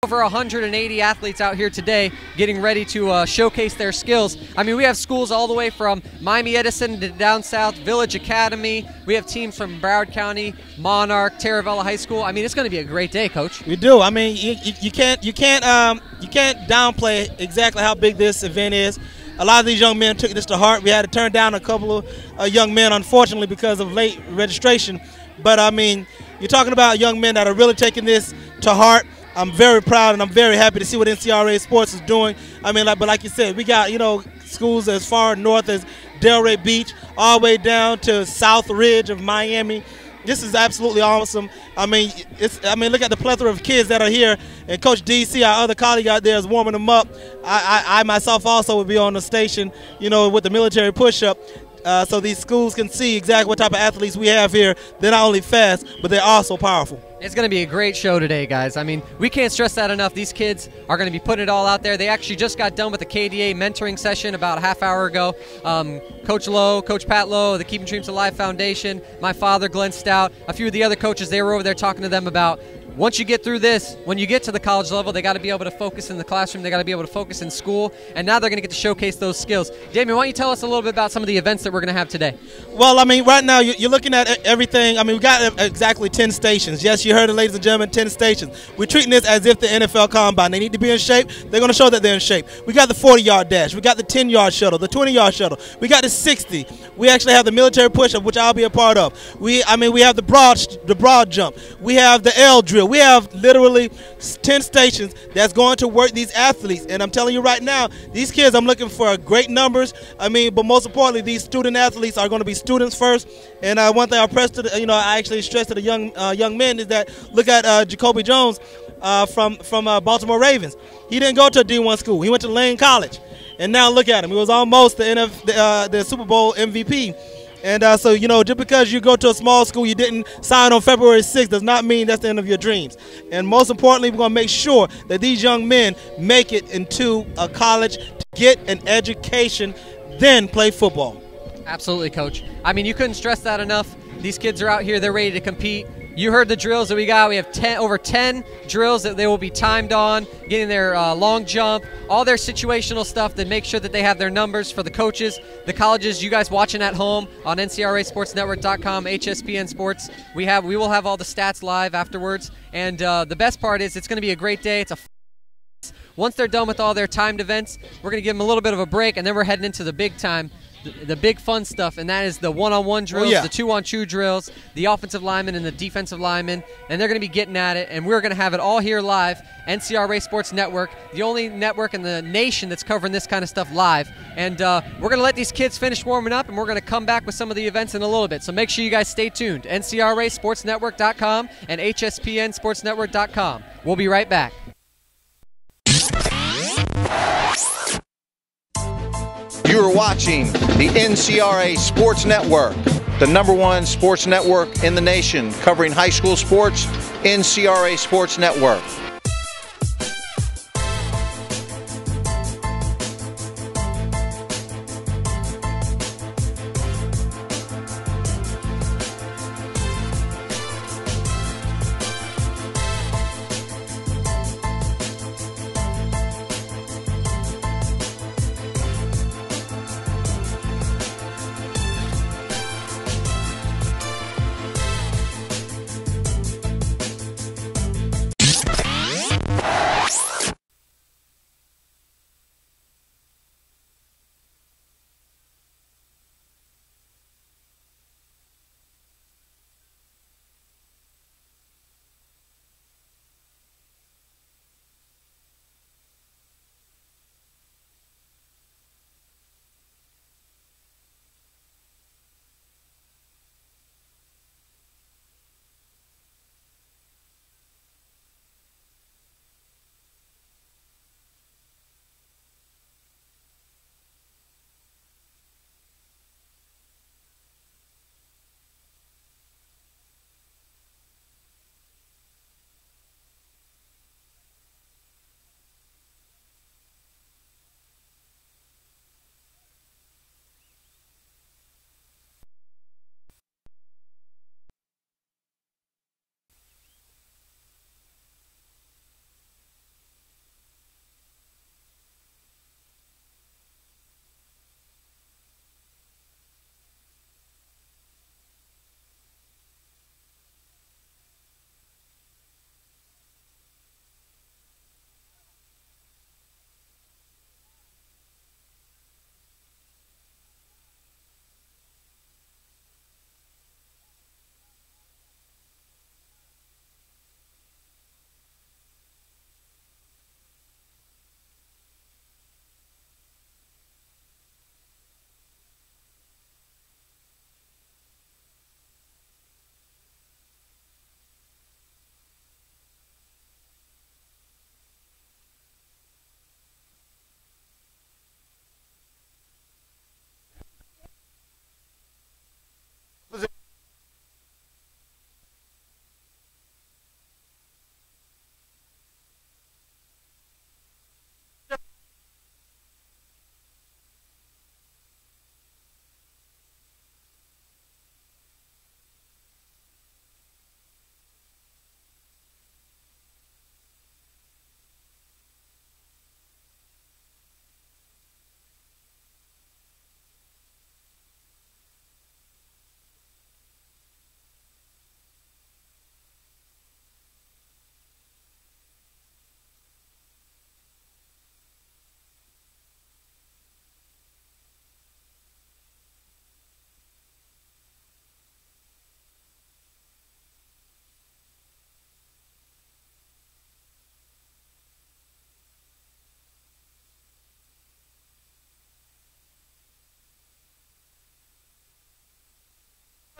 Over 180 athletes out here today getting ready to showcase their skills. I mean, we have schools all the way from Miami Edison to down south, Village Academy. We have teams from Broward County, Monarch, Taravella High School. I mean, it's going to be a great day, Coach. We do. I mean, you can't downplay exactly how big this event is. A lot of these young men took this to heart. We had to turn down a couple of young men, unfortunately, because of late registration. But, I mean, you're talking about young men that are really taking this to heart. I'm very proud and I'm very happy to see what NCRA Sports is doing. I mean, but like you said, we got, schools as far north as Delray Beach, all the way down to South Ridge of Miami. This is absolutely awesome. I mean, look at the plethora of kids that are here, and Coach DC, our other colleague out there, is warming them up. I myself also would be on the station, with the military push-up. So these schools can see exactly what type of athletes we have here. They're not only fast, but they're also powerful. It's going to be a great show today, guys. I mean, we can't stress that enough. These kids are going to be putting it all out there. They actually just got done with the KDA mentoring session about a half hour ago. Coach Lowe, Coach Pat Lowe, the Keeping Dreams Alive Foundation, my father, Glenn Stout, a few of the other coaches, they were over there talking to them about once you get through this, when you get to the college level, they got to be able to focus in the classroom. They got to be able to focus in school, and now they're going to get to showcase those skills. Damien, why don't you tell us a little bit about some of the events that we're going to have today? Well, I mean, right now you're looking at everything. I mean, we got exactly 10 stations. Yes, you heard it, ladies and gentlemen, 10 stations. We're treating this as if the NFL Combine. They need to be in shape. They're going to show that they're in shape. We got the 40-yard dash. We got the 10-yard shuttle, the 20-yard shuttle. We got the 60. We actually have the military push-up, which I'll be a part of. We have the broad jump. We have the L drill. We have literally 10 stations that's going to work these athletes, and I'm telling you right now, these kids, I'm looking for great numbers. I mean, but most importantly, these student athletes are going to be students first. And one thing I actually stressed to the young men is that look at Jacoby Jones from Baltimore Ravens. He didn't go to a D1 school. He went to Lane College, and now look at him. He was almost the Super Bowl MVP. And so, just because you go to a small school, you didn't sign on February 6th does not mean that's the end of your dreams. And most importantly, we're going to make sure that these young men make it into a college to get an education, then play football. Absolutely, Coach. I mean, you couldn't stress that enough. These kids are out here. They're ready to compete. You heard the drills that we got. We have over 10 drills that they will be timed on, getting their long jump, all their situational stuff that make sure that they have their numbers for the coaches, the colleges, you guys watching at home on NCRASportsNetwork.com, HSPN Sports. We will have all the stats live afterwards. And the best part is it's going to be a great day. Once they're done with all their timed events, we're going to give them a little bit of a break, and then we're heading into the big time. The big fun stuff, and that is the one-on-one drills, the two-on-two drills, the offensive linemen and the defensive linemen, and they're going to be getting at it, and we're going to have it all here live. NCRA Sports Network, the only network in the nation that's covering this kind of stuff live. And we're going to let these kids finish warming up, and we're going to come back with some of the events in a little bit. So make sure you guys stay tuned. NCRASportsNetwork.com and HSPNSportsNetwork.com. We'll be right back. You're watching the NCRA Sports Network, the #1 sports network in the nation, covering high school sports, NCRA Sports Network.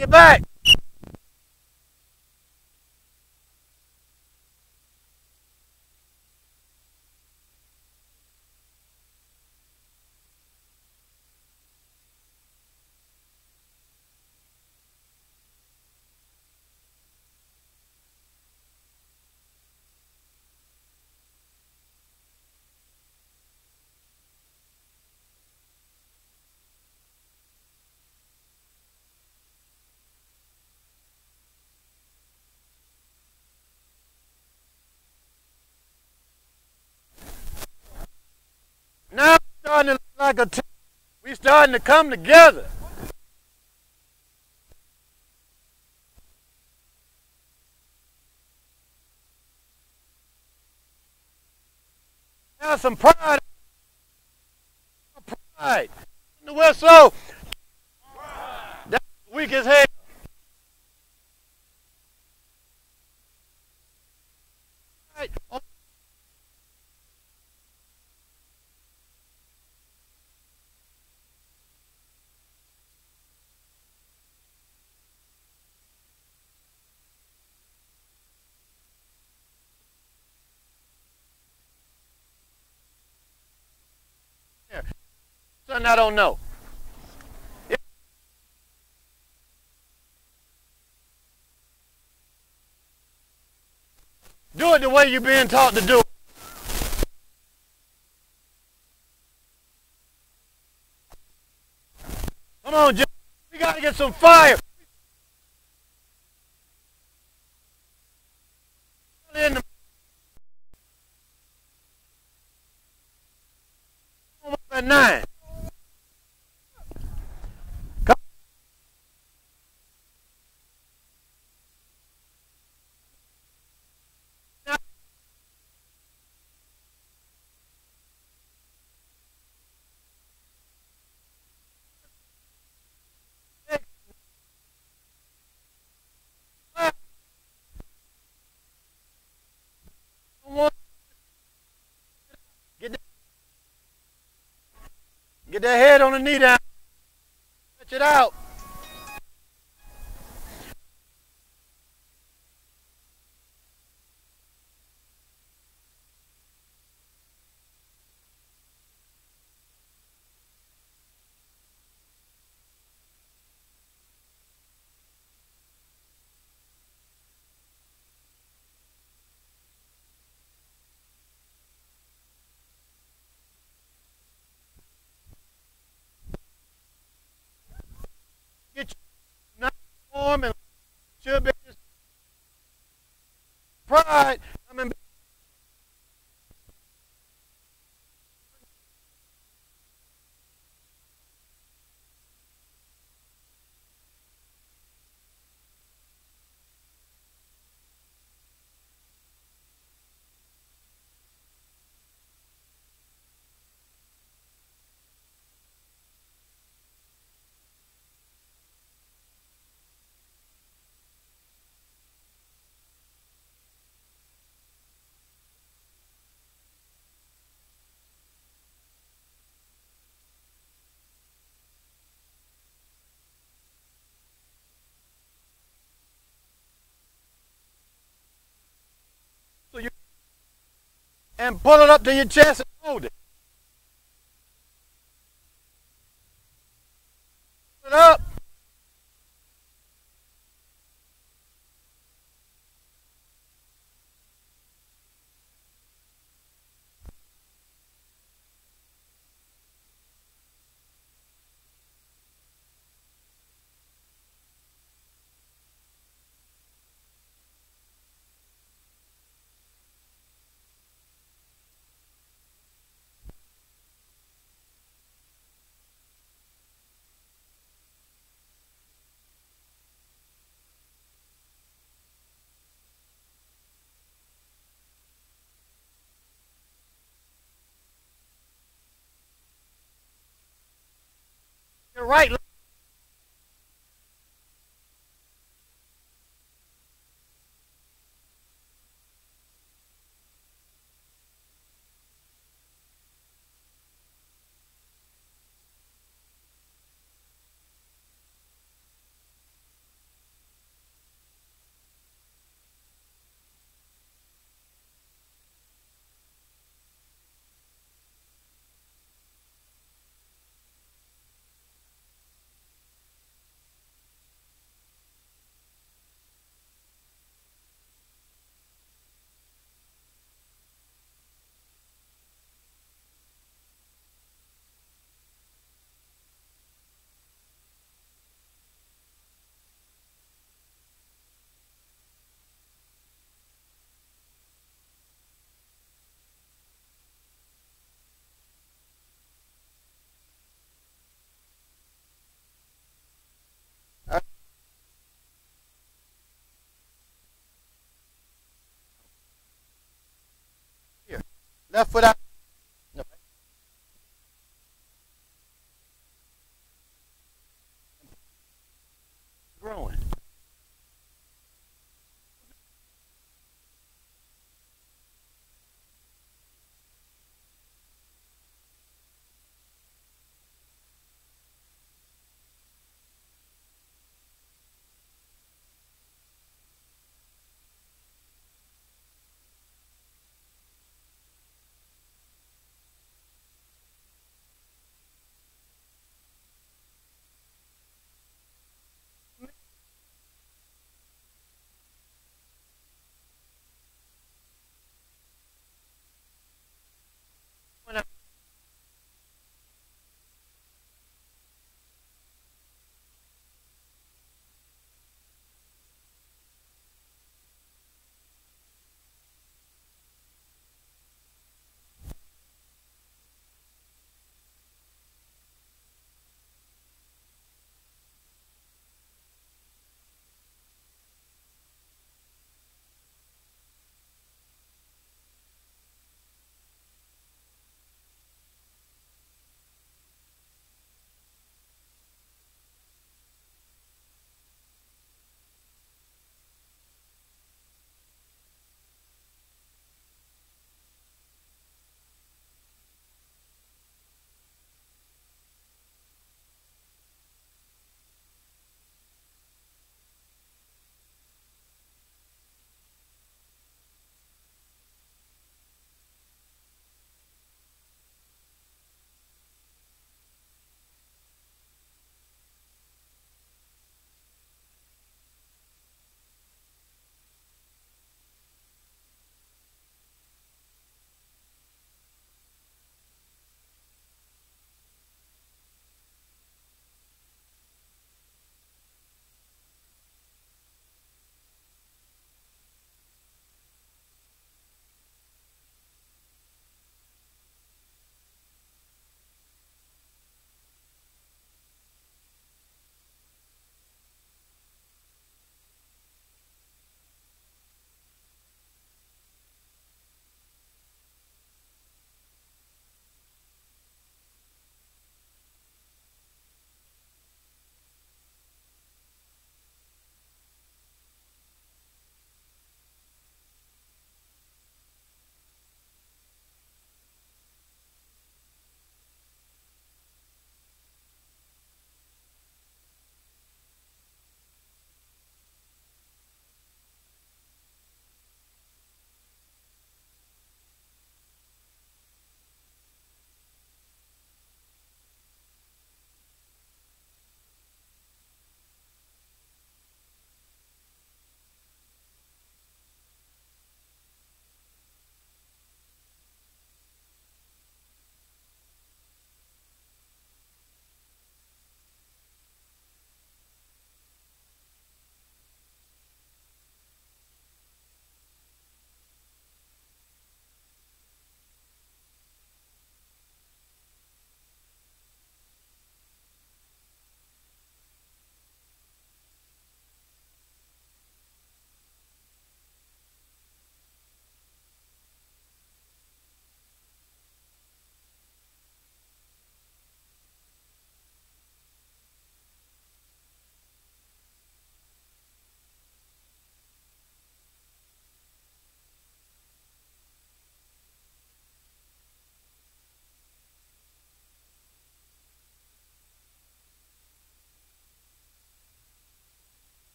Get back. Now it's starting to look like a team. We starting to come together. Now some pride. Pride. In the whistle. That's weak as hell. Right. Something I don't know. Do it the way you're being taught to do it. Come on, Jim. We got to get some fire. In the at 9. Get that head on the knee down. Stretch it out. Get your nice form and should be pride coming back. So you and pull it up to your chest and hold it. Pull it up. Your right leg. Left foot out. No. Growing.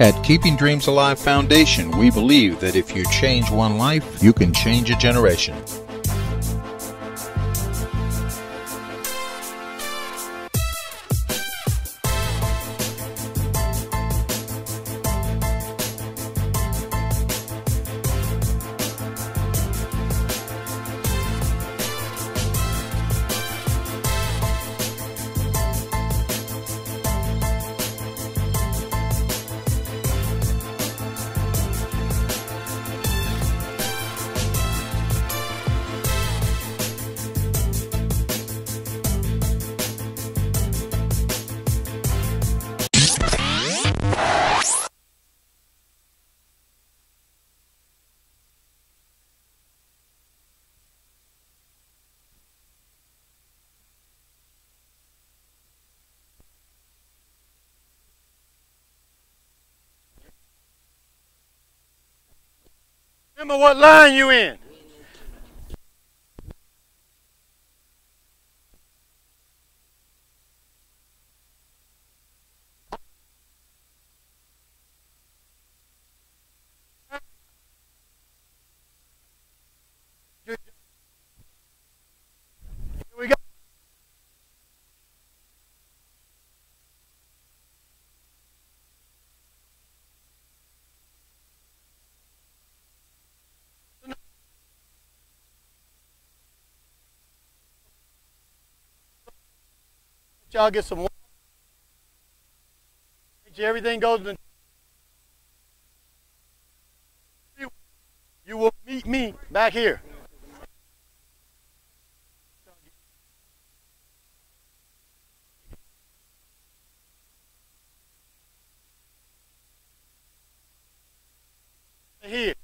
At Keeping Dreams Alive Foundation, we believe that if you change one life, you can change a generation. Remember what line you in. Here we go. Y'all get some water. Make sure everything goes in. You will meet me back here. Here.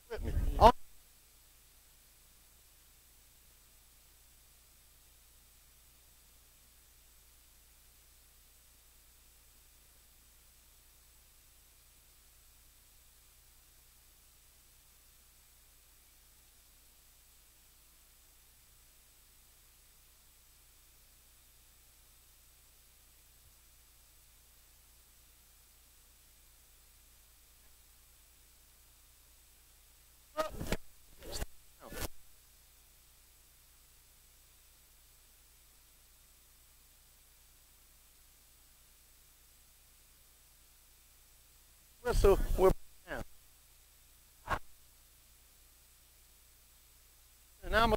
With me. So we're down. And I'm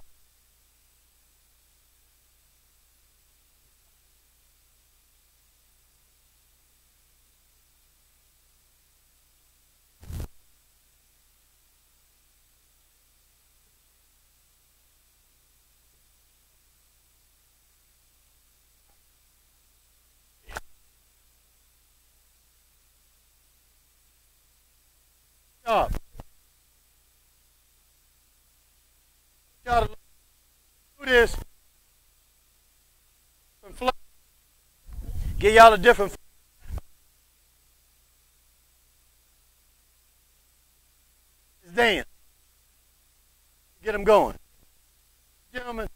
up. Gotta do this. Get y'all a different. Dance. Get them going. Gentlemen.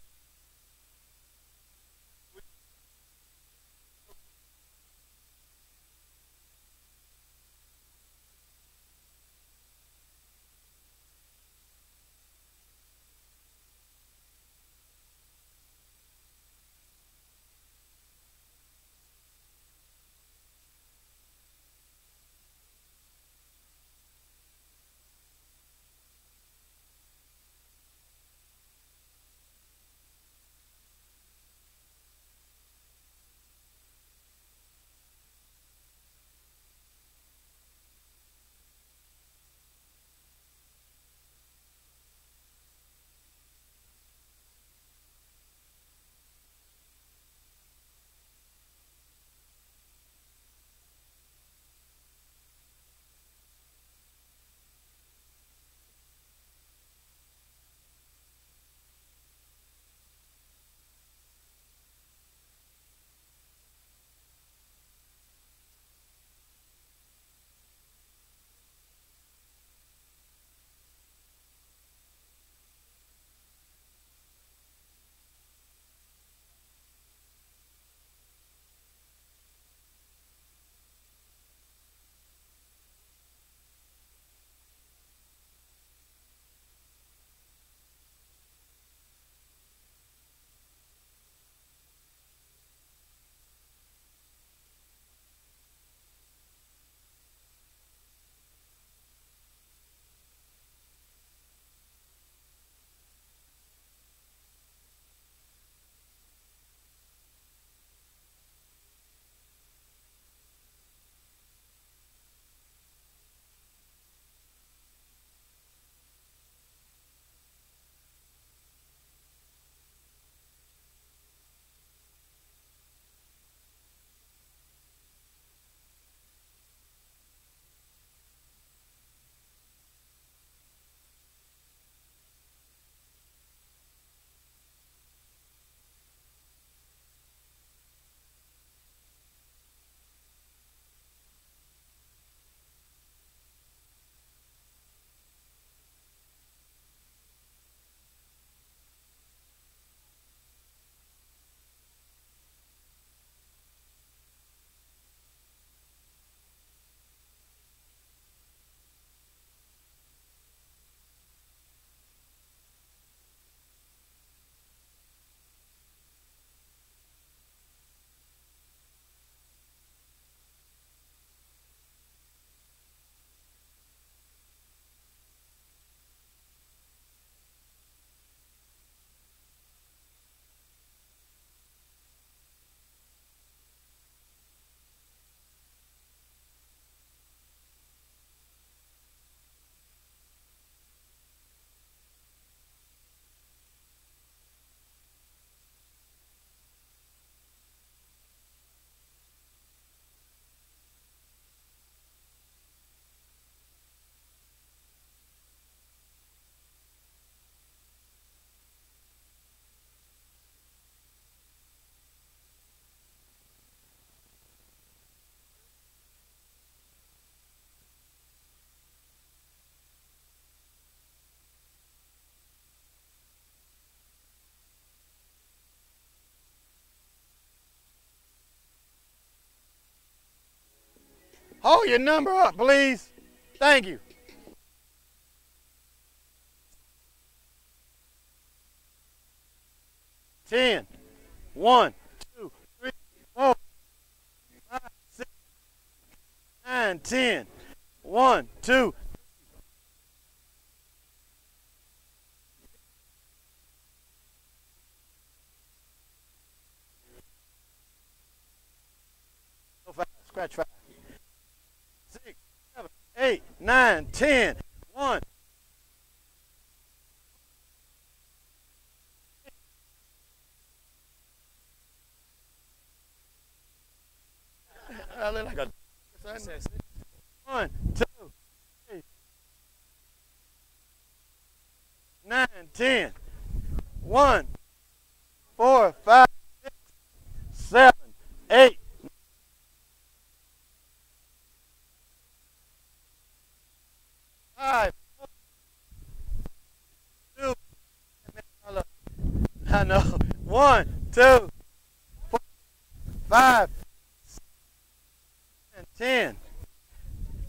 Hold your number up, please. Thank you. Ten. 1, 2, 3, 4, 5, 6, 9, 10. 1, 2. Scratch 5. 6, 7, 8, 9, 10. 1. I look like a 1, 2, 3, 9, 10. 1, 4, 5, 6, 7, 8. 5, 2. I know. 1, 2, 4, 5, 10.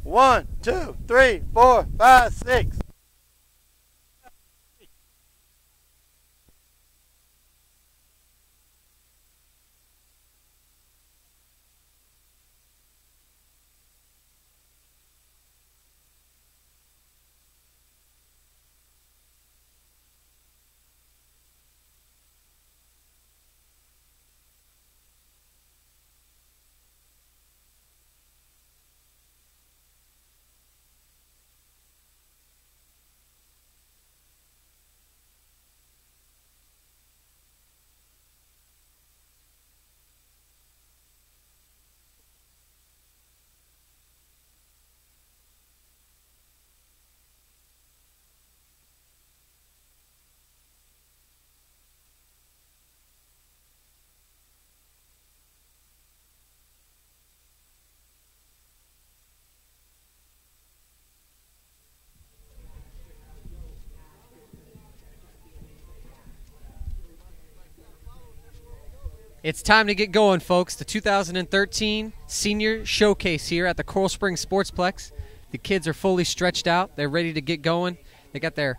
1, 2, 3, 4, 5, 6. It's time to get going, folks. The 2013 Senior Showcase here at the Coral Springs SPORTSPLEX. The kids are fully stretched out. They're ready to get going. They got their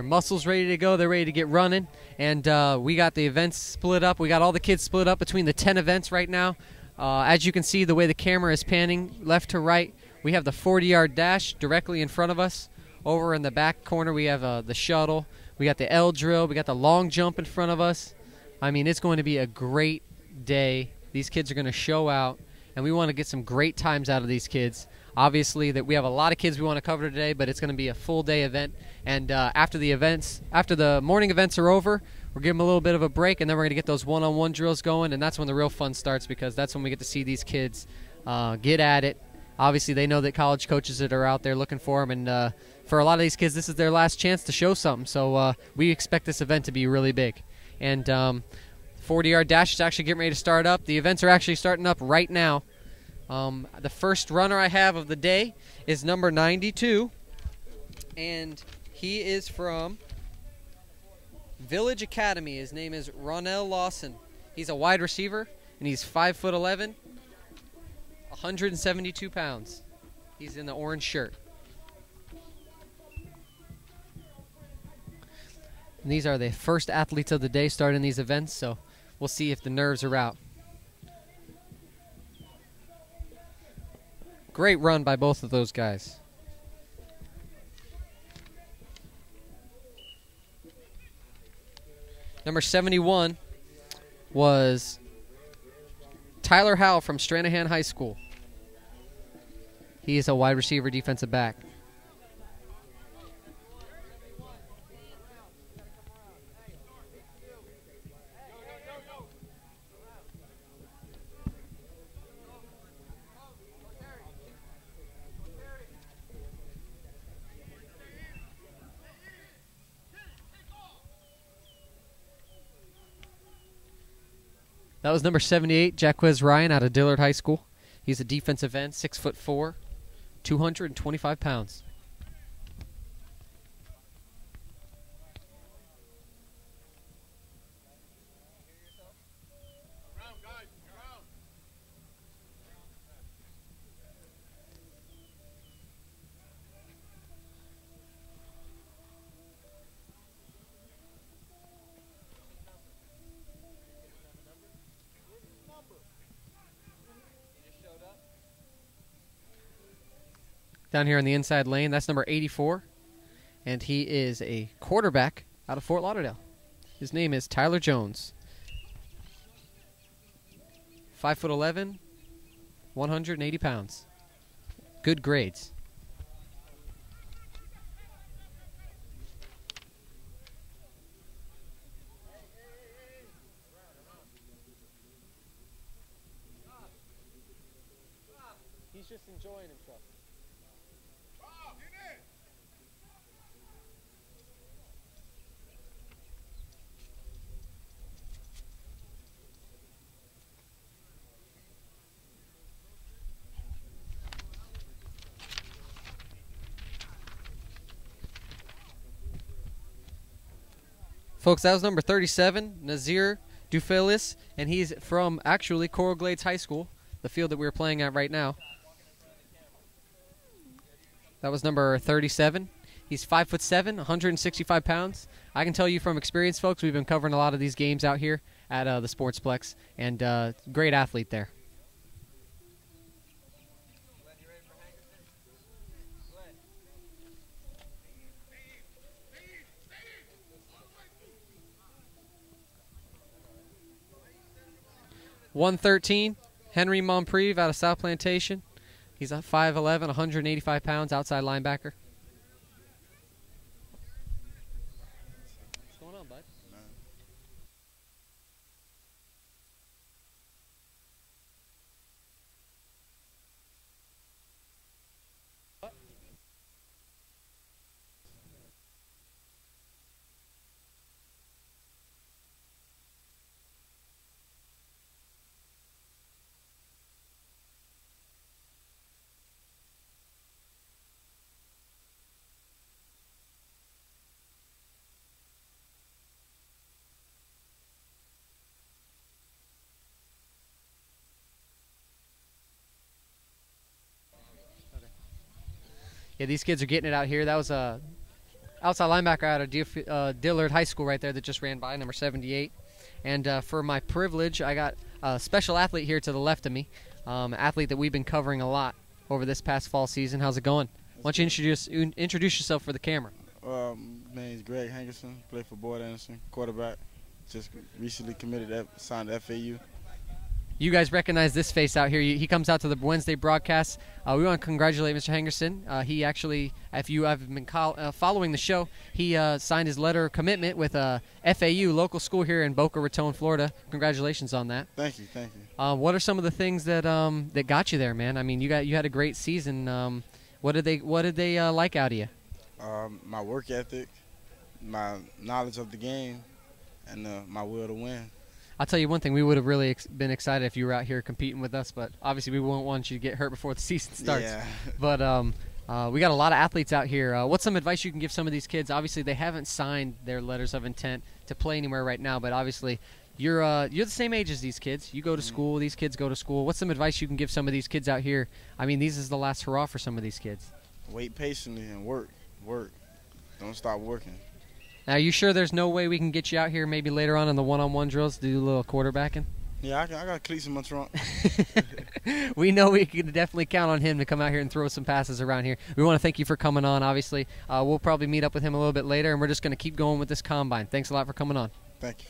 muscles ready to go. They're ready to get running. And we got the events split up. We got all the kids split up between the 10 events right now. As you can see, the way the camera is panning left to right, we have the 40-yard dash directly in front of us. Over in the back corner, we have the shuttle. We got the L drill. We got the long jump in front of us. I mean, it's going to be a great day. These kids are going to show out, and we want to get some great times out of these kids. Obviously, that we have a lot of kids we want to cover today, but it's going to be a full-day event. And after the morning events are over, we're giving them a little bit of a break, and then we're going to get those one-on-one drills going, and that's when the real fun starts, because that's when we get to see these kids get at it. Obviously, they know that college coaches that are out there looking for them, and for a lot of these kids, this is their last chance to show something. So we expect this event to be really big. And 40-yard dash is actually getting ready to start up. The events are actually starting up right now. The first runner I have of the day is number 92, and he is from Village Academy. His name is Ronell Lawson. He's a wide receiver, and he's 5'11", 172 pounds. He's in the orange shirt. And these are the first athletes of the day starting these events, so we'll see if the nerves are out. Great run by both of those guys. Number 71 was Tyler Howell from Stranahan High School. He is a wide receiver, defensive back. That was number 78, Jaquez Ryan out of Dillard High School. He's a defensive end, 6'4", 225 pounds. down here on the inside lane. That's number 84, and he is a quarterback out of Fort Lauderdale. His name is Tyler Jones. 5'11", 180 pounds. Good grades. He's just enjoying himself. Folks, that was number 37, Nazir Dufelis, and he's from actually Coral Glades High School, the field that we're playing at right now. That was number 37. He's 5'7", 165 pounds. I can tell you from experience, folks, we've been covering a lot of these games out here at the SPORTSPLEX, and great athlete there. #113, Henry Monprieve out of South Plantation. He's a 5'11", 185 pounds, outside linebacker. What's going on, bud? Yeah, these kids are getting it out here. That was a outside linebacker out of Dillard High School right there that just ran by, number 78. And for my privilege, I got a special athlete here to the left of me, athlete that we've been covering a lot over this past fall season. How's it going? Why don't you introduce yourself for the camera? My name is Greg Hankerson, play for Boyd Anderson, quarterback. Just recently signed to FAU. You guys recognize this face out here. He comes out to the Wednesday broadcast. We want to congratulate Mr. Hankerson. He actually, if you have been following the show, he signed his letter of commitment with FAU, local school here in Boca Raton, Florida. Congratulations on that. Thank you, thank you. What are some of the things that that got you there, man? I mean, you had a great season. What did they like out of you? My work ethic, my knowledge of the game, and my will to win. I'll tell you one thing, we would have really been excited if you were out here competing with us, but obviously we won't want you to get hurt before the season starts. Yeah. But we got a lot of athletes out here. What's some advice you can give some of these kids? Obviously they haven't signed their letters of intent to play anywhere right now, but obviously you're the same age as these kids. You go to school, these kids go to school. What's some advice you can give some of these kids out here? I mean, this is the last hurrah for some of these kids. Wait patiently and work. Don't stop working. Now, are you sure there's no way we can get you out here maybe later on in the one-on-one drills to do a little quarterbacking? Yeah, I got cleats in my trunk. We know we can definitely count on him to come out here and throw some passes around here. We want to thank you for coming on, obviously. We'll probably meet up with him a little bit later, and we're just going to keep going with this combine. Thanks a lot for coming on. Thank you.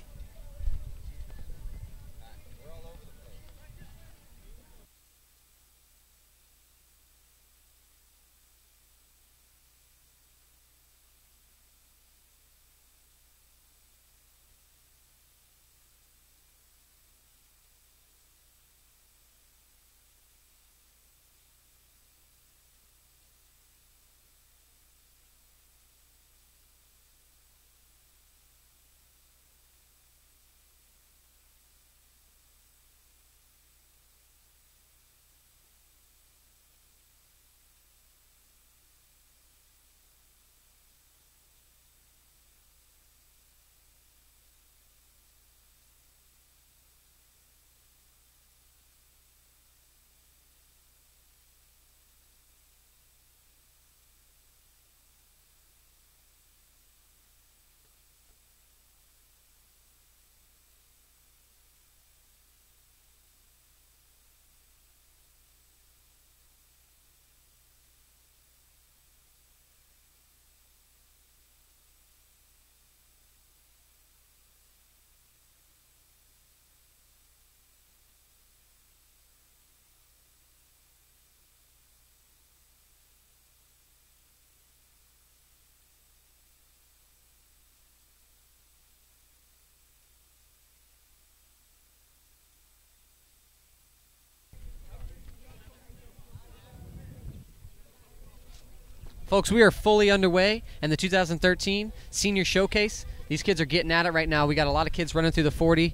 Folks, we are fully underway in the 2013 Senior Showcase. These kids are getting at it right now. We got a lot of kids running through the 40.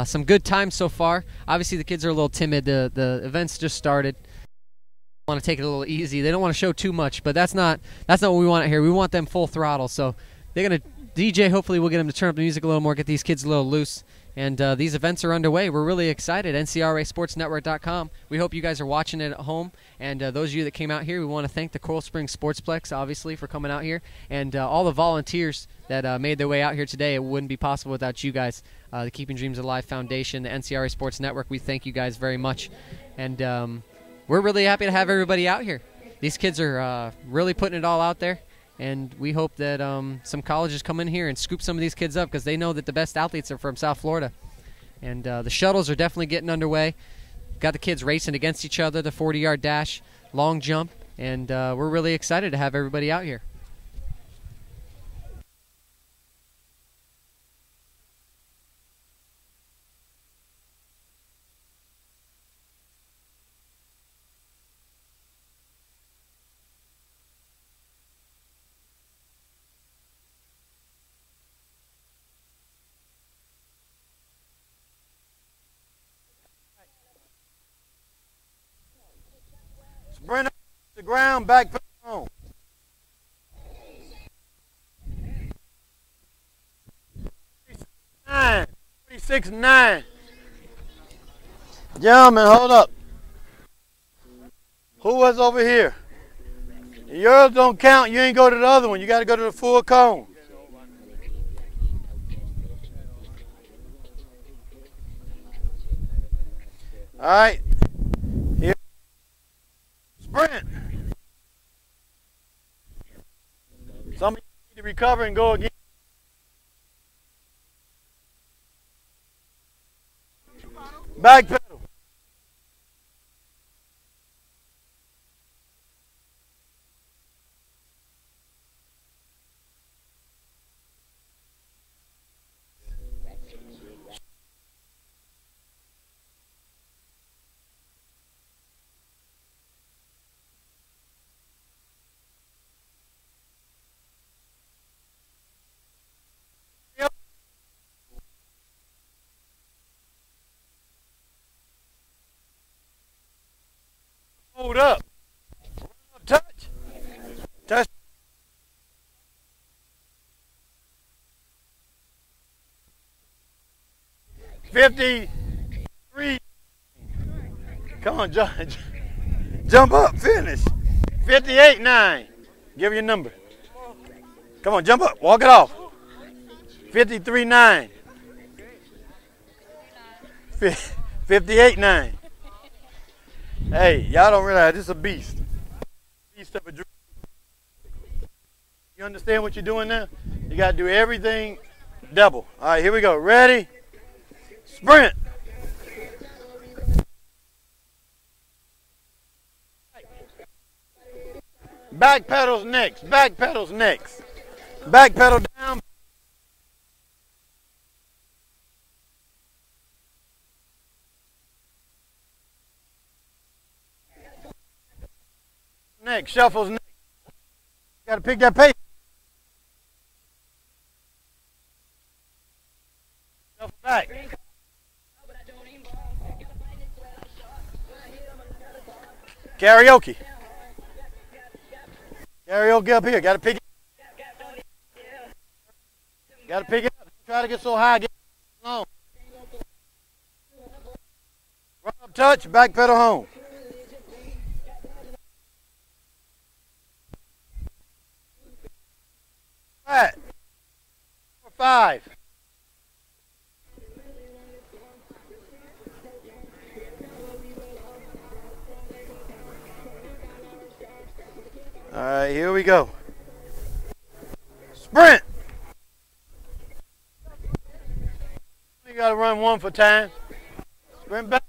Some good times so far. Obviously, the kids are a little timid. The event's just started. Want to take it a little easy. They don't want to show too much, but that's not what we want here. We want them full throttle. So they're gonna DJ. Hopefully, we'll get them to turn up the music a little more, get these kids a little loose. And these events are underway. We're really excited. NCRASportsNetwork.com. We hope you guys are watching it at home. And those of you that came out here, we want to thank the Coral Springs SPORTSPLEX, obviously, for coming out here. And all the volunteers that made their way out here today. It wouldn't be possible without you guys. The Keeping Dreams Alive Foundation, the NCRA Sports Network, we thank you guys very much. And we're really happy to have everybody out here. These kids are really putting it all out there. And we hope that some colleges come in here and scoop some of these kids up because they know that the best athletes are from South Florida. And the shuttles are definitely getting underway. Got the kids racing against each other, the 40-yard dash, long jump, and we're really excited to have everybody out here. Sprint up the ground, back home. 46-9. Gentlemen, hold up. Who was over here? Yours don't count. You ain't go to the other one. You got to go to the full cone. All right. Here. Sprint. Some of you need to recover and go again. Back pedal. Hold up. Touch. Touch. $53. Come on, jump up. Finish. 58-9. Give your number. Come on, jump up. Walk it off. 53-9. 58-9. Hey, y'all don't realize this is a beast. Beast of a dream. You understand what you're doing now? You got to do everything double. All right, here we go. Ready? Sprint. Back pedals next. Back pedals next. Back pedal down. Next, shuffles next. Got to pick that pace. Shuffle back. Karaoke. Karaoke up here. Got to pick it. Got to pick it up. Try to get so high. Get long. Run up, touch, back pedal home. Right. 5. All right, here we go. Sprint. You got to run one for time. Sprint back.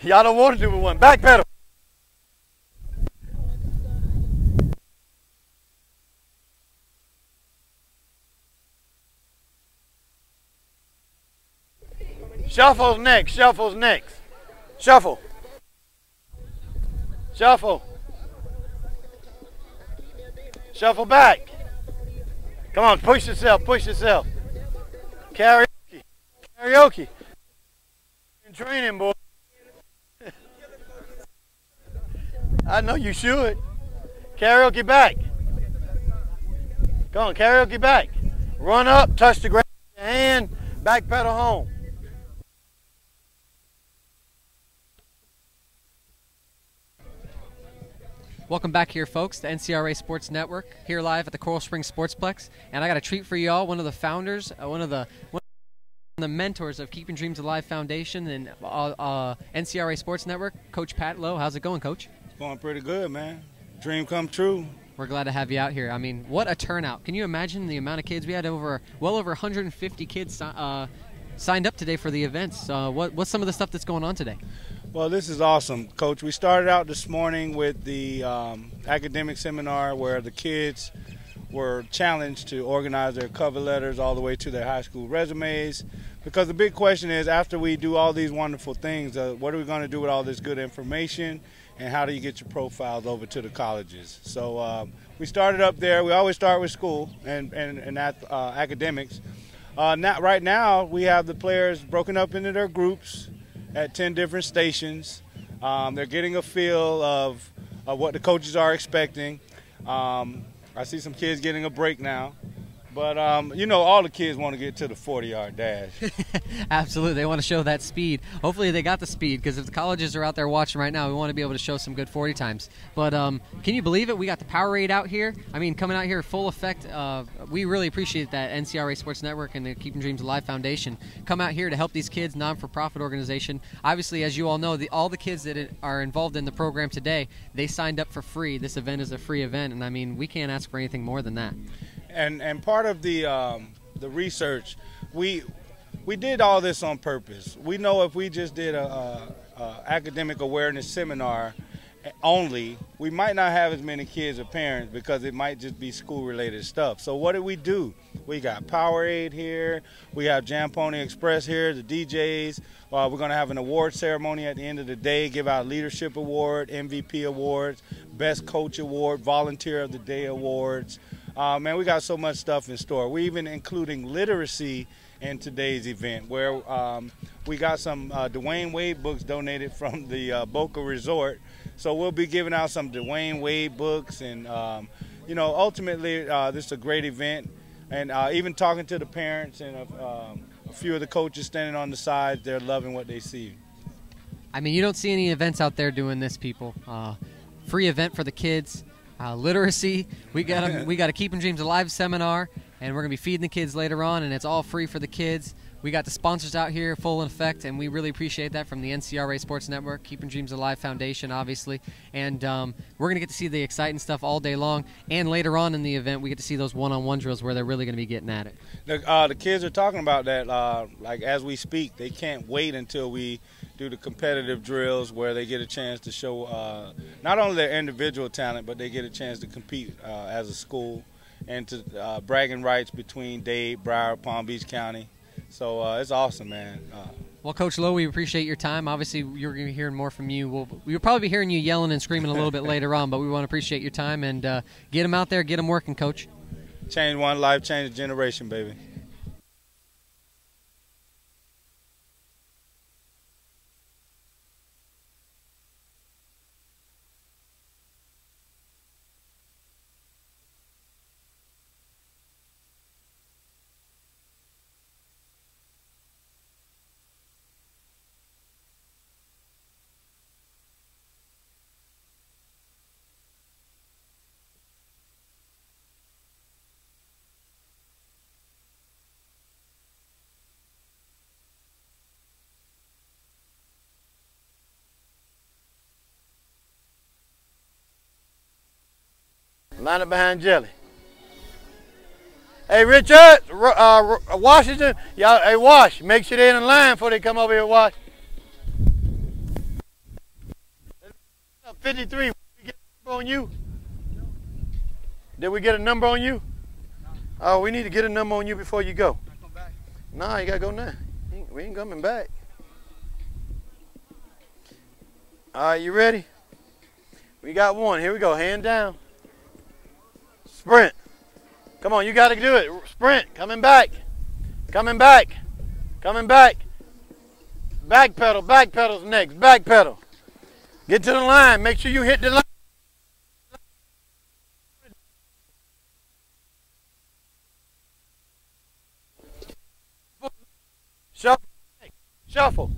Y'all don't want to do it one. Back pedal. Shuffle's next. Shuffle's next. Shuffle. Shuffle. Shuffle back. Come on, push yourself, push yourself. Karaoke. Karaoke. In training, boy. I know you should. Karaoke back. Come on, karaoke back. Run up, touch the ground with your hand, back pedal home. Welcome back here, folks, to NCRA Sports Network, here live at the Coral Springs SPORTSPLEX. And I got a treat for you all. One of the founders, one of the mentors of Keeping Dreams Alive Foundation and NCRA Sports Network, Coach Pat Lowe. How's it going, Coach? It's going pretty good, man. Dream come true. We're glad to have you out here. I mean, what a turnout. Can you imagine the amount of kids? We had well over 150 kids signed up today for the events. What's some of the stuff that's going on today? Well, this is awesome, Coach. We started out this morning with the academic seminar where the kids were challenged to organize their cover letters all the way to their high school resumes. Because the big question is, after we do all these wonderful things, what are we going to do with all this good information, and how do you get your profiles over to the colleges? So we started up there. We always start with school and academics. Right now, we have the players broken up into their groups at 10 different stations. They're getting a feel of what the coaches are expecting. I see some kids getting a break now. But, you know, all the kids want to get to the 40-yard dash. Absolutely. They want to show that speed. Hopefully they got the speed, because if the colleges are out there watching right now, we want to be able to show some good 40 times. But can you believe it? We got the Powerade out here. I mean, coming out here full effect. We really appreciate that NCRA Sports Network and the Keeping Dreams Alive Foundation come out here to help these kids, non-for-profit organization. Obviously, as you all know, all the kids that are involved in the program today, they signed up for free. This event is a free event, and I mean, we can't ask for anything more than that. And part of the research, we did all this on purpose. We know if we just did a academic awareness seminar only, we might not have as many kids or parents, because it might just be school-related stuff. So what did we do? We got Powerade here. We have Jam Pony Express here, the DJs. We're going to have an award ceremony at the end of the day, give out Leadership Award, MVP Awards, Best Coach Award, Volunteer of the Day Awards. Man, we got so much stuff in store. We're even including literacy in today's event, where we got some Dwayne Wade books donated from the Boca Resort. So we'll be giving out some Dwayne Wade books, and you know, ultimately this is a great event. And even talking to the parents and a few of the coaches standing on the sides, they're loving what they see. I mean, you don't see any events out there doing this, people. Free event for the kids. Literacy, we got a Keeping Dreams Alive seminar, and we're going to be feeding the kids later on, and it's all free for the kids. We got the sponsors out here full in effect, and we really appreciate that from the NCRA Sports Network, Keeping Dreams Alive Foundation, obviously. And we're going to get to see the exciting stuff all day long, and later on in the event, we get to see those one-on-one drills where they're really going to be getting at it. The kids are talking about that, like as we speak. They can't wait until we do the competitive drills where they get a chance to show not only their individual talent, but they get a chance to compete as a school, and to bragging rights between Dade, Broward, Palm Beach County. So it's awesome, man. Well, Coach Lowe, we appreciate your time. Obviously, you're going to be hearing more from you. We'll probably be hearing you yelling and screaming a little bit later on, but we want to appreciate your time, and get them out there, get them working, Coach. Change one life, change a generation, baby. Line up behind Jelly. Hey, Richard, Washington, y'all, hey, Wash, make sure they're in line before they come over here, Wash. 53, did we get a number on you? Did we get a number on you? Oh, we need to get a number on you before you go. No, you got to go now. We ain't coming back. All right, you ready? We got one. Here we go. Hand down. Sprint. Come on, you got to do it. Sprint. Coming back. Coming back. Coming back. Back pedal. Back pedal's next. Back pedal. Get to the line. Make sure you hit the line. Shuffle. Shuffle.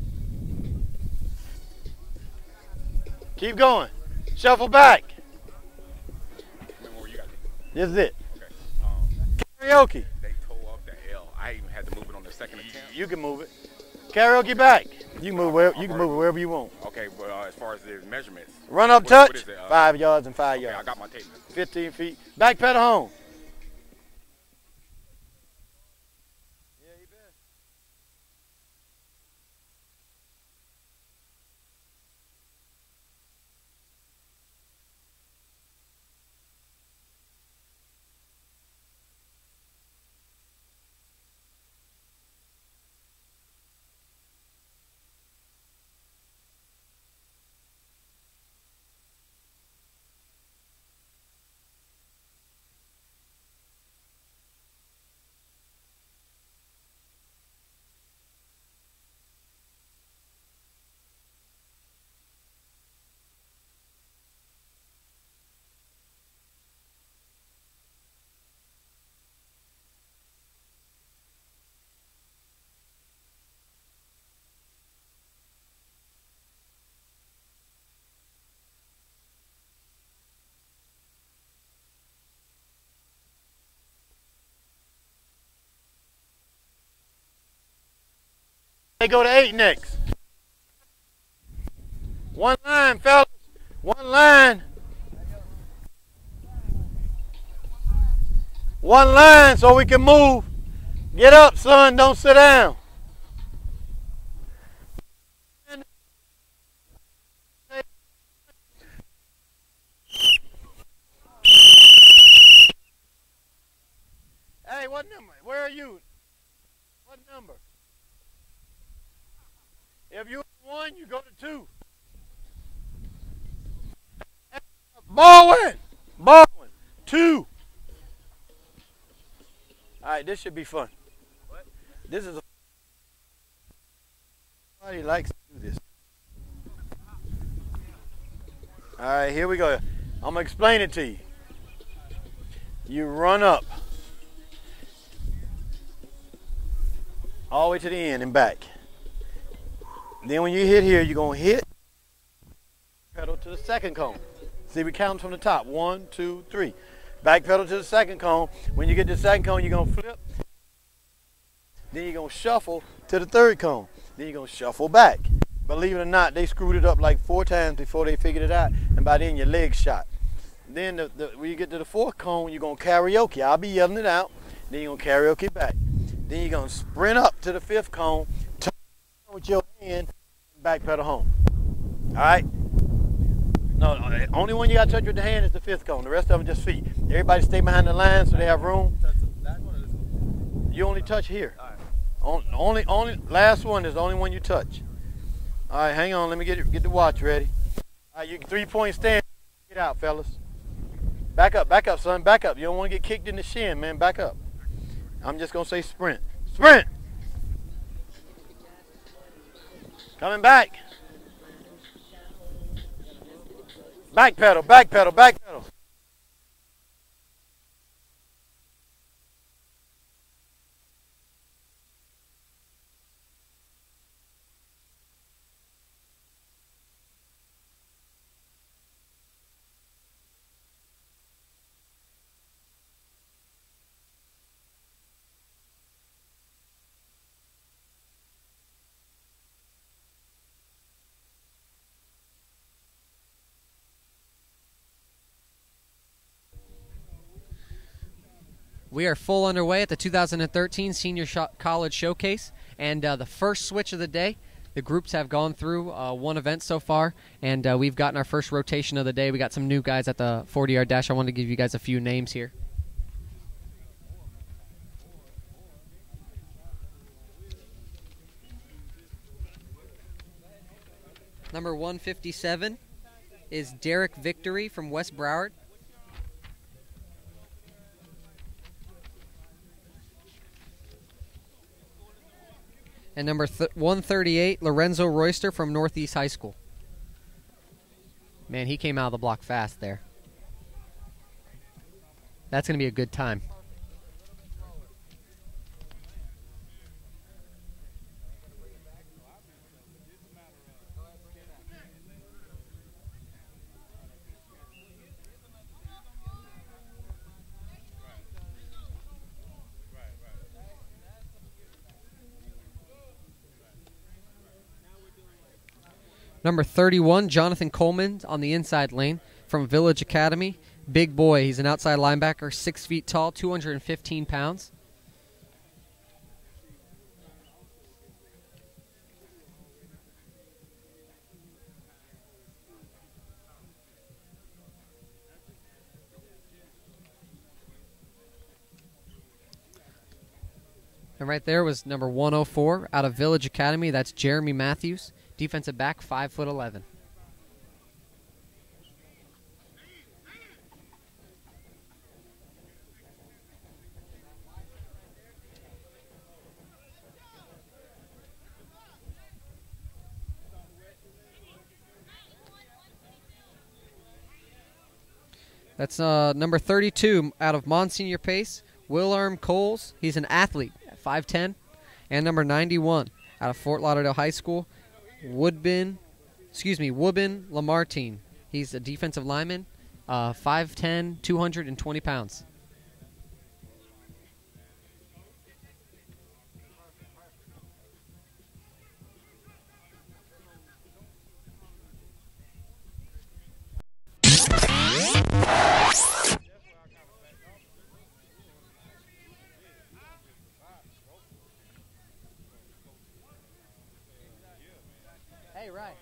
Keep going. Shuffle back. This is it. Okay. Karaoke. They tore off the L. I even had to move it on the second attempt. You can move it. Karaoke back. You can move wherever you want. Okay, well, as far as the measurements. Run up what touch. is it? 5 yards and 5 Okay, yards. I got my tape. 15 feet. Back pedal home. They go to 8 next. One line, fellas. One line. One line so we can move. Get up, son. Don't sit down. Hey, what number? Where are you? What number? If you're 1, you go to 2. Baldwin. Baldwin. 2. All right, this should be fun. What? This is a... Nobody likes to do this. All right, here we go. I'm going to explain it to you. You run up. All the way to the end and back. Then when you hit here, you're going to hit pedal to the second cone. See, we count from the top. 1, 2, 3. Back pedal to the second cone. When you get to the second cone, you're going to flip. Then you're going to shuffle to the third cone. Then you're going to shuffle back. Believe it or not, they screwed it up like 4 times before they figured it out. And by then, your leg's shot. Then when you get to the fourth cone, you're going to karaoke. I'll be yelling it out. Then you're going to karaoke back. Then you're going to sprint up to the fifth cone. Turn with your hand. Back pedal home. All right? No, only one you got to touch with the hand is the fifth cone. The rest of them just feet. Everybody stay behind the line so they have room. You only touch here. Only last one is the only one you touch. All right, hang on. Let me get the watch ready. All right, you 3-point stand. Get out, fellas. Back up, son. Back up. You don't want to get kicked in the shin, man. Back up. I'm just going to say sprint. Sprint! Coming back. Back pedal, back pedal, back pedal. We are full underway at the 2013 Senior College Showcase, and the first switch of the day. The groups have gone through one event so far, and we've gotten our first rotation of the day. We got some new guys at the 40-yard dash. I wanted to give you guys a few names here. Number 157 is Derek Victory from West Broward. And number 138, Lorenzo Royster from Northeast High School. Man, he came out of the block fast there. That's going to be a good time. Number 31, Jonathan Coleman on the inside lane from Village Academy. Big boy. He's an outside linebacker, 6 feet tall, 215 pounds. And right there was number 104 out of Village Academy. That's Jeremy Matthews. Defensive back, 5'11". That's number 32 out of Monsignor Pace, Willarm Coles. He's an athlete at 5'10". And number 91 out of Fort Lauderdale High School, Woodbin Lamartine. He's a defensive lineman, 5'10", 220 pounds. Hey, right.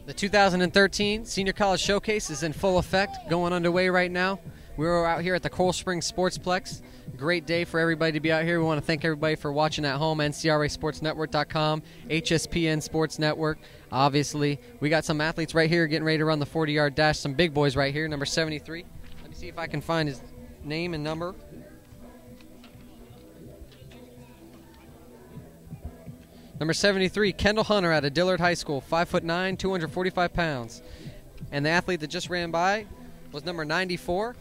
The 2013 Senior College Showcase is in full effect, going underway right now. We're out here at the Coral Springs SPORTSPLEX. Great day for everybody to be out here. We want to thank everybody for watching at home, NCRASportsNetwork.com, HSPN Sports Network. Obviously, we got some athletes right here getting ready to run the 40-yard dash, some big boys right here, number 73. Let me see if I can find his name and number. Number 73, Kendall Hunter out of Dillard High School, 5'9", 245 pounds. And the athlete that just ran by was number 94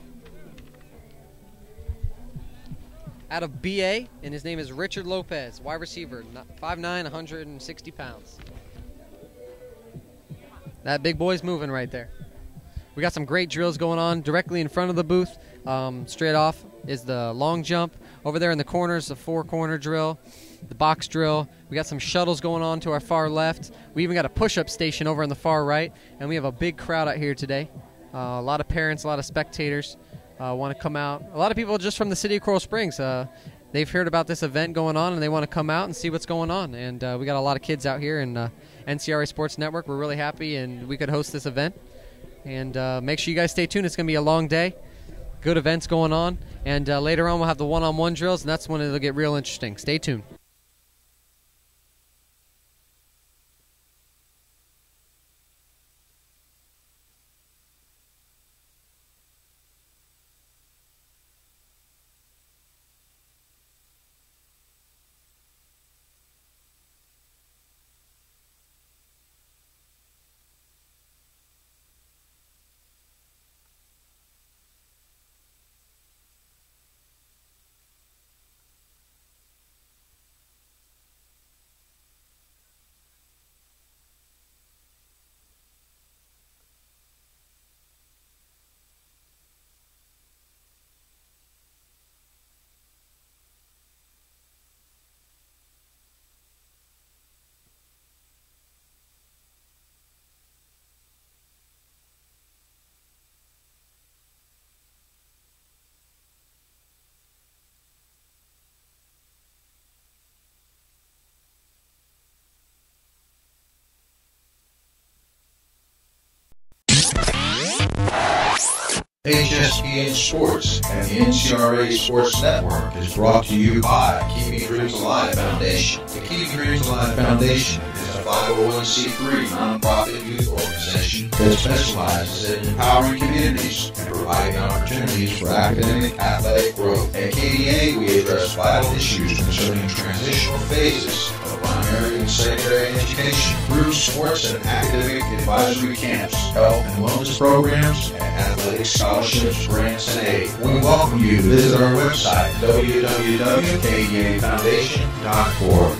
out of BA, and his name is Richard Lopez, wide receiver, 5'9", 160 pounds. That big boy's moving right there. We got some great drills going on directly in front of the booth. Straight off is the long jump. Over there in the corners, the 4-corner drill, the box drill. We got some shuttles going on to our far left. We even got a push-up station over on the far right, and we have a big crowd out here today. A lot of parents, a lot of spectators want to come out. A lot of people just from the city of Coral Springs. They've heard about this event going on, and they want to come out and see what's going on. And we got a lot of kids out here in NCRA Sports Network. We're really happy, and we could host this event. And make sure you guys stay tuned. It's going to be a long day. Good events going on. And later on, we'll have the one-on-one drills, and that's when it'll get real interesting. Stay tuned. HSPN Sports and the NCRA Sports Network is brought to you by Keeping Dreams Alive Foundation. The Keeping Dreams Alive Foundation is a 501c3 nonprofit youth organization that specializes in empowering communities and providing opportunities for academic athletic growth. At KDA, we address vital issues concerning transitional phases of primary and secondary education through sports and academic advisory camps, health and wellness programs, and athletic scholarships, grants, and aid. We welcome you to visit our website, www.kdafoundation.org.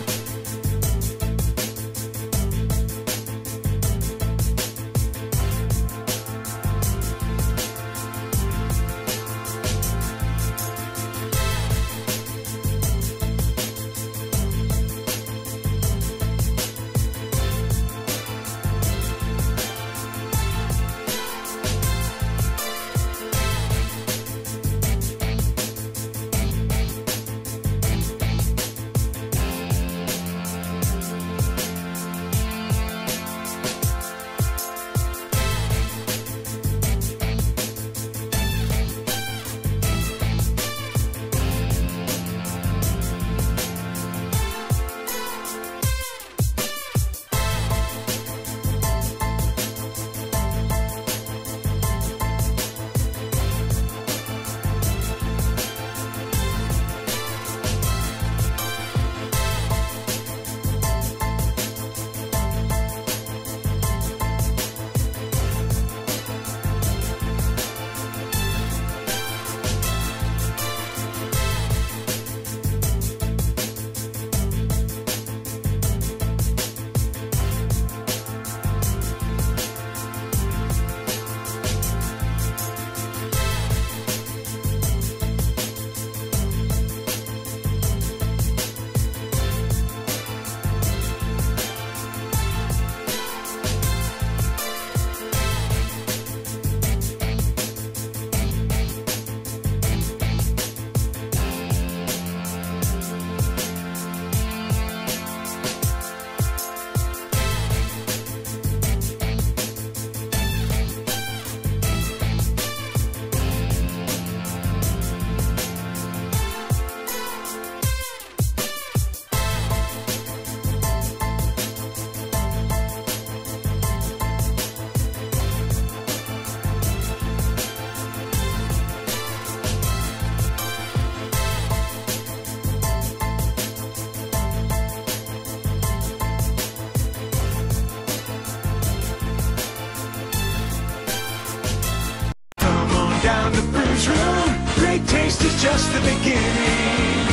taste is just the beginning.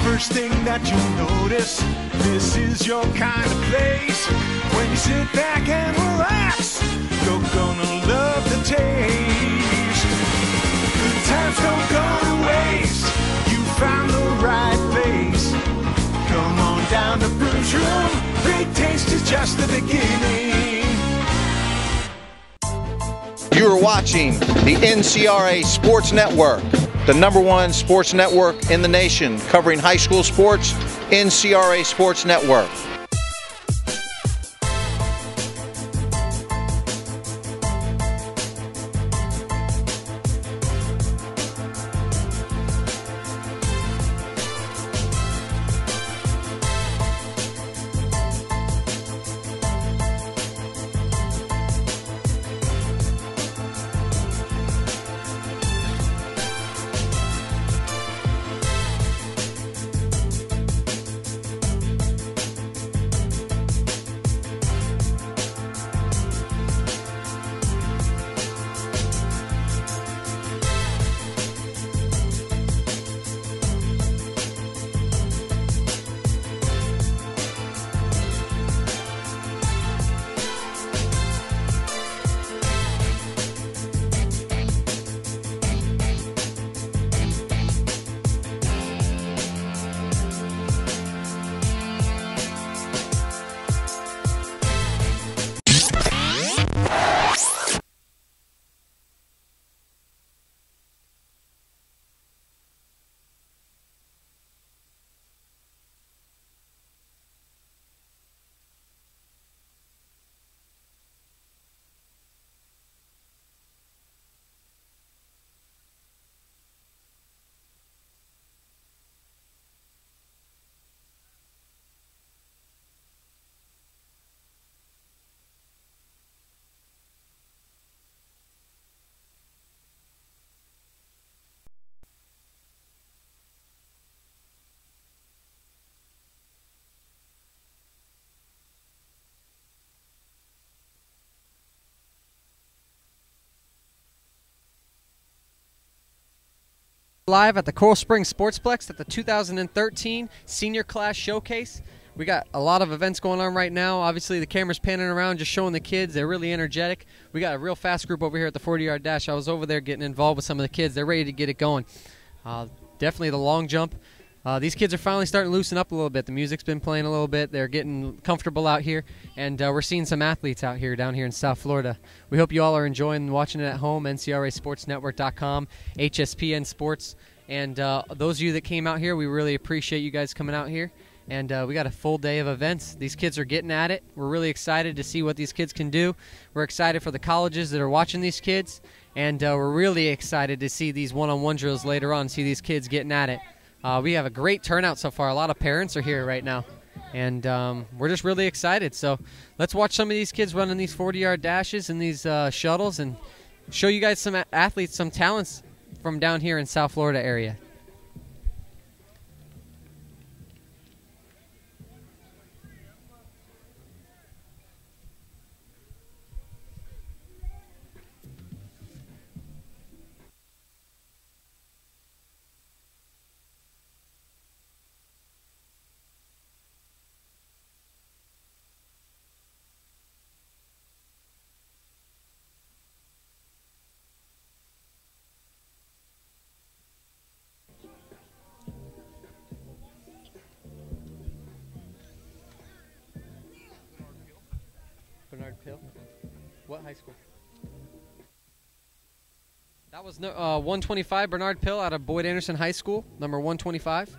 First thing that you'll notice, this is your kind of place. When you sit back and relax, you're gonna love the taste. Good times don't go to waste. You found the right place. Come on down to Brew's Room. Great taste is just the beginning. You are watching the NCRA Sports Network, the #1 sports network in the nation, covering high school sports, NCRA Sports Network. Live at the Coral Springs SPORTSPLEX at the 2013 Senior Class Showcase. We got a lot of events going on right now. Obviously, the camera's panning around, just showing the kids. They're really energetic. We got a real fast group over here at the 40-yard dash. I was over there getting involved with some of the kids. They're ready to get it going. Definitely the long jump. These kids are finally starting to loosen up a little bit. The music's been playing a little bit. They're getting comfortable out here, and we're seeing some athletes out here down here in South Florida. We hope you all are enjoying watching it at home, NCRASportsNetwork.com, HSPN Sports. And those of you that came out here, we really appreciate you guys coming out here. And we got a full day of events. These kids are getting at it. We're really excited to see what these kids can do. We're excited for the colleges that are watching these kids. And we're really excited to see these one-on-one drills later on, see these kids getting at it. We have a great turnout so far. A lot of parents are here right now. And we're just really excited. So let's watch some of these kids running these 40-yard dashes and these shuttles and show you guys some athletes, some talents from down here in South Florida area. Bernard Pill? What high school? That was 125 Bernard Pill out of Boyd Anderson High School, number 125.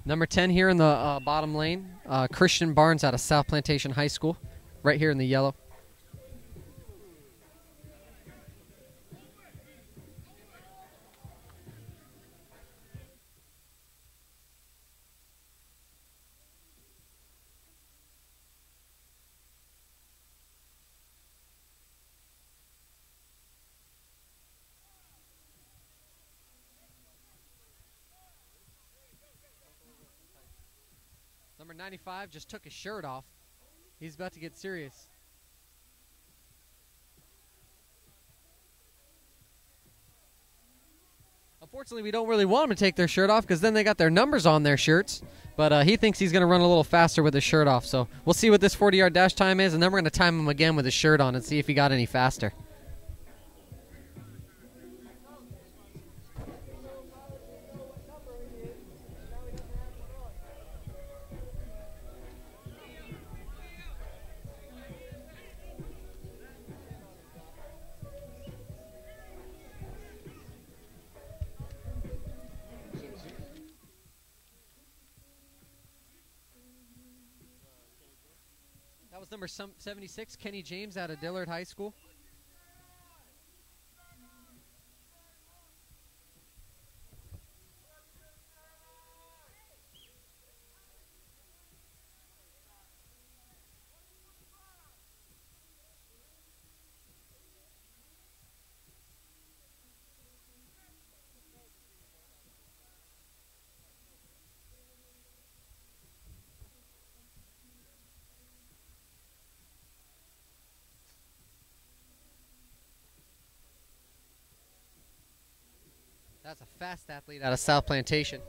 Number 10 here in the bottom lane, Christian Barnes out of South Plantation High School, right here in the yellow. Number 95 just took his shirt off. He's about to get serious. Unfortunately, we don't really want them to take their shirt off because then they got their numbers on their shirts. But he thinks he's going to run a little faster with his shirt off. So we'll see what this 40-yard dash time is, and then we're going to time him again with his shirt on and see if he got any faster. That was number 76, Kenny James out of Dillard High School. That's a fast athlete out of South Plantation.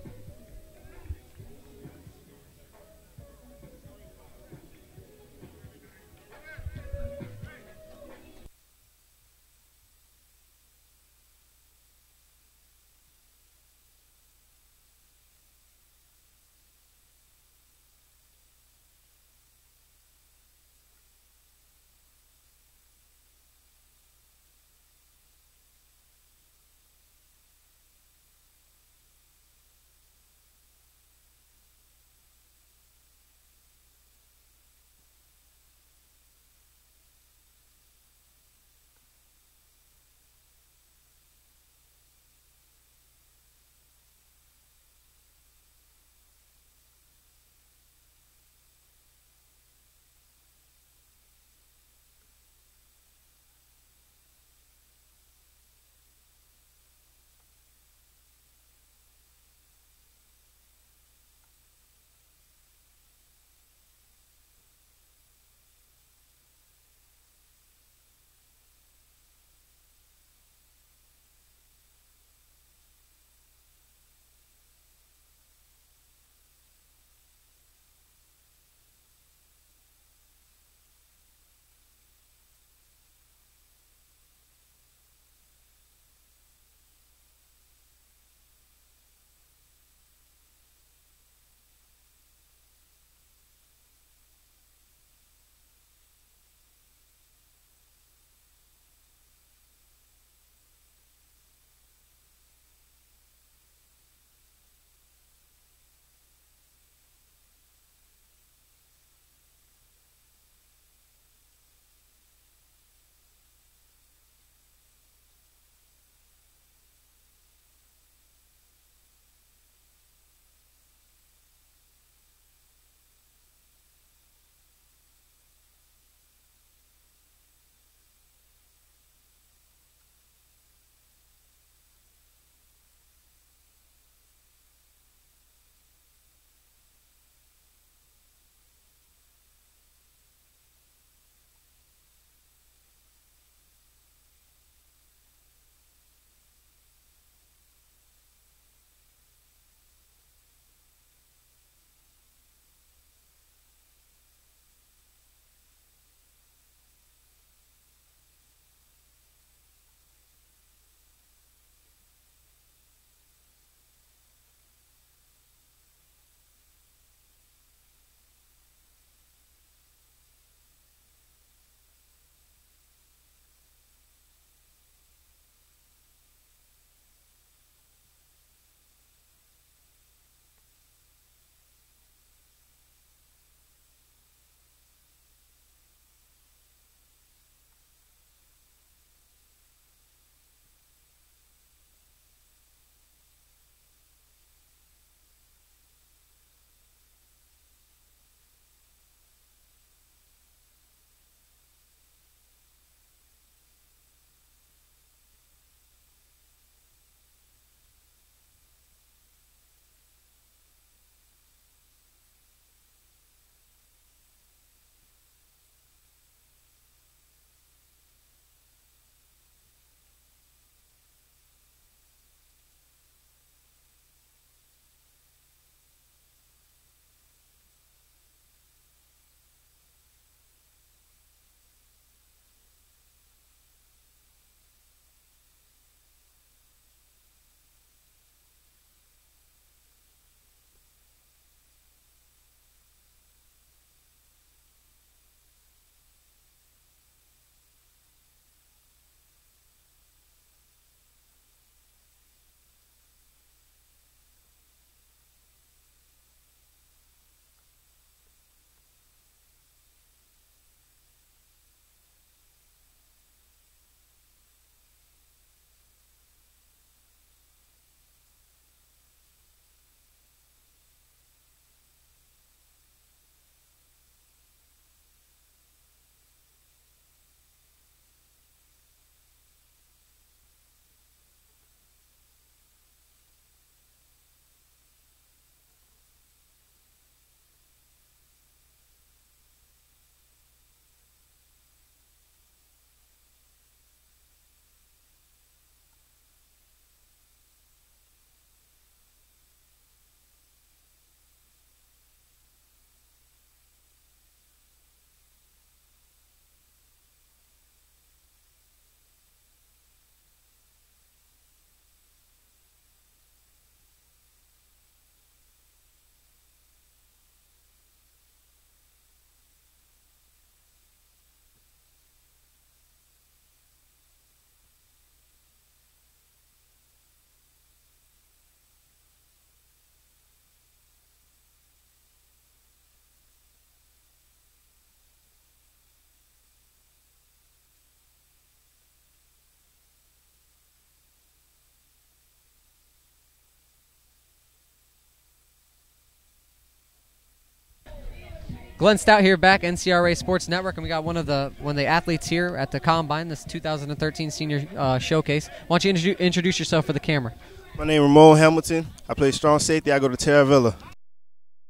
Glenn Stout here, back NCRA Sports Network, and we got one of the athletes here at the Combine, this 2013 Senior Showcase. Why don't you introduce yourself for the camera? My name is Ramon Hamilton. I play strong safety. I go to Terravilla.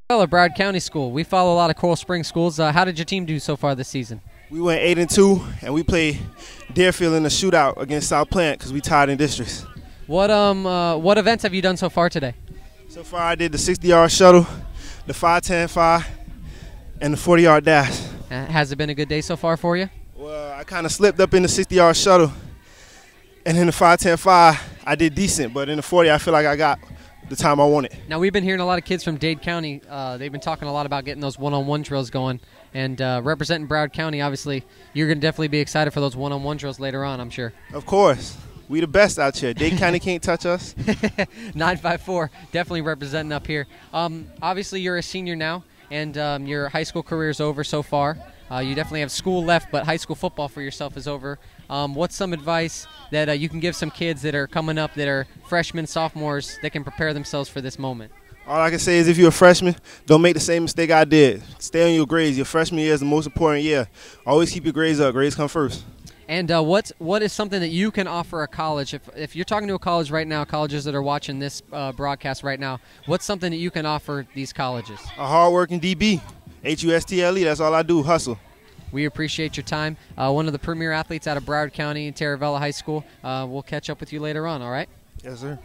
Broward County School. We follow a lot of Coral Springs schools. How did your team do so far this season? We went 8-2, and we played Deerfield in a shootout against South Plant because we tied in districts. What events have you done so far today? So far, I did the 60-yard shuttle, the 5-10-5, and the 40-yard dash. Has it been a good day so far for you? Well, I kind of slipped up in the 60-yard shuttle, and in the 5-10-5, I did decent. But in the 40, I feel like I got the time I wanted. Now, we've been hearing a lot of kids from Dade County. They've been talking a lot about getting those one-on-one drills going. And representing Broward County, obviously, you're going to definitely be excited for those one-on-one drills later on, I'm sure. Of course. We the best out here. Dade County can't touch us. 954, definitely representing up here. Obviously, you're a senior now, and your high school career is over so far. You definitely have school left, but high school football for yourself is over. What's some advice that you can give some kids that are coming up, that are freshmen, sophomores, that can prepare themselves for this moment? All I can say is if you're a freshman, don't make the same mistake I did. Stay on your grades. Your freshman year is the most important year. Always keep your grades up. Grades come first. And what is something that you can offer a college? If you're talking to a college right now, colleges that are watching this broadcast right now, what's something that you can offer these colleges? A hard-working DB. HUSTLE, that's all I do, hustle. We appreciate your time. One of the premier athletes out of Broward County, Terravilla High School. We'll catch up with you later on, all right? Yes, sir.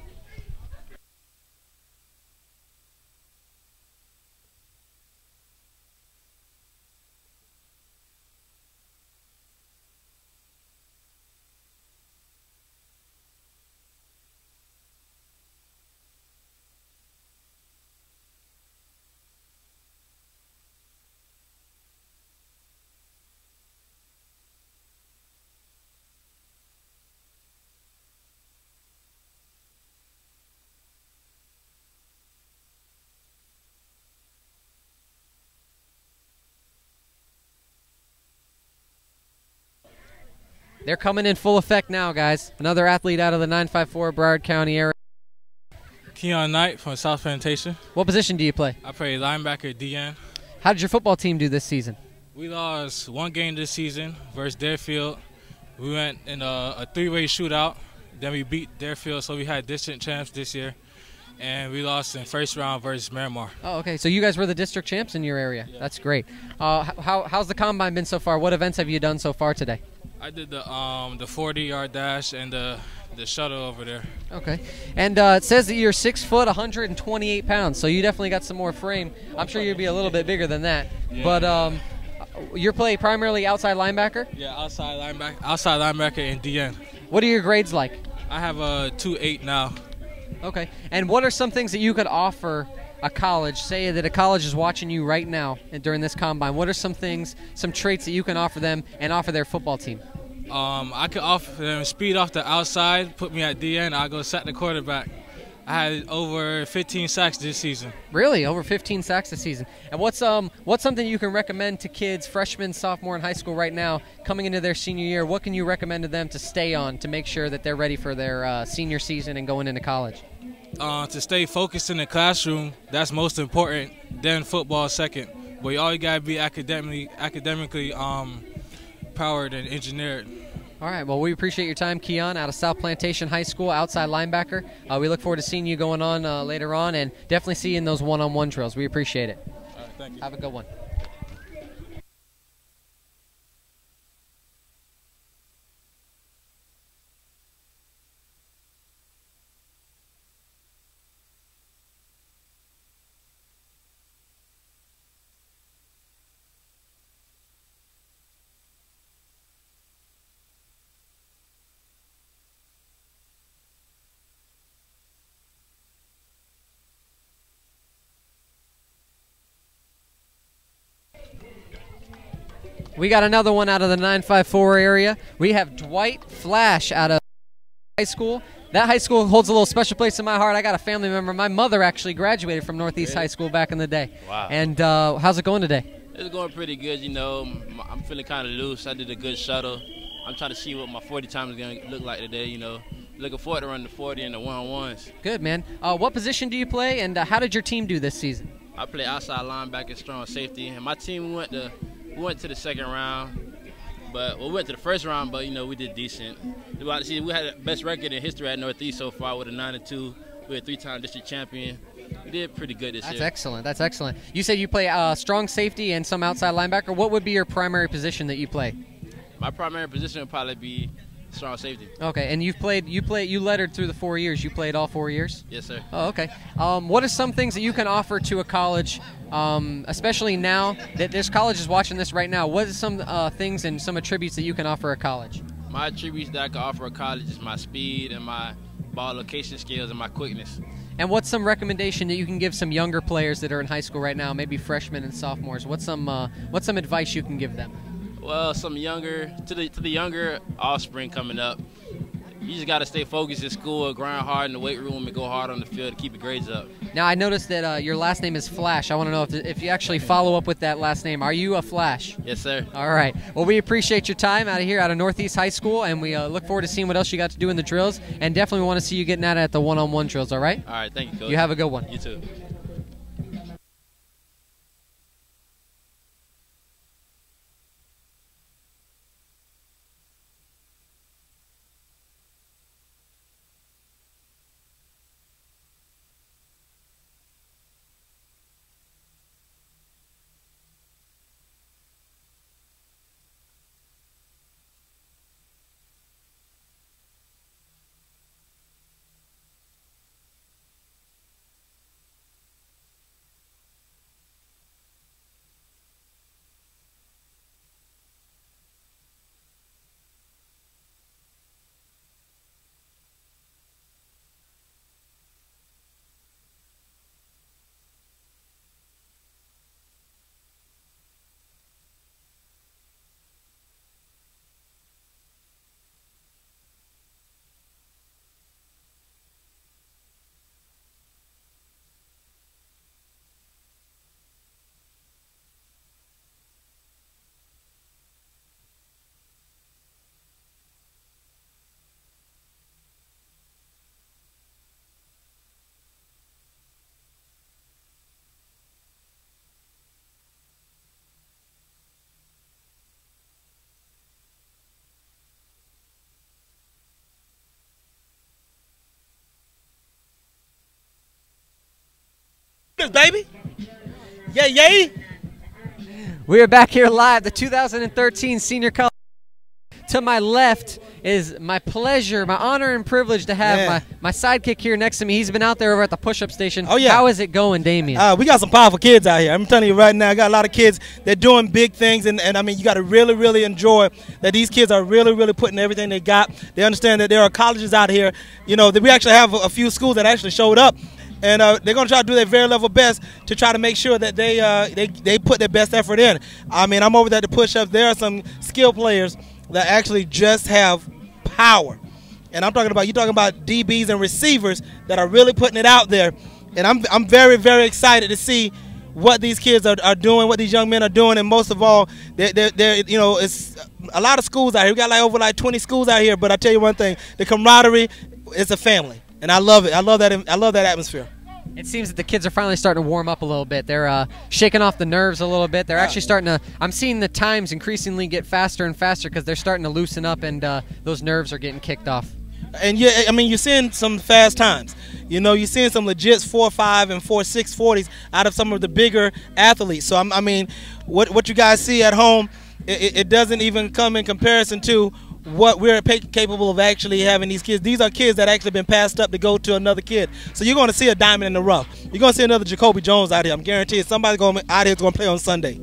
They're coming in full effect now, guys. Another athlete out of the 954 Broward County area. Keon Knight from South Plantation. What position do you play? I play linebacker DN. How did your football team do this season? We lost one game this season versus Deerfield. We went in a three-way shootout. Then we beat Deerfield, so we had district champs this year. And we lost in first round versus Miramar. Oh, okay. So you guys were the district champs in your area. Yeah. That's great. How's the Combine been so far? What events have you done so far today? I did the 40-yard dash and the shuttle over there. Okay. And it says that you're 6 foot, 128 pounds, so you definitely got some more frame. I'm sure you'll be a little bit bigger than that. Yeah. But you're playing primarily outside linebacker? Yeah, outside linebacker and DN. What are your grades like? I have a 2.8 now. Okay. And what are some things that you could offer a college? Say that a college is watching you right now during this Combine. What are some things, some traits that you can offer them and offer their football team? I could offer them speed off the outside, put me at DN, I'll go sack the quarterback. I had over 15 sacks this season. Really? Over 15 sacks this season. And what's something you can recommend to kids, freshmen, sophomore in high school right now, coming into their senior year? What can you recommend to them to stay on to make sure that they're ready for their senior season and going into college? To stay focused in the classroom, that's most important, then football second. But all you got to be academically powered and engineered. All right, well, we appreciate your time, Keon, out of South Plantation High School, outside linebacker. We look forward to seeing you going on later on, and definitely see you in those one-on-one drills. We appreciate it. All right, thank you. Have a good one. We got another one out of the 954 area. We have Dwight Flash out of high school. That high school holds a little special place in my heart. I got a family member. My mother actually graduated from Northeast High School back in the day. Wow. And how's it going today? It's going pretty good, you know. I'm feeling kind of loose. I did a good shuttle. I'm trying to see what my 40 time is going to look like today, you know. Looking forward to run the 40 and the one-on-ones. Good, man. What position do you play, and how did your team do this season? I play outside linebacker, strong safety, and my team we went to the second round, but we went to the first round, but we did decent. We had the best record in history at Northeast so far with a 9-2. We were 3-time district champion. We did pretty good this year. That's excellent. That's excellent. You said you play strong safety and some outside linebacker. What would be your primary position that you play? My primary position would probably be strong safety. Okay, and you lettered through the 4 years. You played all 4 years? Yes, sir. Oh, okay. What are some things that you can offer to a college, especially now that this college is watching this right now? What are some things and some attributes that you can offer a college? My attributes that I can offer a college is my speed and my ball location skills and my quickness. And what's some recommendation that you can give some younger players that are in high school right now, maybe freshmen and sophomores? What's some advice you can give them? Well, to the younger offspring coming up, you just got to stay focused in school, grind hard in the weight room, and go hard on the field to keep your grades up. Now, I noticed that your last name is Flash. I want to know if you actually follow up with that last name. Are you a Flash? Yes, sir. All right. Well, we appreciate your time out of Northeast High School, and we look forward to seeing what else you got to do in the drills, and definitely want to see you getting at the one-on-one drills, all right? All right, thank you, Coach. You have a good one. You too. Baby. Yay. We are back here live, the 2013 Senior College. To my left is my pleasure, my honor and privilege to have my sidekick here next to me. He's been out there over at the push-up station. Oh, yeah. How is it going, Damien? We got some powerful kids out here. I'm telling you right now, I got a lot of kids. They're doing big things, and I mean, you got to really, really enjoy that these kids are really, really putting everything they got. They understand that there are colleges out here. That we actually have a few schools that actually showed up. And they're going to try to do their very level best to try to make sure that they put their best effort in. I mean, I'm over there to push-ups. There are some skill players that actually just have power. And you're talking about DBs and receivers that are really putting it out there. And I'm very, very excited to see what these kids are doing, what these young men are doing, and most of all, it's a lot of schools out here. We got over 20 schools out here, but I tell you one thing, the camaraderie is a family. And I love it. I love that atmosphere. It seems that the kids are finally starting to warm up a little bit. They're shaking off the nerves a little bit. They're actually starting to – I'm seeing the times increasingly get faster and faster because they're starting to loosen up, and those nerves are getting kicked off. And, you're seeing some fast times. You're seeing some legit 4.5 and 4.6 40s out of some of the bigger athletes. So, what you guys see at home, it doesn't even come in comparison to – what we're capable of actually having these kids. These are kids that actually been passed up to go to another kid. So you're going to see a diamond in the rough. You're going to see another Jacoby Jones out here. I'm guaranteed somebody out here is going to play on Sunday.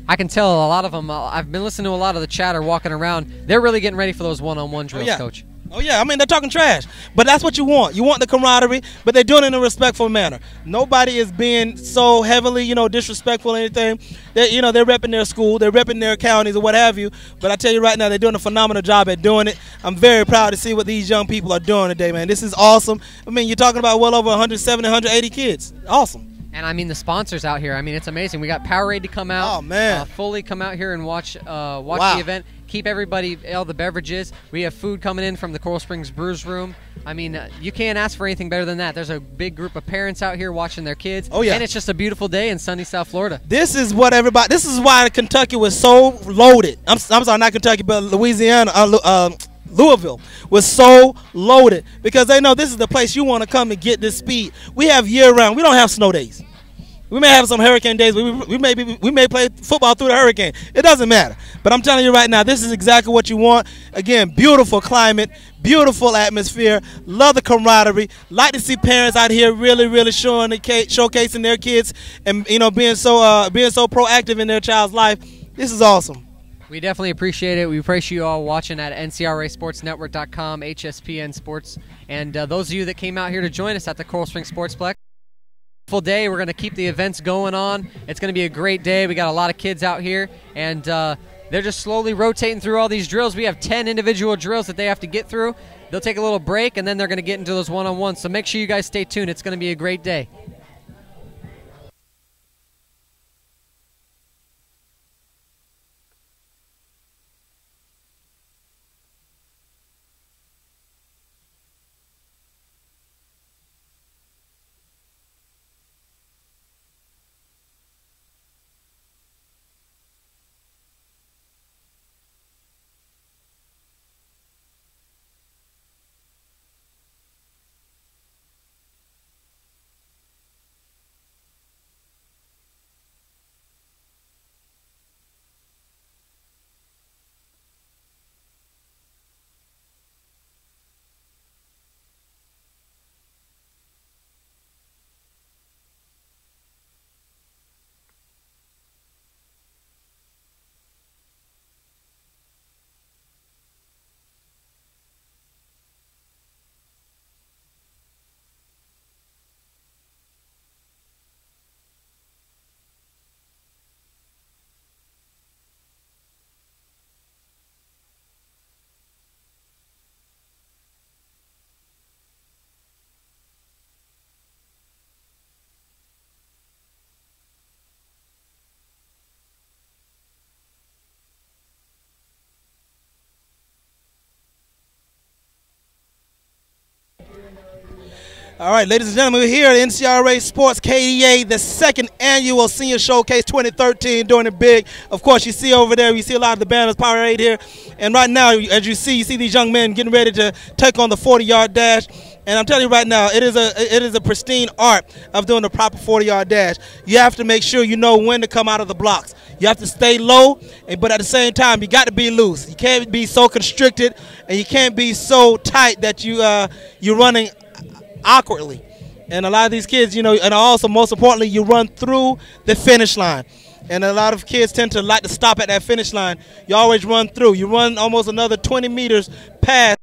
I can tell a lot of them. I've been listening to a lot of the chatter walking around. They're really getting ready for those one-on-one drills, Coach. Oh, yeah. They're talking trash. But that's what you want. You want the camaraderie, but they're doing it in a respectful manner. Nobody is being so heavily, disrespectful or anything. They're repping their school. They're repping their counties or what have you. But I tell you right now, they're doing a phenomenal job at doing it. I'm very proud to see what these young people are doing today, man. This is awesome. You're talking about well over 170, 180 kids. Awesome. And the sponsors out here, it's amazing. We got Powerade to come out. Oh, man. Fully come out here and watch the event. keep everybody, all the beverages. We have food coming in from the Coral Springs Brews Room. I mean, you can't ask for anything better than that. There's a big group of parents out here watching their kids. Oh, yeah. And it's just a beautiful day in sunny South Florida. This is why Kentucky was so loaded. I'm sorry, not Kentucky, but Louisville was so loaded because they know this is the place you want to come and get this speed. We have year-round. We don't have snow days. We may have some hurricane days. We may play football through the hurricane. It doesn't matter. But I'm telling you right now, this is exactly what you want. Again, beautiful climate, beautiful atmosphere. Love the camaraderie. Like to see parents out here really, really showcasing their kids and being so proactive in their child's life. This is awesome. We definitely appreciate it. We appreciate you all watching at NCRASportsNetwork.com, HSPN Sports, and those of you that came out here to join us at the Coral Springs SPORTSPLEX. Full day. We're going to keep the events going on. It's going to be a great day. We got a lot of kids out here, and they're just slowly rotating through all these drills. We have 10 individual drills that they have to get through. They'll take a little break, and then they're going to get into those one-on-ones. So make sure you guys stay tuned. It's going to be a great day. All right, ladies and gentlemen, we're here at NCRA Sports KDA, the second annual Senior Showcase 2013, doing it big. Of course, you see over there, you see a lot of the banners parade here. And right now, as you see these young men getting ready to take on the 40-yard dash. And I'm telling you right now, it is a pristine art of doing the proper 40-yard dash. You have to make sure you know when to come out of the blocks. You have to stay low, but at the same time, you got to be loose. You can't be so constricted, and you can't be so tight that you're running awkwardly. And a lot of these kids, and also most importantly, you run through the finish line. And a lot of kids tend to like to stop at that finish line. You always run through. You run almost another 20 meters past.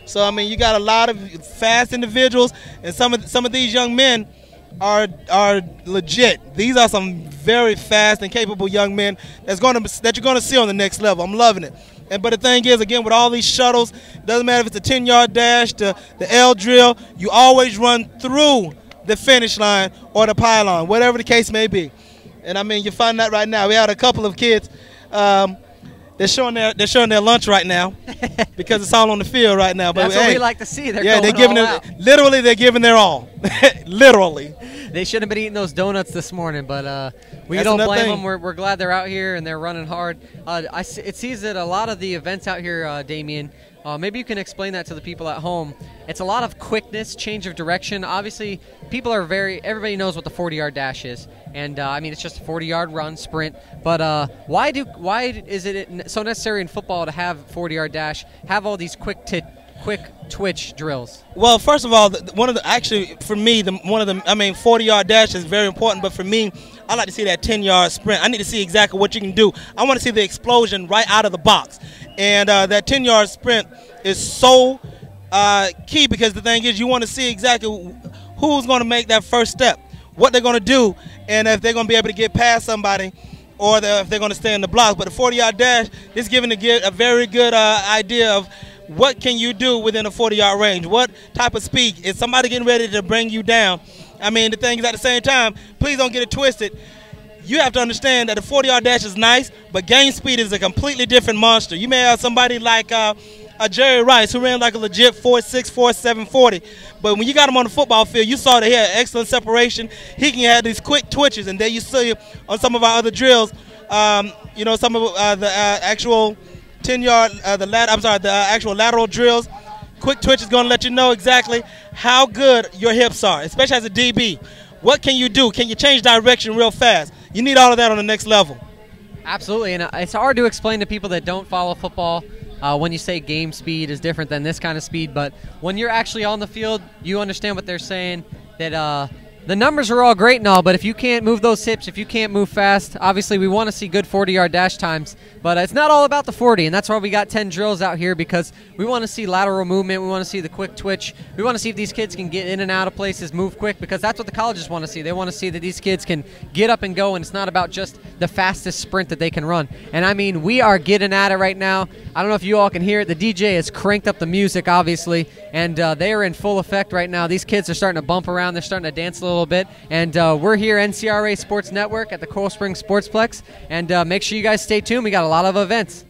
So I mean, you got a lot of fast individuals, and some of these young men are legit. These are some very fast and capable young men that you're gonna see on the next level. I'm loving it. But the thing is, again, with all these shuttles, it doesn't matter if it's a 10-yard dash, the L drill, you always run through the finish line or the pylon, whatever the case may be. And I mean, you find that right now. We had a couple of kids. They're showing their lunch right now because it's all on the field right now. But that's what we like to see. They're giving all out. Literally, they're giving their all. Literally. They should have been eating those donuts this morning, but we don't blame them. We're glad they're out here and they're running hard. It seems that a lot of the events out here, Damien, maybe you can explain that to the people at home. It's a lot of quickness, change of direction. Obviously, everybody knows what the 40-yard dash is. And, I mean, it's just a 40-yard run, sprint. But why is it so necessary in football to have 40-yard dash, have all these quick twitch drills? Well, first of all, for me, 40-yard dash is very important. But for me, I like to see that 10-yard sprint. I need to see exactly what you can do. I want to see the explosion right out of the box. And that 10-yard sprint is so key because the thing is you want to see exactly who's going to make that first step, what they're going to do, and if they're going to be able to get past somebody or if they're going to stay in the blocks. But the 40-yard dash is giving a very good idea of what can you do within a 40-yard range. What type of speed? Is somebody getting ready to bring you down? I mean, the thing is at the same time, please don't get it twisted. you have to understand that the 40-yard dash is nice, but game speed is a completely different monster. You may have somebody like a Jerry Rice who ran like a legit 4.6, 4.7 40, but when you got him on the football field, you saw that he had excellent separation. He can have these quick twitches, and then you see on some of our other drills, you know, some of the actual 10-yard, the actual lateral drills. Quick twitch is going to let you know exactly how good your hips are, especially as a DB. What can you do? Can you change direction real fast? You need all of that on the next level. Absolutely, and it's hard to explain to people that don't follow football when you say game speed is different than this kind of speed, but when you're actually on the field, you understand what they're saying, that the numbers are all great and all, but if you can't move those hips, if you can't move fast, obviously we want to see good 40-yard dash times, but it's not all about the 40, and that's why we got 10 drills out here, because we want to see lateral movement, we want to see the quick twitch, we want to see if these kids can get in and out of places, move quick, because that's what the colleges want to see. They want to see that these kids can get up and go, and it's not about just the fastest sprint that they can run. And I mean, we are getting at it right now. I don't know if you all can hear it. The DJ has cranked up the music, obviously, and they are in full effect right now. These kids are starting to bump around, they're starting to dance a little bit, and we're here, NCRA Sports Network at the Coral Springs SPORTSPLEX, and make sure you guys stay tuned. We got a lot of events.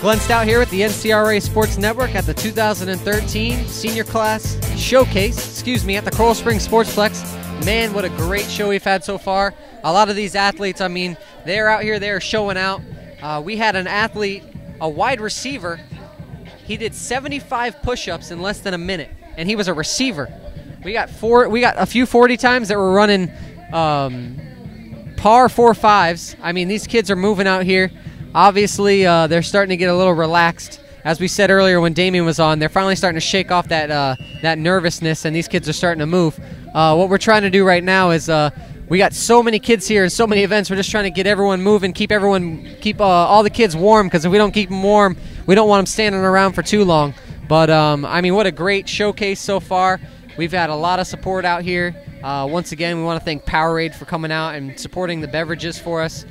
Glenn Stout here with the NCRA Sports Network at the 2013 Senior Class Showcase, at the Coral Springs SPORTSPLEX. Man, what a great show we've had so far. A lot of these athletes, I mean, they're out here, they're showing out. We had an athlete, a wide receiver. He did 75 push-ups in less than a minute, and he was a receiver. We got a few 40 times that were running par 4.5s. I mean, these kids are moving out here. Obviously, they're starting to get a little relaxed. As we said earlier when Damien was on, they're finally starting to shake off that nervousness, and these kids are starting to move. What we're trying to do right now is we got so many kids here and so many events. We're just trying to get everyone moving, keep all the kids warm, because if we don't keep them warm, we don't want them standing around for too long. But, I mean, what a great showcase so far. We've had a lot of support out here. Once again, we want to thank Powerade for coming out and supporting the beverages for us.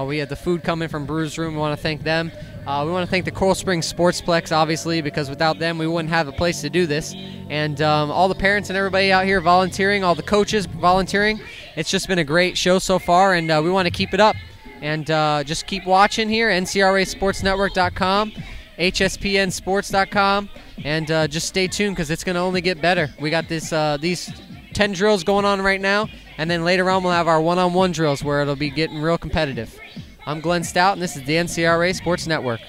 We had the food coming from Brews Room. We want to thank them. We want to thank the Coral Springs SPORTSPLEX, obviously, because without them, we wouldn't have a place to do this. And all the parents and everybody out here volunteering, all the coaches volunteering. It's just been a great show so far, and we want to keep it up. And just keep watching here, NCRASportsNetwork.com, HSPNSports.com, and just stay tuned because it's going to only get better. We got these 10 drills going on right now, and then later on we'll have our one-on-one drills where it'll be getting real competitive. I'm Glenn Stout, and this is the NCRA Sports Network.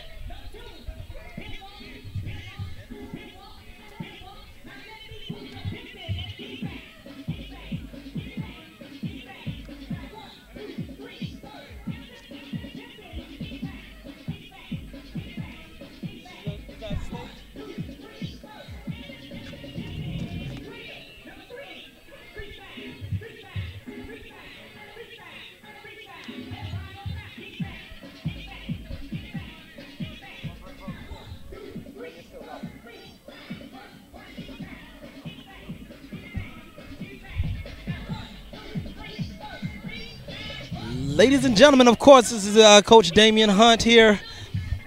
Ladies and gentlemen, of course, this is Coach Damian Hunt here.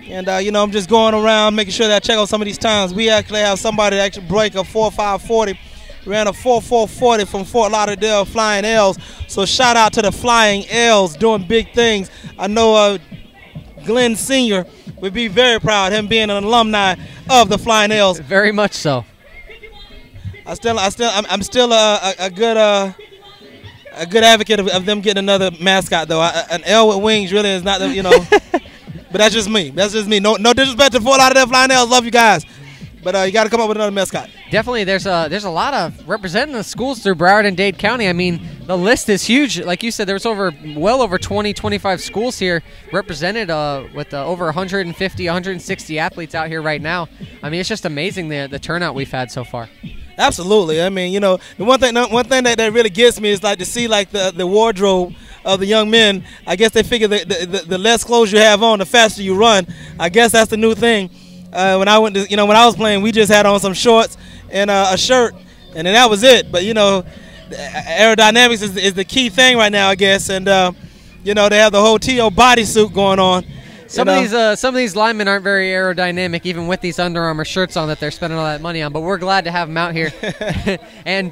And, you know, I'm just going around making sure that I check on some of these times. We actually have somebody that actually break a 4.540. Ran a 4.440 from Fort Lauderdale, Flying L's. So shout out to the Flying L's doing big things. I know Glenn Sr. would be very proud, him being an alumni of the Flying L's. Very much so. I'm still a good advocate of them getting another mascot, though. An L with wings really is not, you know. But that's just me. That's just me. No disrespect to Fort Lauderdale Flying L's. Love you guys. But you got to come up with another mascot. Definitely, there's a lot of representing the schools through Broward and Dade County. I mean, the list is huge. Like you said, there's well over 20, 25 schools here represented with over 150, 160 athletes out here right now. I mean, it's just amazing the turnout we've had so far. Absolutely. I mean, you know, the one thing that really gets me is like to see like the wardrobe of the young men. I guess they figure the less clothes you have on, the faster you run. I guess that's the new thing. When I was playing, we just had on some shorts and a shirt, and then that was it. But you know, aerodynamics is the key thing right now, I guess. And you know, they have the whole TO bodysuit going on. Some of these linemen aren't very aerodynamic, even with these Under Armour shirts on that they're spending all that money on. But we're glad to have them out here. And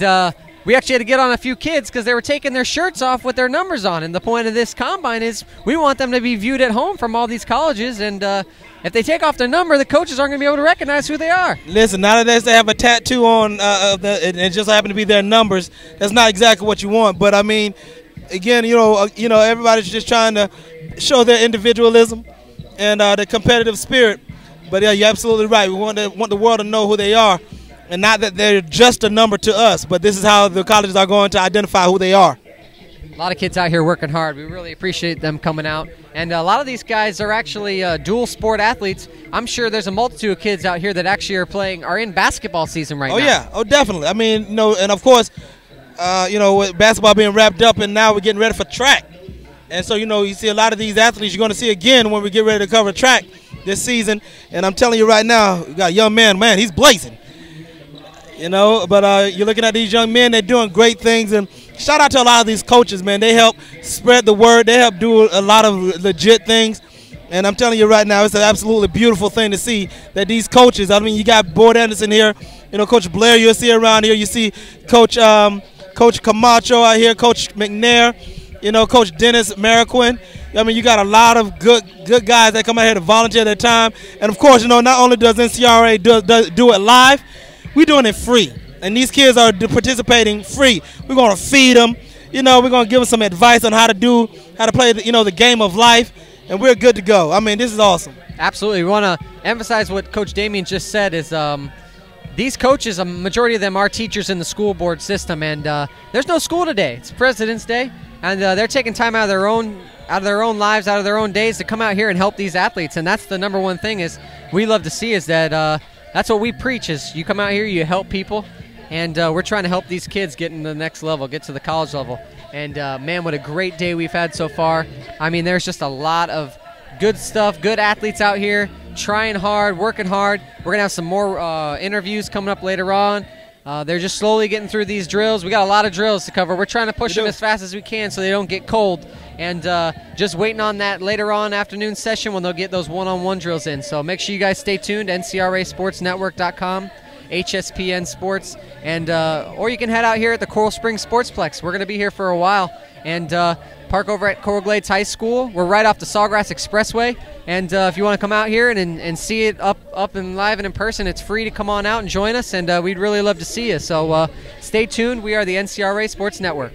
we actually had to get on a few kids because they were taking their shirts off with their numbers on. And the point of this combine is we want them to be viewed at home from all these colleges. And if they take off their number, the coaches aren't going to be able to recognize who they are. Listen, not unless they have a tattoo on and it just happen to be their numbers. That's not exactly what you want. But I mean, again, you know, everybody's just trying to show their individualism and the competitive spirit. But yeah, you're absolutely right. We want the world to know who they are, and not that they're just a number to us, but this is how the colleges are going to identify who they are. A lot of kids out here working hard. We really appreciate them coming out. And a lot of these guys are actually dual sport athletes. I'm sure there's a multitude of kids out here that actually are in basketball season right now. Oh, yeah. Oh, definitely. I mean, you know, and of course, you know, with basketball being wrapped up, and now we're getting ready for track. And so, you know, you see a lot of these athletes you're going to see again when we get ready to cover track this season. And I'm telling you right now, we got a young man, he's blazing. You know, but you're looking at these young men, they're doing great things. And shout out to a lot of these coaches, man. They help spread the word. They help do a lot of legit things. And I'm telling you right now, it's an absolutely beautiful thing to see that these coaches, I mean, you got Boyd Anderson here, you know, Coach Blair you'll see around here. You see Coach Camacho out here, Coach McNair. You know, Coach Dennis Mariquin. I mean, you got a lot of good guys that come out here to volunteer their time. And, of course, you know, not only does NCRA do it live, we're doing it free. And these kids are participating free. We're going to feed them. You know, we're going to give them some advice on how to play, the game of life. And we're good to go. I mean, this is awesome. Absolutely. We want to emphasize what Coach Damien just said is these coaches, a majority of them are teachers in the school board system. And there's no school today. It's President's Day. And they're taking time out of their own lives, out of their own days to come out here and help these athletes. And that's the number one thing is we love to see is that that's what we preach is you come out here, you help people. And we're trying to help these kids get in the next level, get to the college level. And, man, what a great day we've had so far. I mean, there's just a lot of good stuff, good athletes out here trying hard, working hard. We're going to have some more interviews coming up later on. They're just slowly getting through these drills. We got a lot of drills to cover. We're trying to push them as fast as we can so they don't get cold. And just waiting on that later on afternoon session when they'll get those one-on-one drills in. So make sure you guys stay tuned, NCRASportsNetwork.com. HSPN Sports, and or you can head out here at the Coral Springs SPORTSPLEX. We're going to be here for a while, and park over at Coral Glades High School. We're right off the Sawgrass Expressway, and if you want to come out here and see it up and live and in person, it's free to come on out and join us, and we'd really love to see you. So stay tuned. We are the NCRA Sports Network.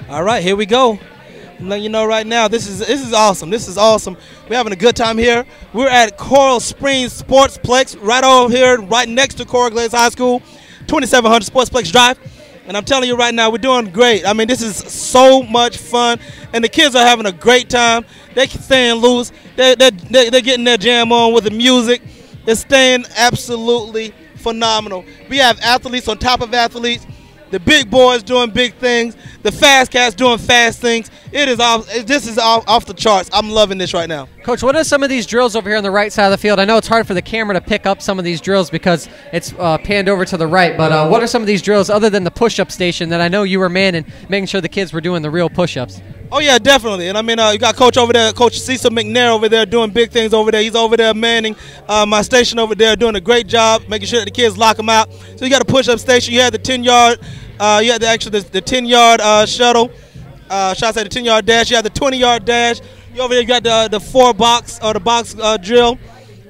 All right, here we go. I'm letting you know right now, this is awesome. This is awesome. We're having a good time here. We're at Coral Springs SPORTSPLEX, right over here, right next to Coral Glades High School, 2700 SPORTSPLEX Drive. And I'm telling you right now, we're doing great. I mean, this is so much fun, and the kids are having a great time. They're staying loose. They're getting their jam on with the music. They're staying absolutely phenomenal. We have athletes on top of athletes. The big boys doing big things, the fast cats doing fast things, This is off the charts. I'm loving this right now. Coach, what are some of these drills over here on the right side of the field? I know it's hard for the camera to pick up some of these drills because it's panned over to the right, but what are some of these drills other than the push-up station that I know you were manning, making sure the kids were doing the real push-ups? Oh, yeah, definitely. And, I mean, you got Coach over there, Coach Cecil McNair over there doing big things over there. He's over there manning my station over there, doing a great job, making sure that the kids lock them out. So you got a push-up station. You had the 10-yard, you had the 10-yard shuttle. Shots at the 10-yard dash. You have the 20-yard dash. You over there got the 4-box or the box drill.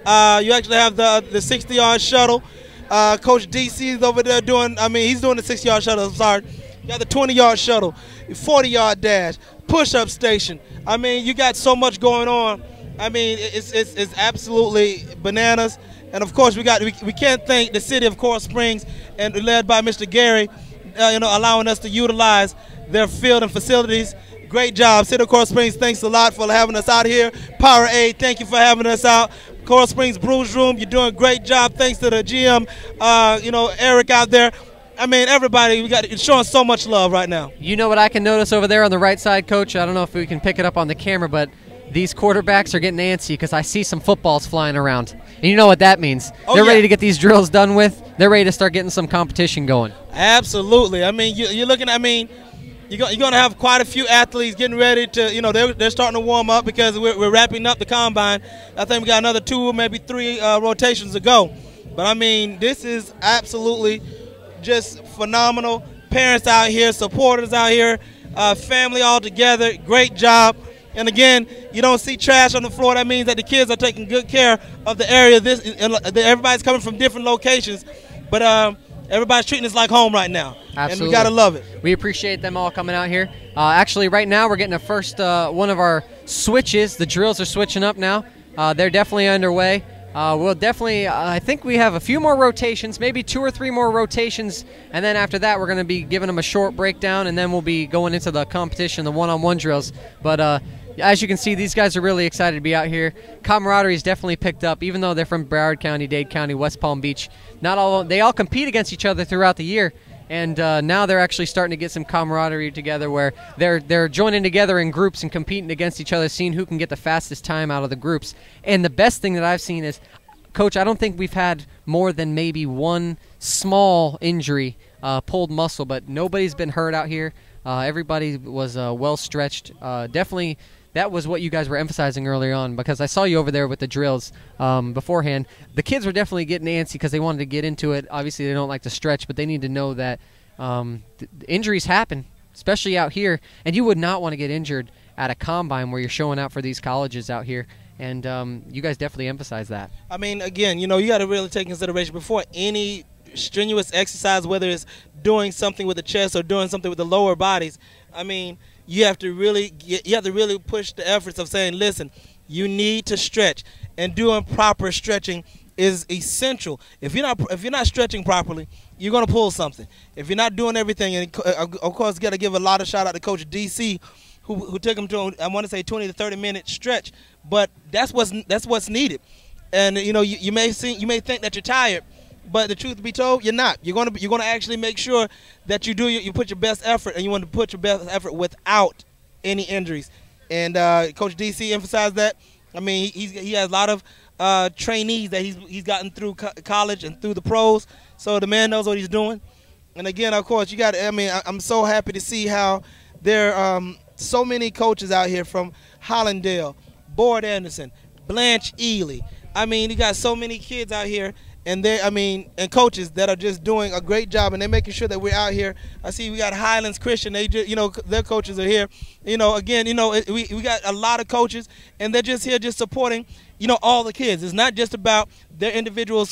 You actually have the 60-yard shuttle. Coach DC is over there doing. I mean, he's doing the 60-yard shuttle. I'm sorry. You got the 20-yard shuttle, 40-yard dash, push-up station. I mean, you got so much going on. I mean, it's absolutely bananas. And of course, we can't thank the city of Coral Springs and led by Mr. Gary, allowing us to utilize their field and facilities. Great job. City of Coral Springs, thanks a lot for having us out here. Power Aid, thank you for having us out. Coral Springs Brews Room, you're doing a great job. Thanks to the GM, Eric out there. I mean, everybody, it's showing so much love right now. You know what I can notice over there on the right side, Coach? I don't know if we can pick it up on the camera, but these quarterbacks are getting antsy because I see some footballs flying around. And you know what that means. They're ready to get these drills done with. They're ready to start getting some competition going. Absolutely. I mean, you're looking, you're going to have quite a few athletes getting ready to, they're starting to warm up because we're wrapping up the combine. I think we got another 2, maybe 3 rotations to go. But, I mean, this is absolutely just phenomenal. Parents out here, supporters out here, family all together. Great job. And, again, you don't see trash on the floor. That means that the kids are taking good care of the area. Everybody's coming from different locations. But everybody's treating this like home right now. Absolutely. And we got to love it. We appreciate them all coming out here. Actually, right now we're getting the first one of our switches. The drills are switching up now. They're definitely underway. We'll definitely, I think we have a few more rotations, maybe 2 or 3 more rotations, and then after that we're going to be giving them a short breakdown, and then we'll be going into the competition, the one-on-one drills. But as you can see, these guys are really excited to be out here. Camaraderie is definitely picked up, even though they're from Broward County, Dade County, West Palm Beach. They all compete against each other throughout the year, and now they're actually starting to get some camaraderie together where they're joining together in groups and competing against each other, seeing who can get the fastest time out of the groups. And the best thing that I've seen is, Coach, I don't think we've had more than maybe 1 small injury, pulled muscle, but nobody's been hurt out here. Everybody was well stretched. Definitely, that was what you guys were emphasizing earlier on, because I saw you over there with the drills beforehand. The kids were definitely getting antsy because they wanted to get into it. Obviously, they don't like to stretch, but they need to know that injuries happen, especially out here, and you would not want to get injured at a combine where you're showing out for these colleges out here. And you guys definitely emphasize that. I mean, again, you got to really take consideration before any strenuous exercise, whether it's doing something with the chest or doing something with the lower bodies. I mean, you have to really push the efforts of saying, listen, you need to stretch, and doing proper stretching is essential. If you're not stretching properly, you're going to pull something. If you're not doing everything, and of course, got to give a lot of shout out to Coach DC, who took him to, I want to say, 20 to 30 minute stretch, but that's what's needed. And you may think that you're tired, but the truth be told, you're not. You're going to actually make sure that you put your best effort, and you want to put your best effort without any injuries. And Coach DC emphasized that. I mean, he has a lot of trainees that he's gotten through college and through the pros, so the man knows what he's doing. And again, of course, I'm so happy to see how there are so many coaches out here from Hollandale, Board Anderson, Blanche Ely. I mean, you got so many kids out here, and and coaches that are just doing a great job, and they're making sure that we're out here. I see we got Highlands Christian. They just, their coaches are here. Again, we got a lot of coaches, and they're just here just supporting, all the kids. It's not just about their individual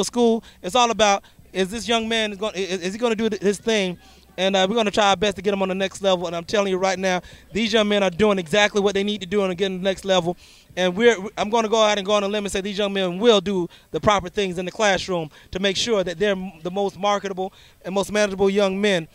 school. It's all about, is this young man is he going to do his thing? And we're going to try our best to get them on the next level. And I'm telling you right now, these young men are doing exactly what they need to do and getting to the next level. And I'm going to go out and go on a limb and say these young men will do the proper things in the classroom to make sure that they're the most marketable and most manageable young men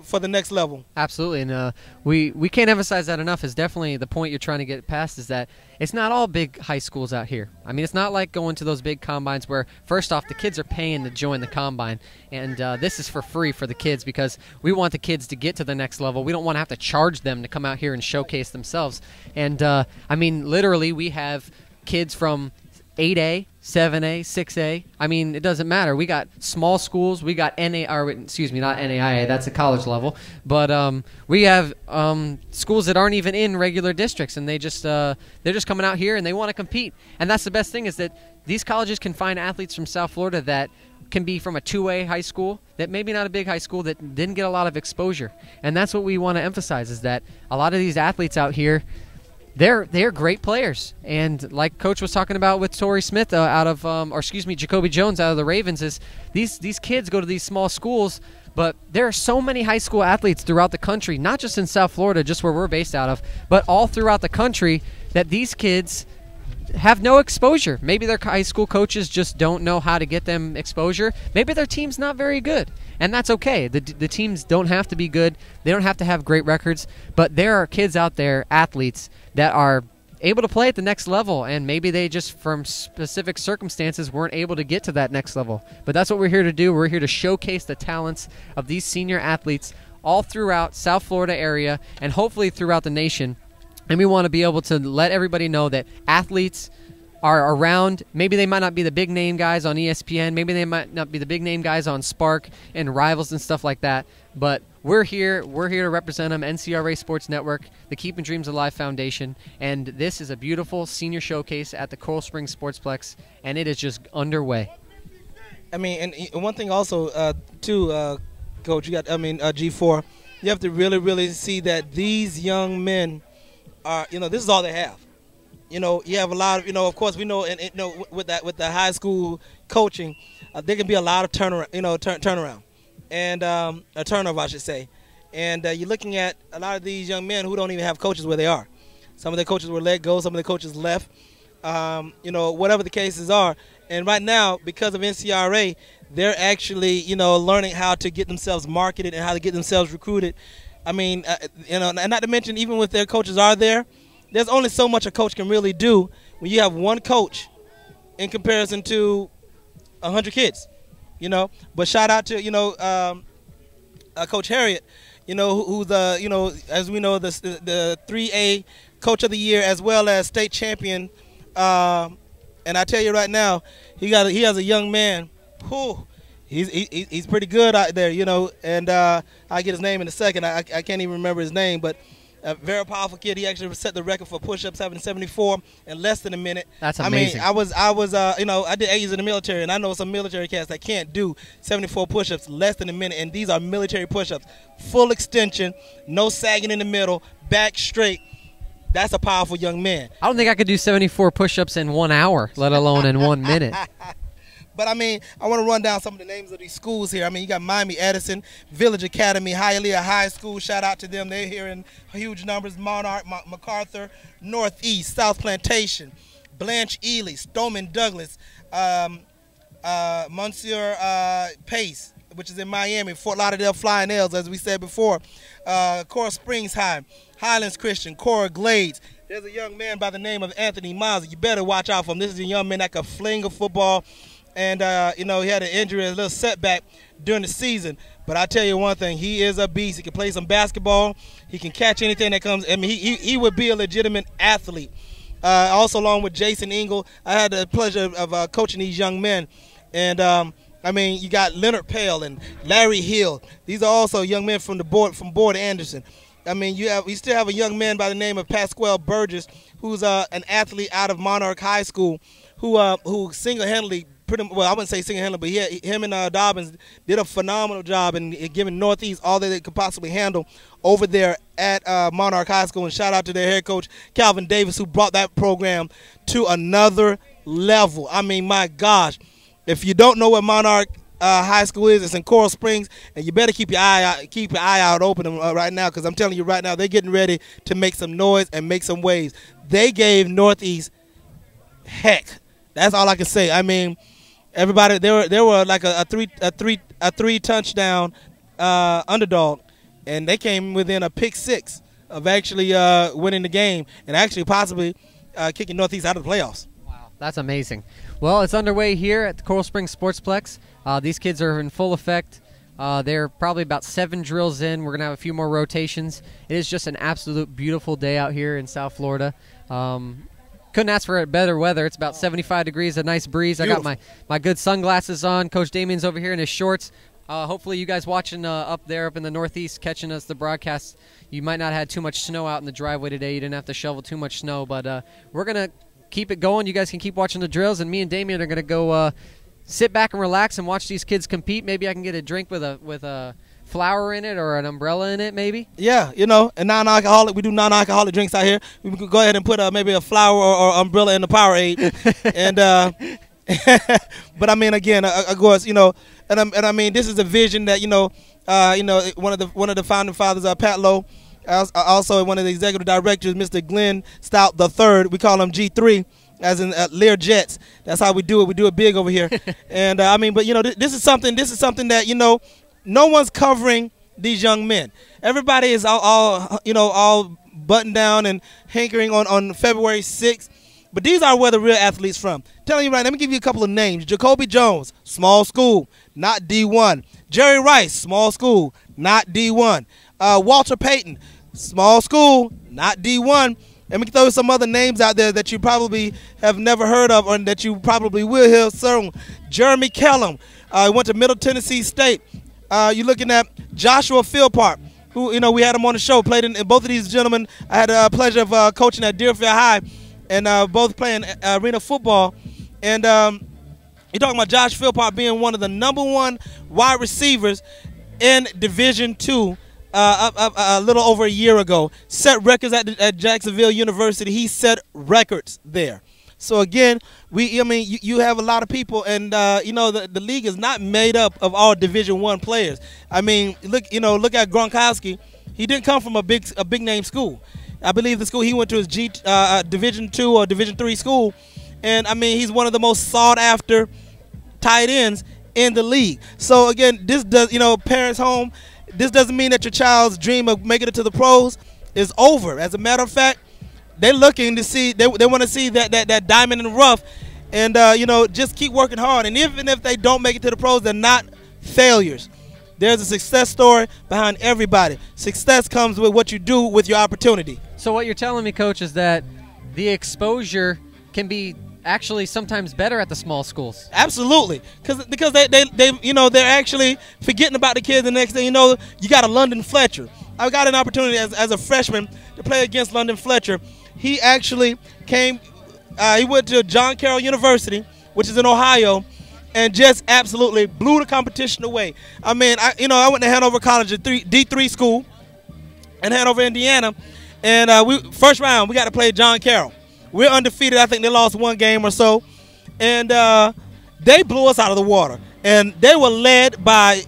for the next level. Absolutely, and we can't emphasize that enough. Is definitely the point you're trying to get past, is that it's not all big high schools out here. I mean, it's not like going to those big combines where, first off, the kids are paying to join the combine, and this is for free for the kids because we want the kids to get to the next level. We don't want to have to charge them to come out here and showcase themselves. And I mean, literally, we have kids from 8A, 7A, 6A. I mean, it doesn't matter. We got small schools. We got not NAIA. That's a college level. But we have schools that aren't even in regular districts, and they're just coming out here and they want to compete. And that's the best thing, is that these colleges can find athletes from South Florida that can be from a 2A high school, that maybe not a big high school, that didn't get a lot of exposure. And that's what we want to emphasize, is that a lot of these athletes out here, they're great players, and like Coach was talking about with Torrey Smith Jacoby Jones out of the Ravens, is these kids go to these small schools, but there are so many high school athletes throughout the country, not just in South Florida, just where we're based out of, but all throughout the country, that these kids have no exposure. Maybe their high school coaches just don't know how to get them exposure. Maybe their team's not very good, and that's okay. The teams don't have to be good. They don't have to have great records, but there are kids out there, athletes, that are able to play at the next level, and maybe they just, from specific circumstances, weren't able to get to that next level. But that's what we're here to do. We're here to showcase the talents of these senior athletes all throughout South Florida area and hopefully throughout the nation. And we want to be able to let everybody know that athletes are around. Maybe they might not be the big name guys on ESPN. Maybe they might not be the big name guys on Spark and Rivals and stuff like that. But we're here. We're here to represent them, NCRA Sports Network, the Keeping Dreams Alive Foundation. And this is a beautiful senior showcase at the Coral Springs Sportsplex, and it is just underway. I mean, and one thing also, too, Coach, G4, you have to really, really see that these young men are, this is all they have. You have a lot of, of course, we know, with the high school coaching, there can be a lot of turnaround, and a turnover, I should say. And you're looking at a lot of these young men who don't even have coaches where they are. Some of their coaches were let go. Some of the coaches left. Whatever the cases are. And right now, because of NCRA, they're actually, learning how to get themselves marketed and how to get themselves recruited. I mean, and not to mention, even if their coaches are there, there's only so much a coach can really do when you have one coach in comparison to 100 kids, But shout out to, Coach Harriet, who's, as we know, the 3A Coach of the Year as well as state champion. And I tell you right now, he has a young man who he's pretty good out there, and I'll get his name in a second. I can't even remember his name, but a very powerful kid. He actually set the record for push-ups, having 74 in less than a minute. That's amazing. I mean, I was I did 8 years in the military, and I know some military cats that can't do 74 push-ups less than a minute, and these are military push-ups. Full extension, no sagging in the middle, back straight. That's a powerful young man. I don't think I could do 74 push-ups in 1 hour, let alone in 1 minute. But, I mean, I want to run down some of the names of these schools here. I mean, you got Miami Edison, Village Academy, Hialeah High School. Shout out to them. They're here in huge numbers. Monarch, MacArthur, Northeast, South Plantation, Blanche Ely, Stoneman Douglas, Monsieur Pace, which is in Miami, Fort Lauderdale Flying L's, as we said before, Coral Springs High, Highlands Christian, Cora Glades. There's a young man by the name of Anthony Miles. You better watch out for him. This is a young man that could fling a football. And, he had an injury, a little setback during the season. But I tell you one thing, he is a beast. He can play some basketball. He can catch anything that comes. I mean, he would be a legitimate athlete. Also, along with Jason Engel, I had the pleasure of coaching these young men. And, I mean, you got Leonard Pale and Larry Hill. These are also young men from Board Anderson. I mean, you still have a young man by the name of Pasquale Burgess, who's an athlete out of Monarch High School, who single-handedly, I wouldn't say single-handedly, but him and Dobbins did a phenomenal job in giving Northeast all that they could possibly handle over there at Monarch High School. And shout out to their head coach, Calvin Davis, who brought that program to another level. I mean, my gosh, if you don't know what Monarch High School is, it's in Coral Springs, and you better keep your eye out open right now, because I'm telling you right now, they're getting ready to make some noise and make some waves. They gave Northeast heck. That's all I can say. I mean, everybody, there were like a three touchdown underdog, and they came within a pick 6 of actually winning the game and actually possibly kicking Northeast out of the playoffs. Wow, that's amazing. Well, it's underway here at the Coral Springs SPORTSPLEX. These kids are in full effect. They're probably about 7 drills in. We're going to have a few more rotations. It is just an absolute beautiful day out here in South Florida. Couldn't ask for better weather. It's about 75 degrees, a nice breeze. Beautiful. I got my good sunglasses on. Coach Damien's over here in his shorts. Hopefully you guys watching up there up in the Northeast catching us the broadcast, you might not have had too much snow out in the driveway today. You didn't have to shovel too much snow, but we're going to keep it going. You guys can keep watching the drills, and me and Damien are going to go sit back and relax and watch these kids compete. Maybe I can get a drink with a flower in it or an umbrella in it, maybe. Yeah, you know, and non-alcoholic. We do non-alcoholic drinks out here. We can go ahead and put maybe a flower or umbrella in the Powerade. And but I mean, again, of course, you know, and I mean, this is a vision that one of the founding fathers, Pat Lowe, also one of the executive directors, Mr. Glenn Stout III. We call him G3. As in Lear Jets. That's how we do it. We do it big over here. And I mean, but you know, this is something that, you know, no one's covering these young men. Everybody is all buttoned down and hankering on February 6th. But these are where the real athletes from. Telling you right, let me give you a couple of names. Jacoby Jones, small school, not D1. Jerry Rice, small school, not D1. Walter Payton, small school, not D1. Let me throw some other names out there that you probably have never heard of or that you probably will hear soon. Jeremy Kellum, went to Middle Tennessee State. You're looking at Joshua Philpart, who, you know, we had him on the show, played in both of these gentlemen. I had the pleasure of coaching at Deerfield High and both playing arena football. And you're talking about Josh Philpart being one of the #1 wide receivers in Division II. A little over a year ago, set records at Jacksonville University. He set records there. So again, you have a lot of people, and you know, the league is not made up of all Division I players. I mean, look at Gronkowski. He didn't come from a big name school. I believe the school he went to is Division II or Division III school, and I mean, he's one of the most sought after tight ends in the league. So again, this does, you know, parents home. This doesn't mean that your child's dream of making it to the pros is over. As a matter of fact, they're looking to see, they want to see that diamond in the rough, and you know, just keep working hard. And even if they don't make it to the pros, they're not failures. There's a success story behind everybody. Success comes with what you do with your opportunity. So what you're telling me, Coach, is that the exposure can be actually sometimes better at the small schools. Absolutely, because they you know, they're actually forgetting about the kids. The next thing you know, you got a London Fletcher. I got an opportunity as a freshman to play against London Fletcher. He actually came. He went to John Carroll University, which is in Ohio, and just absolutely blew the competition away. I mean, I went to Hanover College, a D3 school, in Hanover, Indiana, and first round we got to play John Carroll. We're undefeated. I think they lost 1 game or so. And they blew us out of the water. And they were led by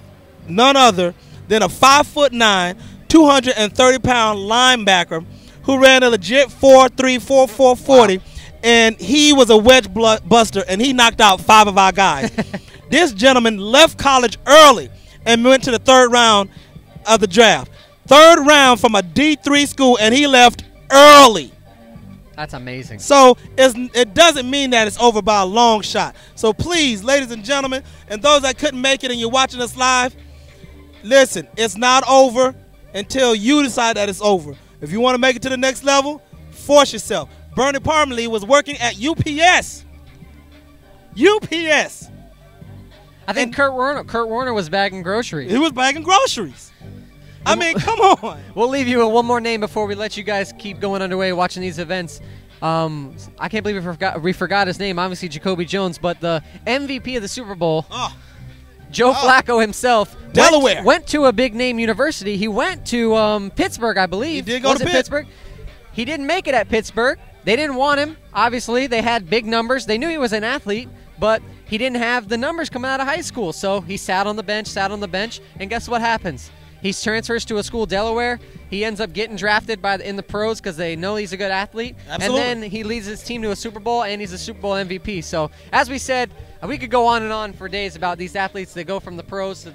none other than a 5'9", 230-pound linebacker who ran a legit 4.3, 4.4 40. Wow. And he was a wedge buster, and he knocked out 5 of our guys. This gentleman left college early and went to the 3rd round of the draft. 3rd round from a D3 school, and he left early. That's amazing. So it doesn't mean that it's over by a long shot. So please, ladies and gentlemen, and those that couldn't make it and you're watching us live, listen, it's not over until you decide that it's over. If you want to make it to the next level, force yourself. Bernie Parmalee was working at UPS. UPS. I think Kurt Warner was bagging groceries. He was bagging groceries. I mean, come on. We'll leave you with one more name before we let you guys keep going underway watching these events. I can't believe we forgot his name, obviously Jacoby Jones, but the MVP of the Super Bowl, Joe Flacco himself, Delaware, went to a big-name university. He went to Pittsburgh, I believe. He did go to Pittsburgh. He didn't make it at Pittsburgh. They didn't want him. Obviously, they had big numbers. They knew he was an athlete, but he didn't have the numbers coming out of high school. So he sat on the bench, and guess what happens? He transfers to a school, Delaware. He ends up getting drafted in the pros because they know he's a good athlete. Absolutely. And then he leads his team to a Super Bowl, and he's a Super Bowl MVP. So, as we said, we could go on and on for days about these athletes that go from the pros to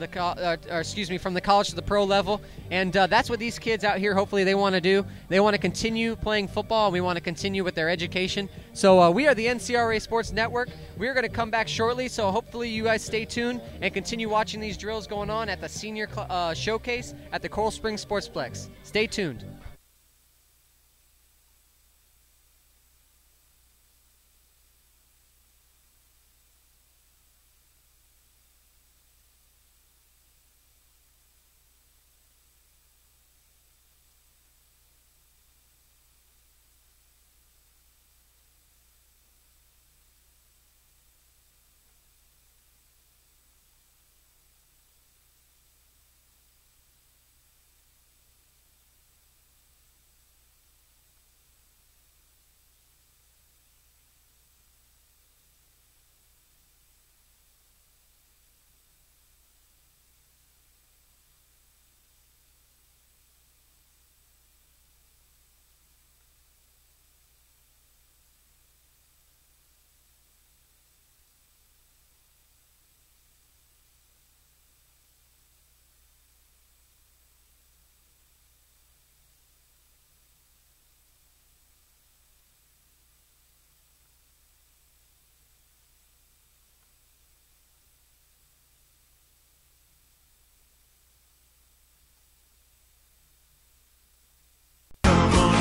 from the college to the pro level, and that's what these kids out here, hopefully, they want to do. They want to continue playing football, and we want to continue with their education. So we are the NCRA Sports Network. We're going to come back shortly, so hopefully you guys stay tuned and continue watching these drills going on at the senior showcase at the Coral Springs SPORTSPLEX. Stay tuned.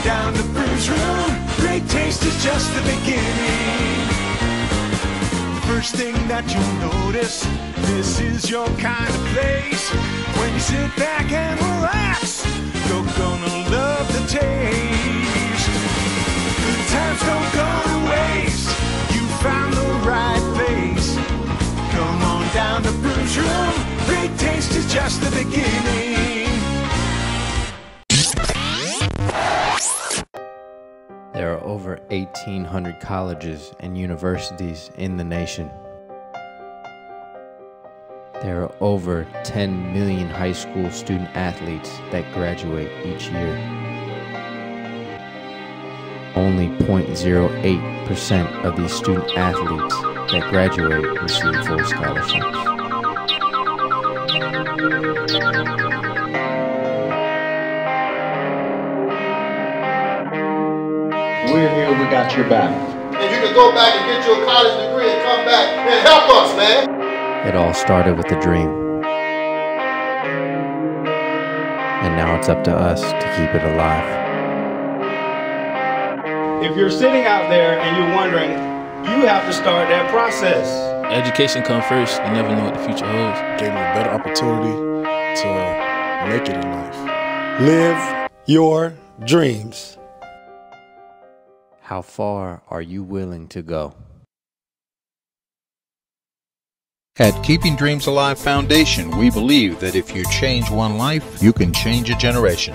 Down the booze room, great taste is just the beginning. First thing that you'll notice, this is your kind of place. When you sit back and relax, you're gonna love the taste. Good times don't go to waste, you found the right place. Come on down the booze room, great taste is just the beginning. There are over 1,800 colleges and universities in the nation. There are over 10 million high school student athletes that graduate each year. Only 0.08% of these student athletes that graduate receive full scholarships. We're here, we got your back. And you can go back and get your college degree and come back and help us, man. It all started with a dream. And now it's up to us to keep it alive. If you're sitting out there and you're wondering, you have to start that process. Education comes first. You never know what the future holds. Gave me a better opportunity to make it in life. Live your dreams. How far are you willing to go? At Keeping Dreams Alive Foundation, we believe that if you change one life, you can change a generation.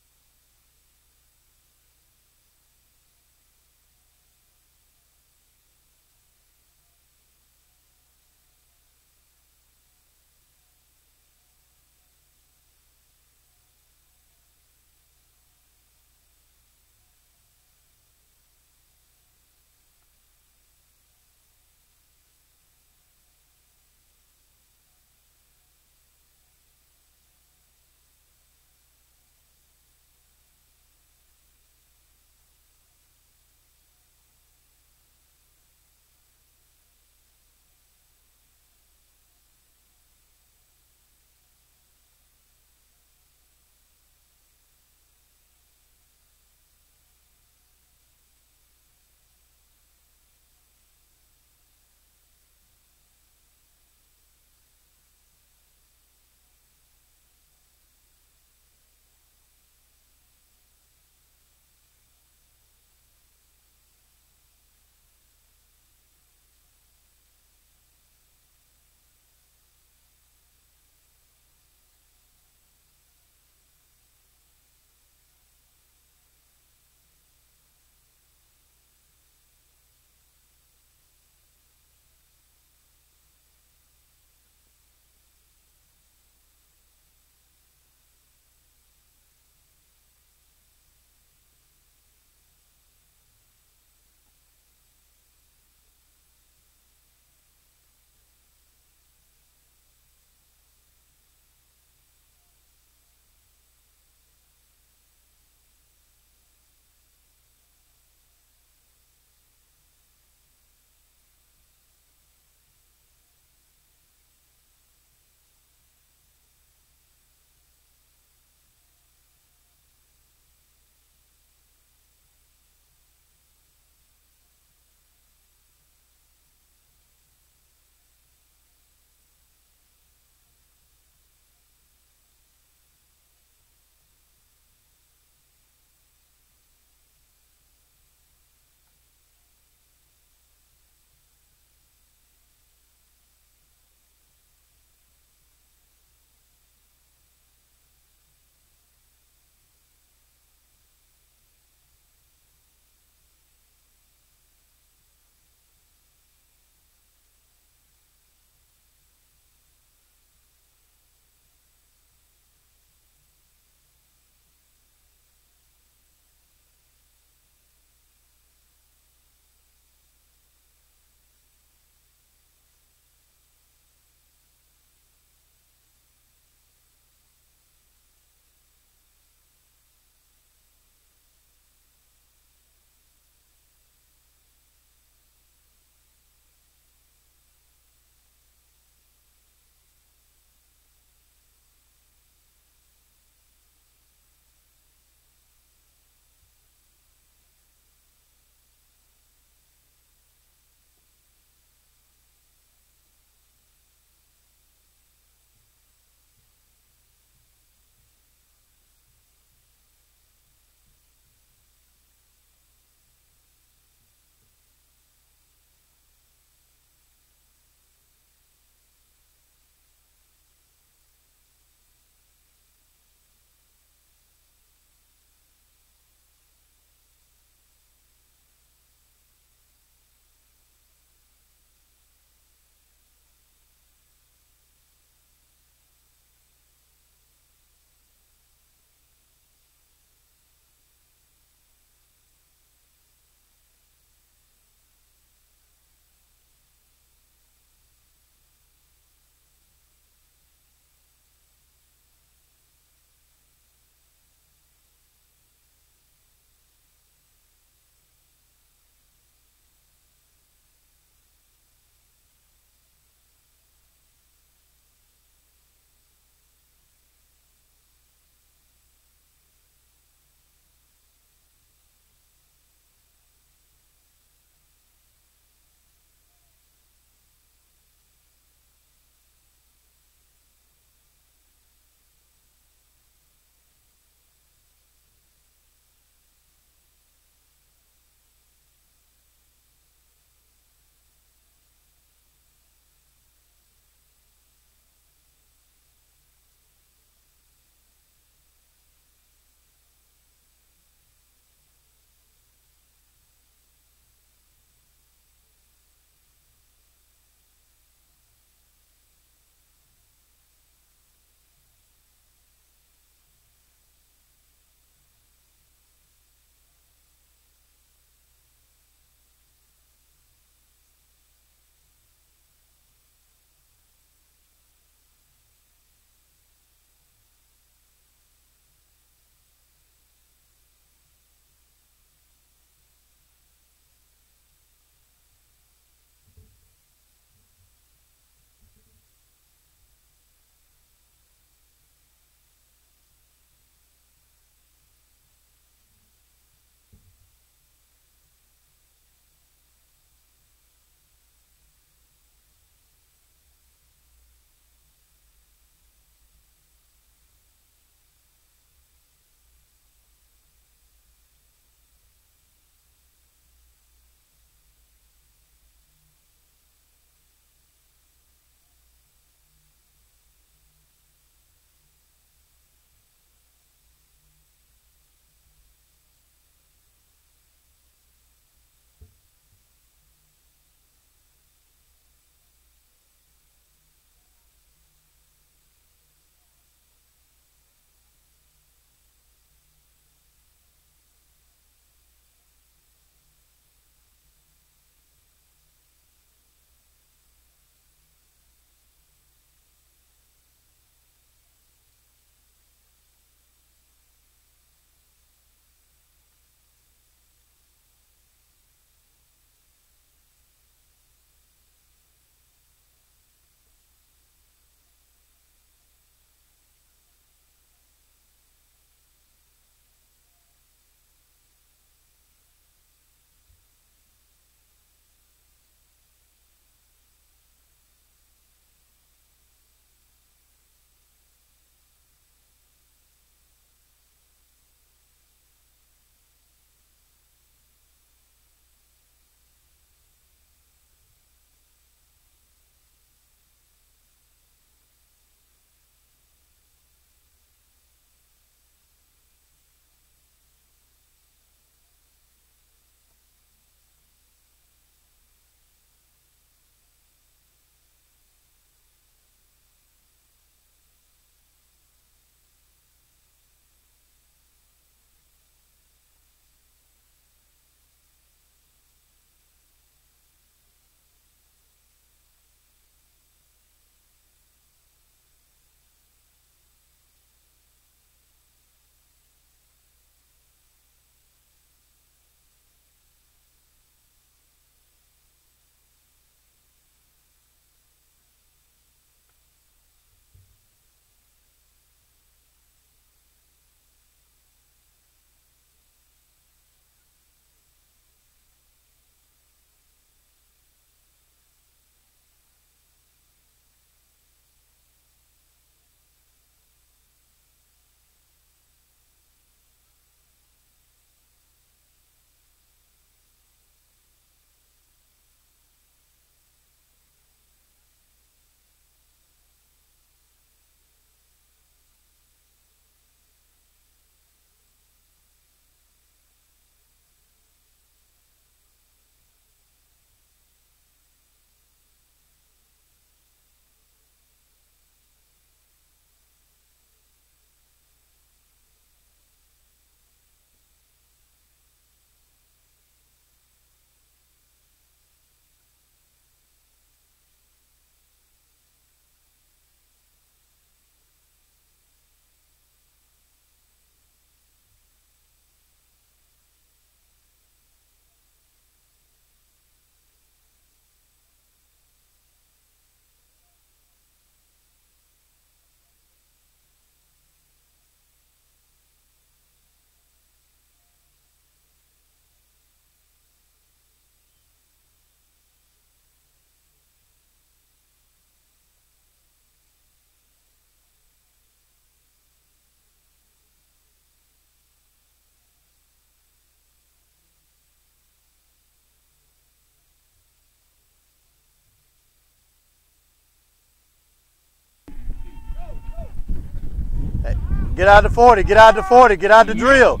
Get out the 40. Get out the 40. Get out the drill.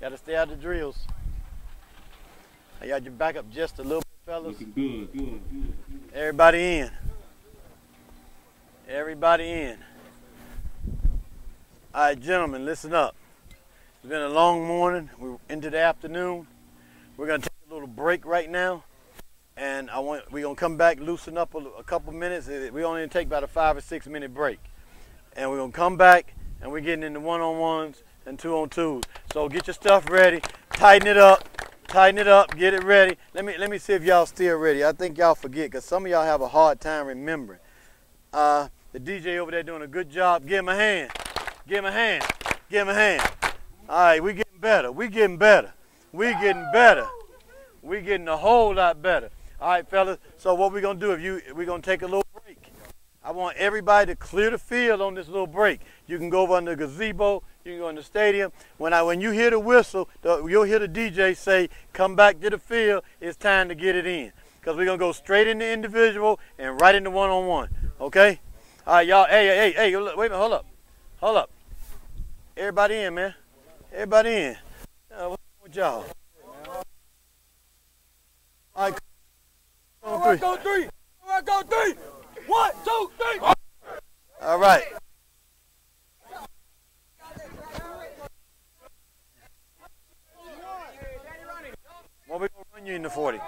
Got to stay out the drills. I got your back up just a little bit, fellas. Looking good. Everybody in. Everybody in. All right, gentlemen, listen up. It's been a long morning. We're into the afternoon. We're going to take a little break right now. And we're going to come back, loosen up a couple minutes. We only take about a 5 or 6 minute break. And we're going to come back, and we're getting into one-on-ones and two-on-twos. So get your stuff ready. Tighten it up. Tighten it up. Get it ready. Let me see if y'all still ready. I think y'all forget, because some of y'all have a hard time remembering. The DJ over there doing a good job. Give him a hand. Give him a hand. Give him a hand. All right, we getting better. We getting better. We getting better. We getting a whole lot better. All right, fellas. So what we're gonna do? We're gonna take a little break. I want everybody to clear the field on this little break. You can go over in the gazebo. You can go in the stadium. When you hear the whistle, you'll hear the DJ say, "Come back to the field. It's time to get it in." Because we're gonna go straight into individual and right into one-on-one. Okay? All right, y'all. Hey, wait a minute. Hold up. Everybody in, man. Everybody in. What's wrong with y'all? All right. Go three. 1, 2, 3. All right. Well, we're going to run you in the 40.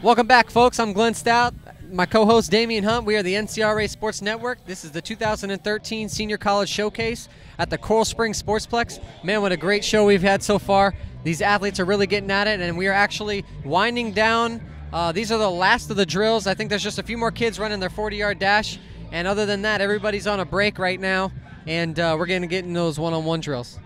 Welcome back, folks. I'm Glenn Stout. My co-host, Damian Hunt. We are the NCRA Sports Network. This is the 2013 Senior College Showcase at the Coral Springs SPORTSPLEX. Man, what a great show we've had so far. These athletes are really getting at it, and we are actually winding down. These are the last of the drills. I think there's just a few more kids running their 40-yard dash, and other than that, everybody's on a break right now, and we're going to get in those one-on-one drills.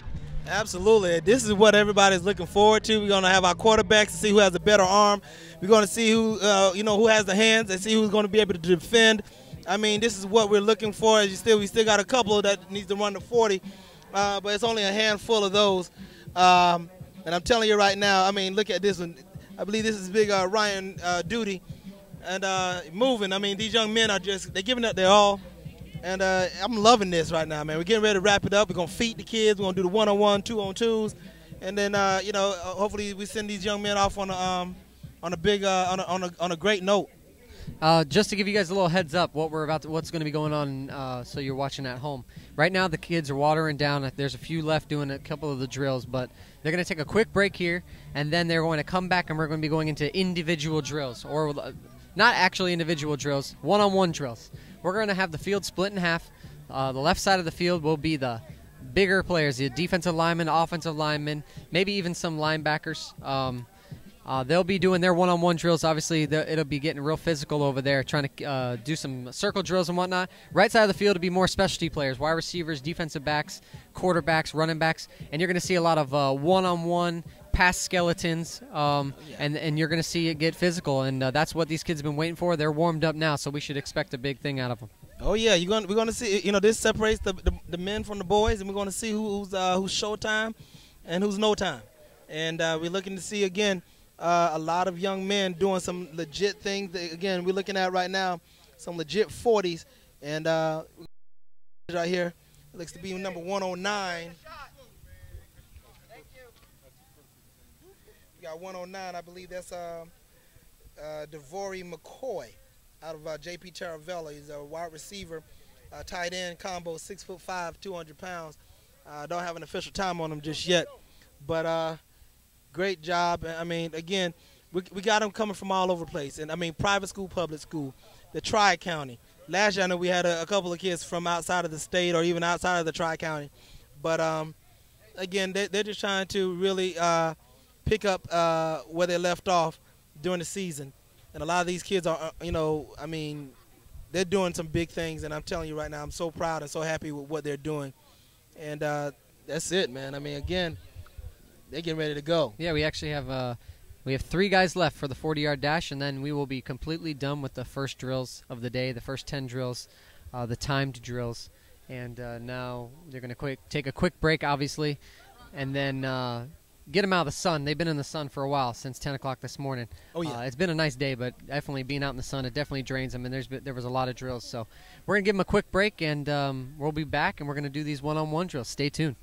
Absolutely. This is what everybody's looking forward to. We're going to have our quarterbacks to see who has a better arm. We're going to see who, who has the hands and see who's going to be able to defend. I mean, this is what we're looking for. We still got a couple that needs to run the 40, but it's only a handful of those. And I'm telling you right now, I mean, look at this one. I believe this is big Ryan Duty. And moving. I mean, these young men are they're giving up their all. And I'm loving this right now, man. We're getting ready to wrap it up. We're going to feed the kids. We're going to do the one-on-one, two-on-twos. And then, hopefully we send these young men off on a great note. Just to give you guys a little heads up, what's going to be going on, so you're watching at home. Right now, the kids are watering down. There's a few left doing a couple of the drills, but they're going to take a quick break here, and then they're going to come back, and we're going to be going into individual drills, or not actually individual drills, one-on-one drills. We're going to have the field split in half. The left side of the field will be the bigger players, the defensive linemen, offensive linemen, maybe even some linebackers. They'll be doing their one-on-one drills. Obviously, it'll be getting real physical over there, trying to do some circle drills and whatnot. Right side of the field will be more specialty players, wide receivers, defensive backs, quarterbacks, running backs, and you're going to see a lot of one-on-one pass skeletons, and you're going to see it get physical, and that's what these kids have been waiting for. They're warmed up now, so we should expect a big thing out of them. Oh yeah, we're going to see. This separates the men from the boys, and we're going to see who's showtime and who's no time. And we're looking to see again a lot of young men doing some legit things. Again, we're looking at right now some legit 40s, and right here it looks to be number 109. We got 109. I believe that's DeVory McCoy out of J.P. Taravella. He's a wide receiver, tight end combo, 6'5", 200 pounds. Don't have an official time on him just yet, but great job. I mean, again, we got them coming from all over the place. And, I mean, private school, public school, the Tri-County. Last year, I know we had a couple of kids from outside of the state or even outside of the Tri-County. But, again, they're just trying to really pick up where they left off during the season. And a lot of these kids are, you know, I mean, they're doing some big things. And I'm telling you right now, I'm so proud and so happy with what they're doing. And that's it, man. I mean, again, they're getting ready to go. Yeah, we actually have we have 3 guys left for the 40-yard dash, and then we will be completely done with the first drills of the day, the first 10 drills, the timed drills. And now they're going to take a quick break, obviously, and then get them out of the sun. They've been in the sun for a while, since 10 o'clock this morning. Oh, yeah. It's been a nice day, but definitely being out in the sun, it definitely drains them, and there was a lot of drills. So we're going to give them a quick break, and we'll be back, and we're going to do these one-on-one drills. Stay tuned.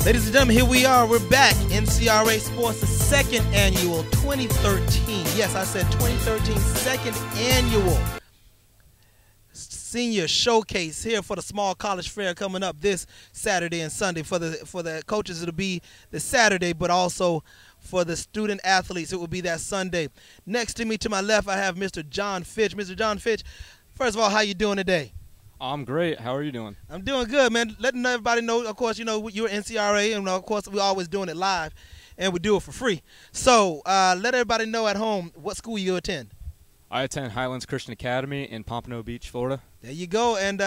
Ladies and gentlemen, here we are. We're back. NCRA Sports, the second annual 2013. Yes, I said 2013 second annual senior showcase here for the small college fair coming up this Saturday and Sunday. For the coaches, it'll be the Saturday, but also for the student athletes, it will be that Sunday. Next to me, to my left, I have Mr. John Fitch. Mr. John Fitch, first of all, how you doing today? I'm great. How are you doing? I'm doing good, man. Letting everybody know, of course, you know, you're NCRA, and of course, we're always doing it live, and we do it for free. So let everybody know at home what school you attend. I attend Highlands Christian Academy in Pompano Beach, Florida. There you go, and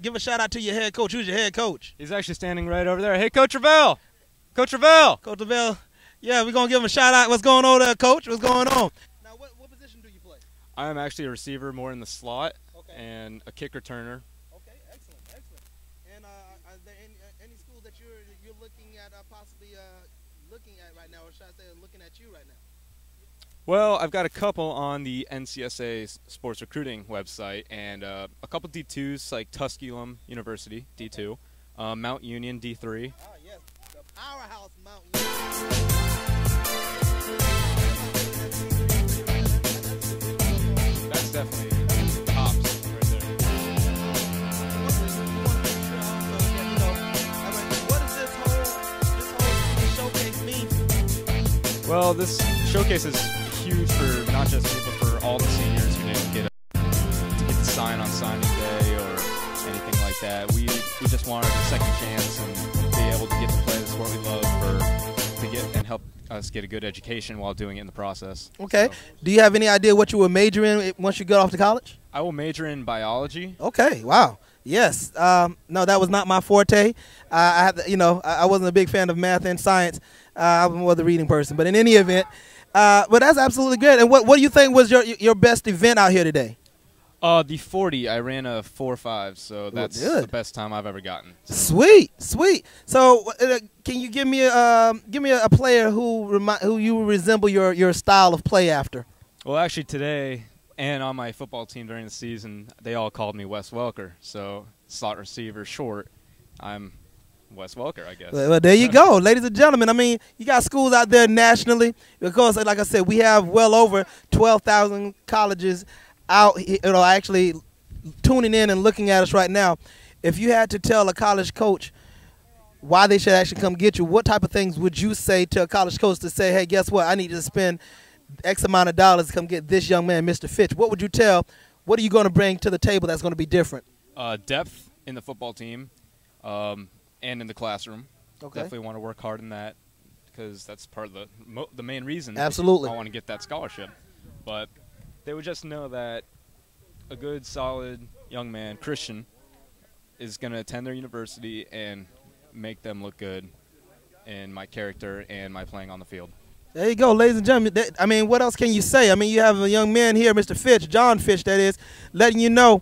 give a shout-out to your head coach. Who's your head coach? He's actually standing right over there. Hey, Coach Ravel! Coach Ravel! Coach Ravel. Yeah, we're going to give him a shout-out. What's going on there, Coach? What's going on? Now, what position do you play? I'm actually a receiver, more in the slot, and a kick returner. Okay, excellent, excellent. And are there any schools that you're looking at, possibly looking at right now, or should I say looking at you right now? Well, I've got a couple on the NCSA sports recruiting website, and a couple D2s like Tusculum University, D2, Mount Union, D3. Ah, yes, the our house, Mountain. That's definitely tops right there. What does this whole showcase mean? Well, this showcase is huge for not just me, but for all the seniors who didn't get to sign on signing day or anything like that. We just wanted a second chance and be able to get to play the sport we love to get and help us get a good education while doing it in the process. Okay. So, do you have any idea what you will major in once you get off to college? I will major in biology. Okay. Wow. Yes. No, that was not my forte. I had, I wasn't a big fan of math and science. I was more the reading person. But in any event, but that's absolutely good. And what do you think was your best event out here today? The 40, I ran a 4.5, so that's good. the best time I've ever gotten. Sweet, sweet. So, can you give me a player who you resemble your style of play after? Well, actually today and on my football team during the season, they all called me Wes Welker. So slot receiver, short. I'm Wes Welker, I guess. Well, there you go, ladies and gentlemen. I mean, you got schools out there nationally because, like I said, we have well over 12,000 colleges out, actually tuning in and looking at us right now. If you had to tell a college coach why they should actually come get you, what type of things would you say to a college coach to say, hey, guess what? I need to spend X amount of dollars to come get this young man, Mr. Fitch. What would you tell? What are you going to bring to the table that's going to be different? Depth in the football team and in the classroom. Okay. Definitely want to work hard in that because that's part of the main reason. Absolutely. I want to get that scholarship. But they would just know that a good, solid young man, Christian, is going to attend their university and make them look good in my character and my playing on the field. There you go, ladies and gentlemen. I mean, what else can you say? I mean, you have a young man here, Mr. Fitch, John Fitch, that is, letting you know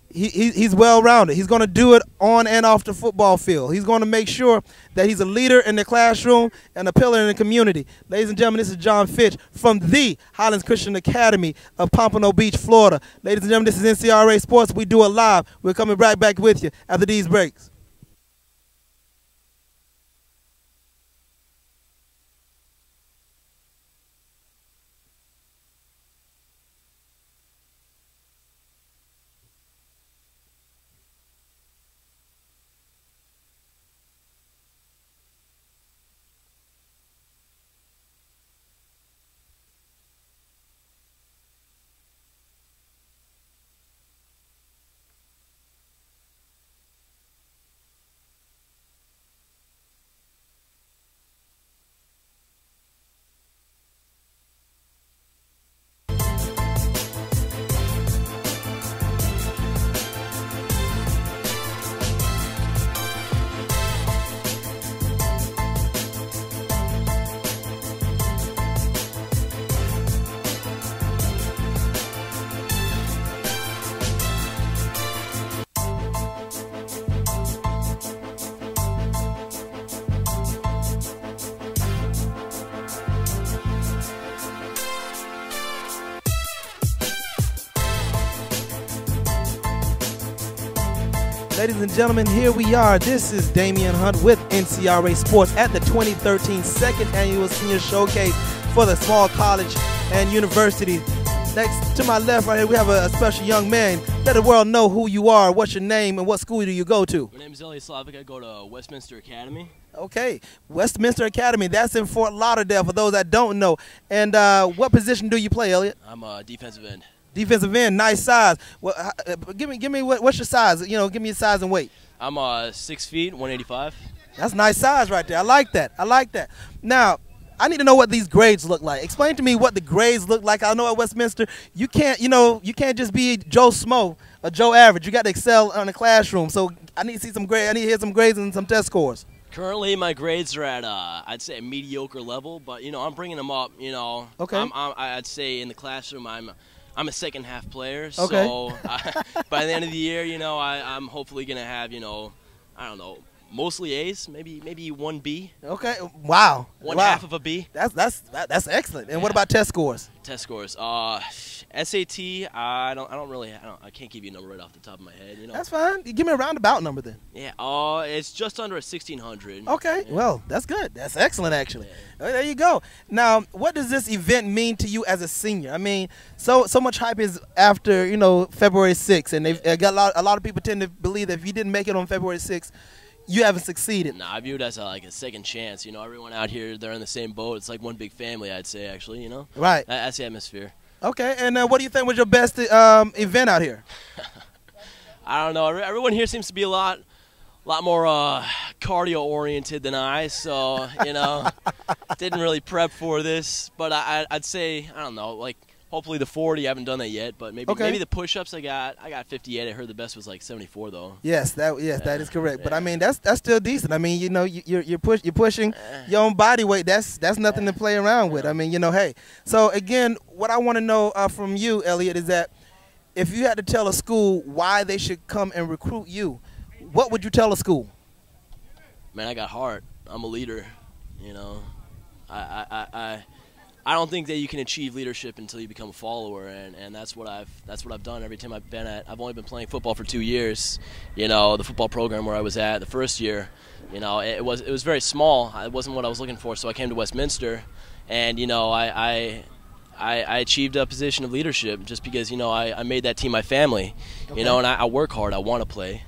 he's well-rounded. He's going to do it on and off the football field. He's going to make sure that he's a leader in the classroom and a pillar in the community. Ladies and gentlemen, this is John Fitch from the Highlands Christian Academy of Pompano Beach, Florida. Ladies and gentlemen, this is NCRA Sports. We do it live. We're coming right back with you after these breaks. Ladies and gentlemen, here we are. This is Damian Hunt with NCRA Sports at the 2013 Second Annual Senior Showcase for the small college and university. Next to my left right here, we have a special young man. Let the world know who you are, what's your name, and what school do you go to? My name is Elliot Slavic. I go to Westminster Academy. Okay, Westminster Academy. That's in Fort Lauderdale for those that don't know. And what position do you play, Elliot? I'm a defensive end. Defensive end, nice size. Well, give me what's your size? You know, give me your size and weight. I'm 6 feet, 185. That's nice size right there. I like that. I like that. Now, I need to know what these grades look like. Explain to me what the grades look like. I know at Westminster, you can't just be Joe Smo or Joe Average. You got to excel in the classroom. So I need to see some grades. I need to hear some grades and some test scores. Currently, my grades are at I'd say a mediocre level, but I'm bringing them up. Okay. I'd say in the classroom, I'm a second half player, okay. So by the end of the year, I'm hopefully gonna have I don't know, Mostly A's, maybe 1 B. Okay. Wow. One wow. half of a B. That's excellent. And what about test scores? Test scores. SAT. I can't give you a number right off the top of my head. You know. That's fine. Give me a roundabout number then. Yeah. It's just under a 1600. Okay. Yeah. Well, that's good. That's excellent, actually. Yeah. There you go. Now, what does this event mean to you as a senior? I mean, so much hype is after February 6th, and they've got a lot of people tend to believe that if you didn't make it on February 6th, you haven't succeeded. Nah, I view it as like a second chance. You know, everyone out here, they're in the same boat. It's like one big family, I'd say, actually, you know? Right. That's the atmosphere. Okay, and what do you think was your best event out here? I don't know. Everyone here seems to be a lot more cardio-oriented than I, so, didn't really prep for this. But I'd say, I don't know, like, hopefully the 40, I haven't done that yet, but maybe the push-ups I got 58. I heard the best was like 74 though. Yes, that is correct. Yeah. But I mean that's still decent. I mean, you're pushing your own body weight. That's nothing to play around with. I mean, hey. So again, what I want to know from you, Elliot, is that if you had to tell a school why they should come and recruit you, what would you tell a school? Man, I got heart. I'm a leader. I don't think that you can achieve leadership until you become a follower, and that's what I've done every time I've been at. I've only been playing football for 2 years. The football program where I was at the first year, it was very small. It wasn't what I was looking for, so I came to Westminster, and I achieved a position of leadership just because I made that team my family. Okay. And I work hard. I want to play.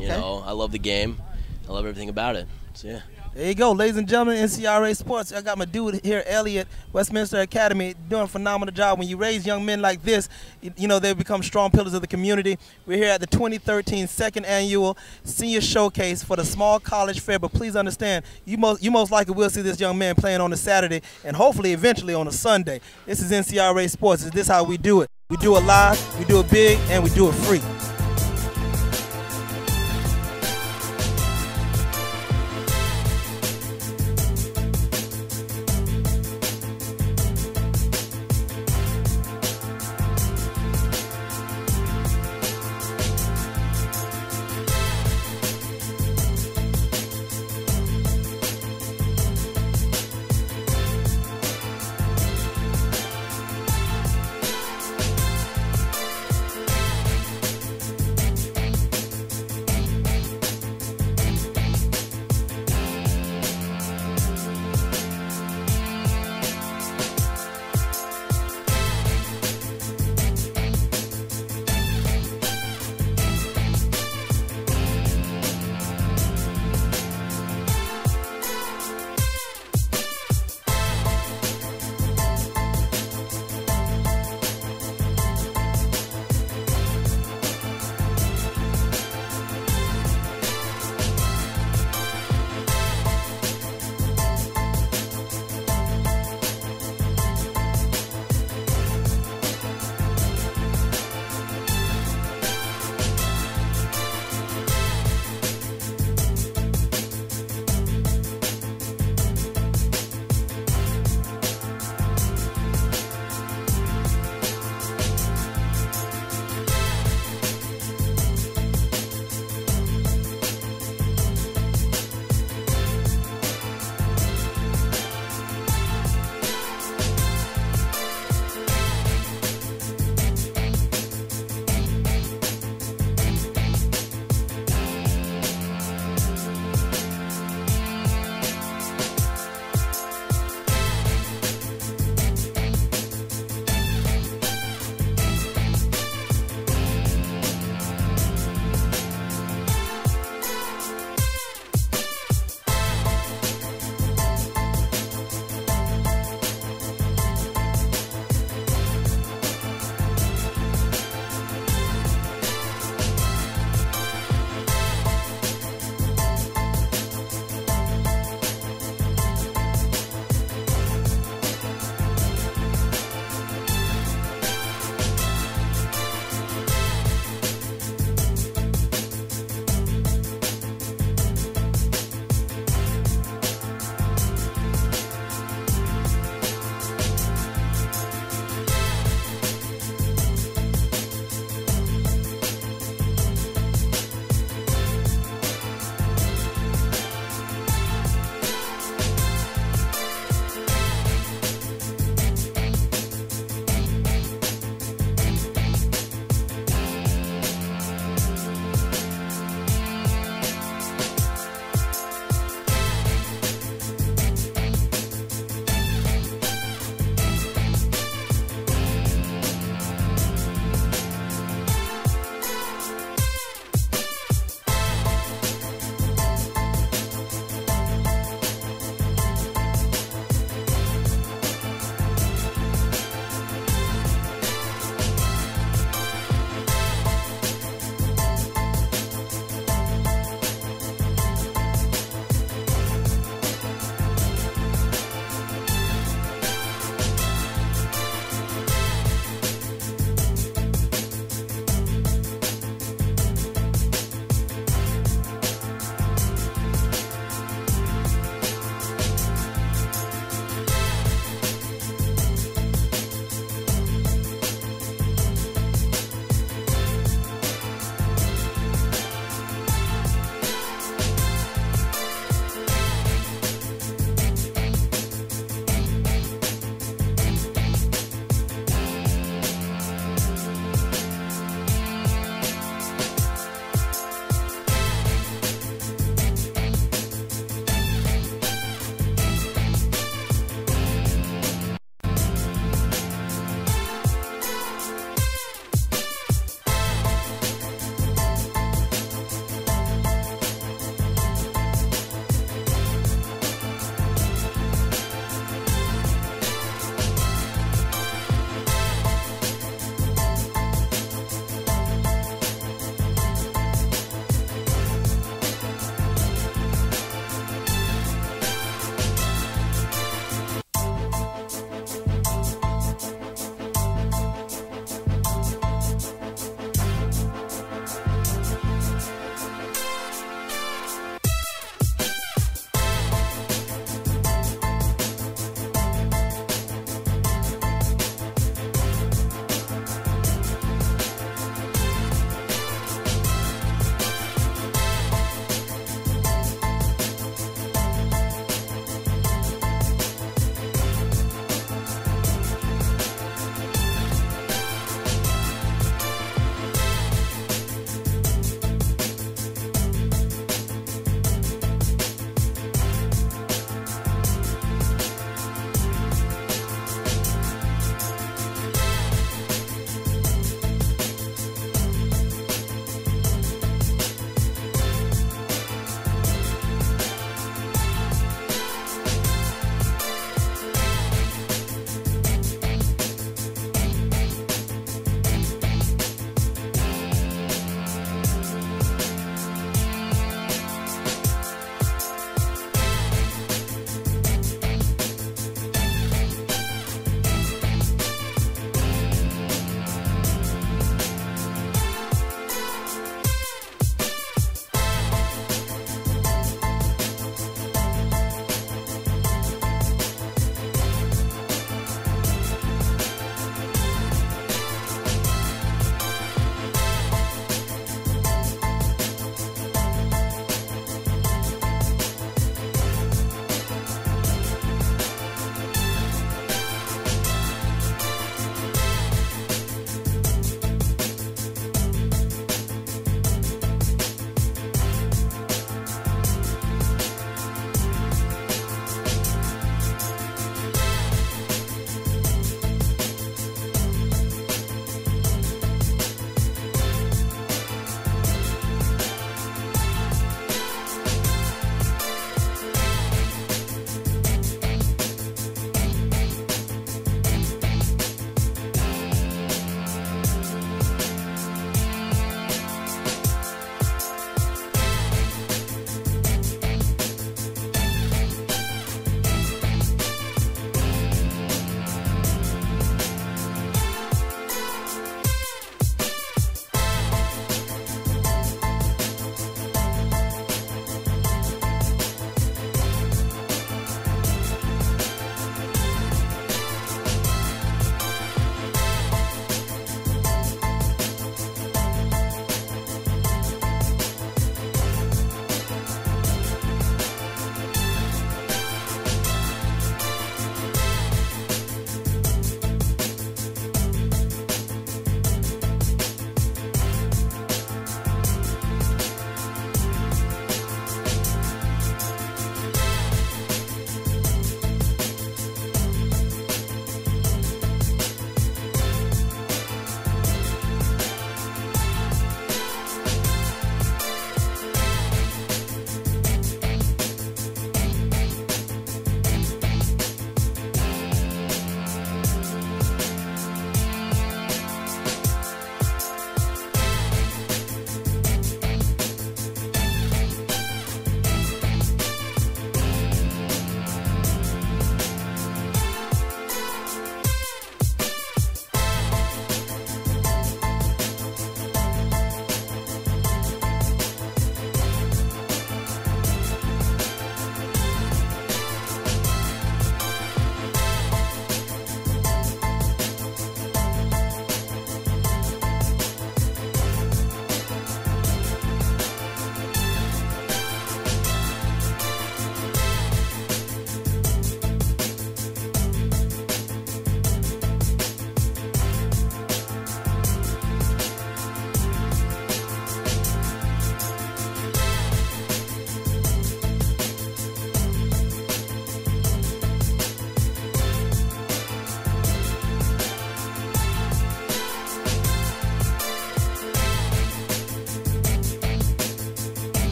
Okay. I love the game. I love everything about it. So yeah. There you go, ladies and gentlemen, NCRA Sports. I got my dude here, Elliot, Westminster Academy, doing a phenomenal job. When you raise young men like this, they become strong pillars of the community. We're here at the 2013 second annual senior showcase for the small college fair. But please understand, you most likely will see this young man playing on a Saturday and hopefully eventually on a Sunday. This is NCRA Sports. This is how we do it. We do it live, we do it big, and we do it free.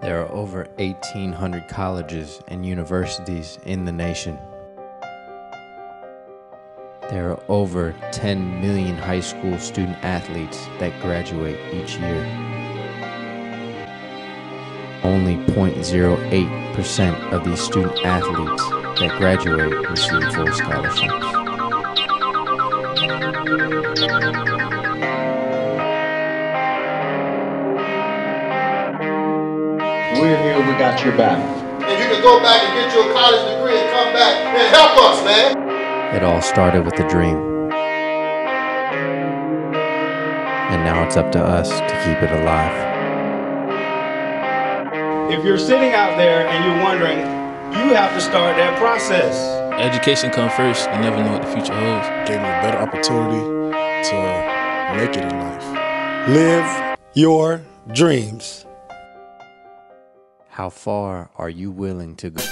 There are over 1,800 colleges and universities in the nation. There are over 10 million high school student athletes that graduate each year. Only 0.08% of these student athletes that graduate receive full scholarships. We're here, we got your back. And you can go back and get your college degree and come back and help us, man. It all started with a dream. And now it's up to us to keep it alive. If you're sitting out there and you're wondering, you have to start that process. Education comes first. You never know what the future holds. Gave me a better opportunity to make it in life. Live your dreams. How far are you willing to go?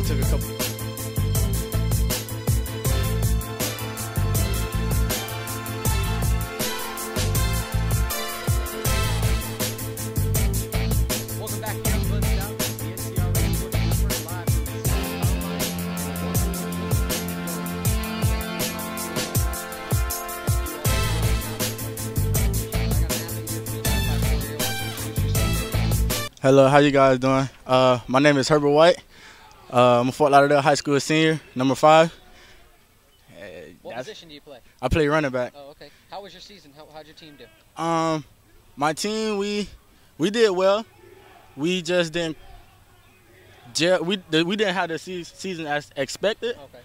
took a couple. Welcome back to Young Buds Out, the NCRA Sports Network live from the Hello, how you guys doing? My name is Herbert White. I'm a Fort Lauderdale High School senior, number 5. What position do you play? I play running back. Oh, okay. How was your season? How'd your team do? My team, we did well. We just didn't we didn't have the season as expected. Okay.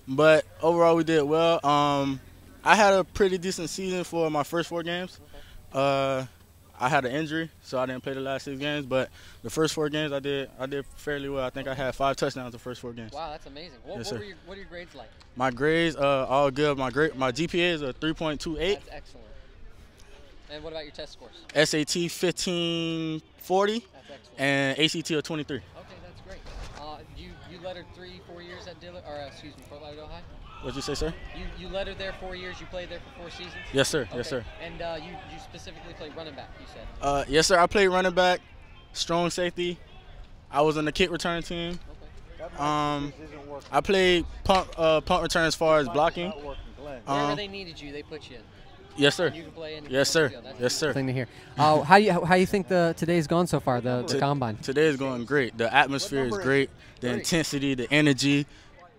But overall, we did well. I had a pretty decent season for my first 4 games. Okay. I had an injury, so I didn't play the last 6 games. But the first 4 games, I did fairly well. I think I had 5 touchdowns the first 4 games. Wow, that's amazing. Yes, What are your grades like? My grades, all good. My GPA is a 3.28. That's excellent. And what about your test scores? SAT 1540. That's excellent. And ACT a 23. Okay, that's great. You lettered 3-4 years at Fort Lauderdale High? What'd you say, sir? You lettered there 4 years. You played there for 4 seasons. Yes, sir. Okay. Yes, sir. And you specifically played running back. You said. Yes, sir. I played running back, strong safety. I was on the kick return team. Okay. I played punt return as far as blocking. Wherever they needed you, they put you in. Yes, sir. You can play in. Yes, sir. Yes, sir. Thing to hear. How you think today's gone so far? The combine. Today is going great. The atmosphere is great. The intensity, the energy.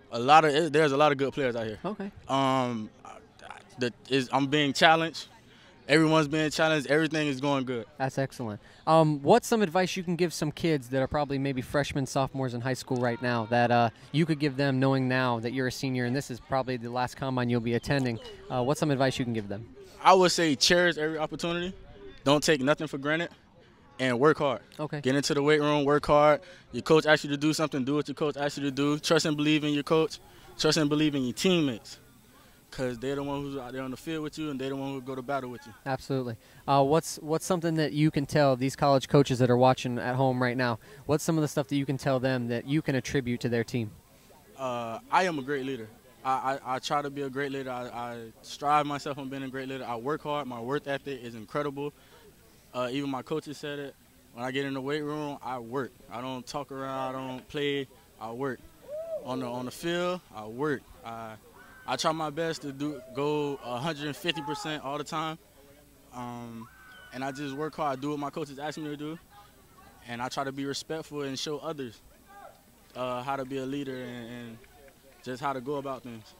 There's a lot of good players out here. Okay. I'm being challenged. Everyone's being challenged. Everything is going good. That's excellent. What's some advice you can give some kids that are probably maybe freshmen, sophomores in high school right now that you could give them, knowing now that you're a senior and this is probably the last combine you'll be attending? What's some advice you can give them? I would say cherish every opportunity. Don't take nothing for granted. And work hard. Okay. Get into the weight room, work hard. Your coach asks you to do something, do what your coach asks you to do. Trust and believe in your coach. Trust and believe in your teammates. Because they're the one who's out there on the field with you, and they're the one who go to battle with you. Absolutely. What's something that you can tell these college coaches that are watching at home right now? What's some of the stuff that you can tell them that you can attribute to their team? I am a great leader. I try to be a great leader. I strive myself on being a great leader. I work hard. My work ethic is incredible. Even my coaches said it. When I get in the weight room, I work. I don't talk around. I don't play. I work. On the field, I work. I try my best to go 150% all the time. And I just work hard. I do what my coaches ask me to do. And I try to be respectful and show others how to be a leader and just how to go about things.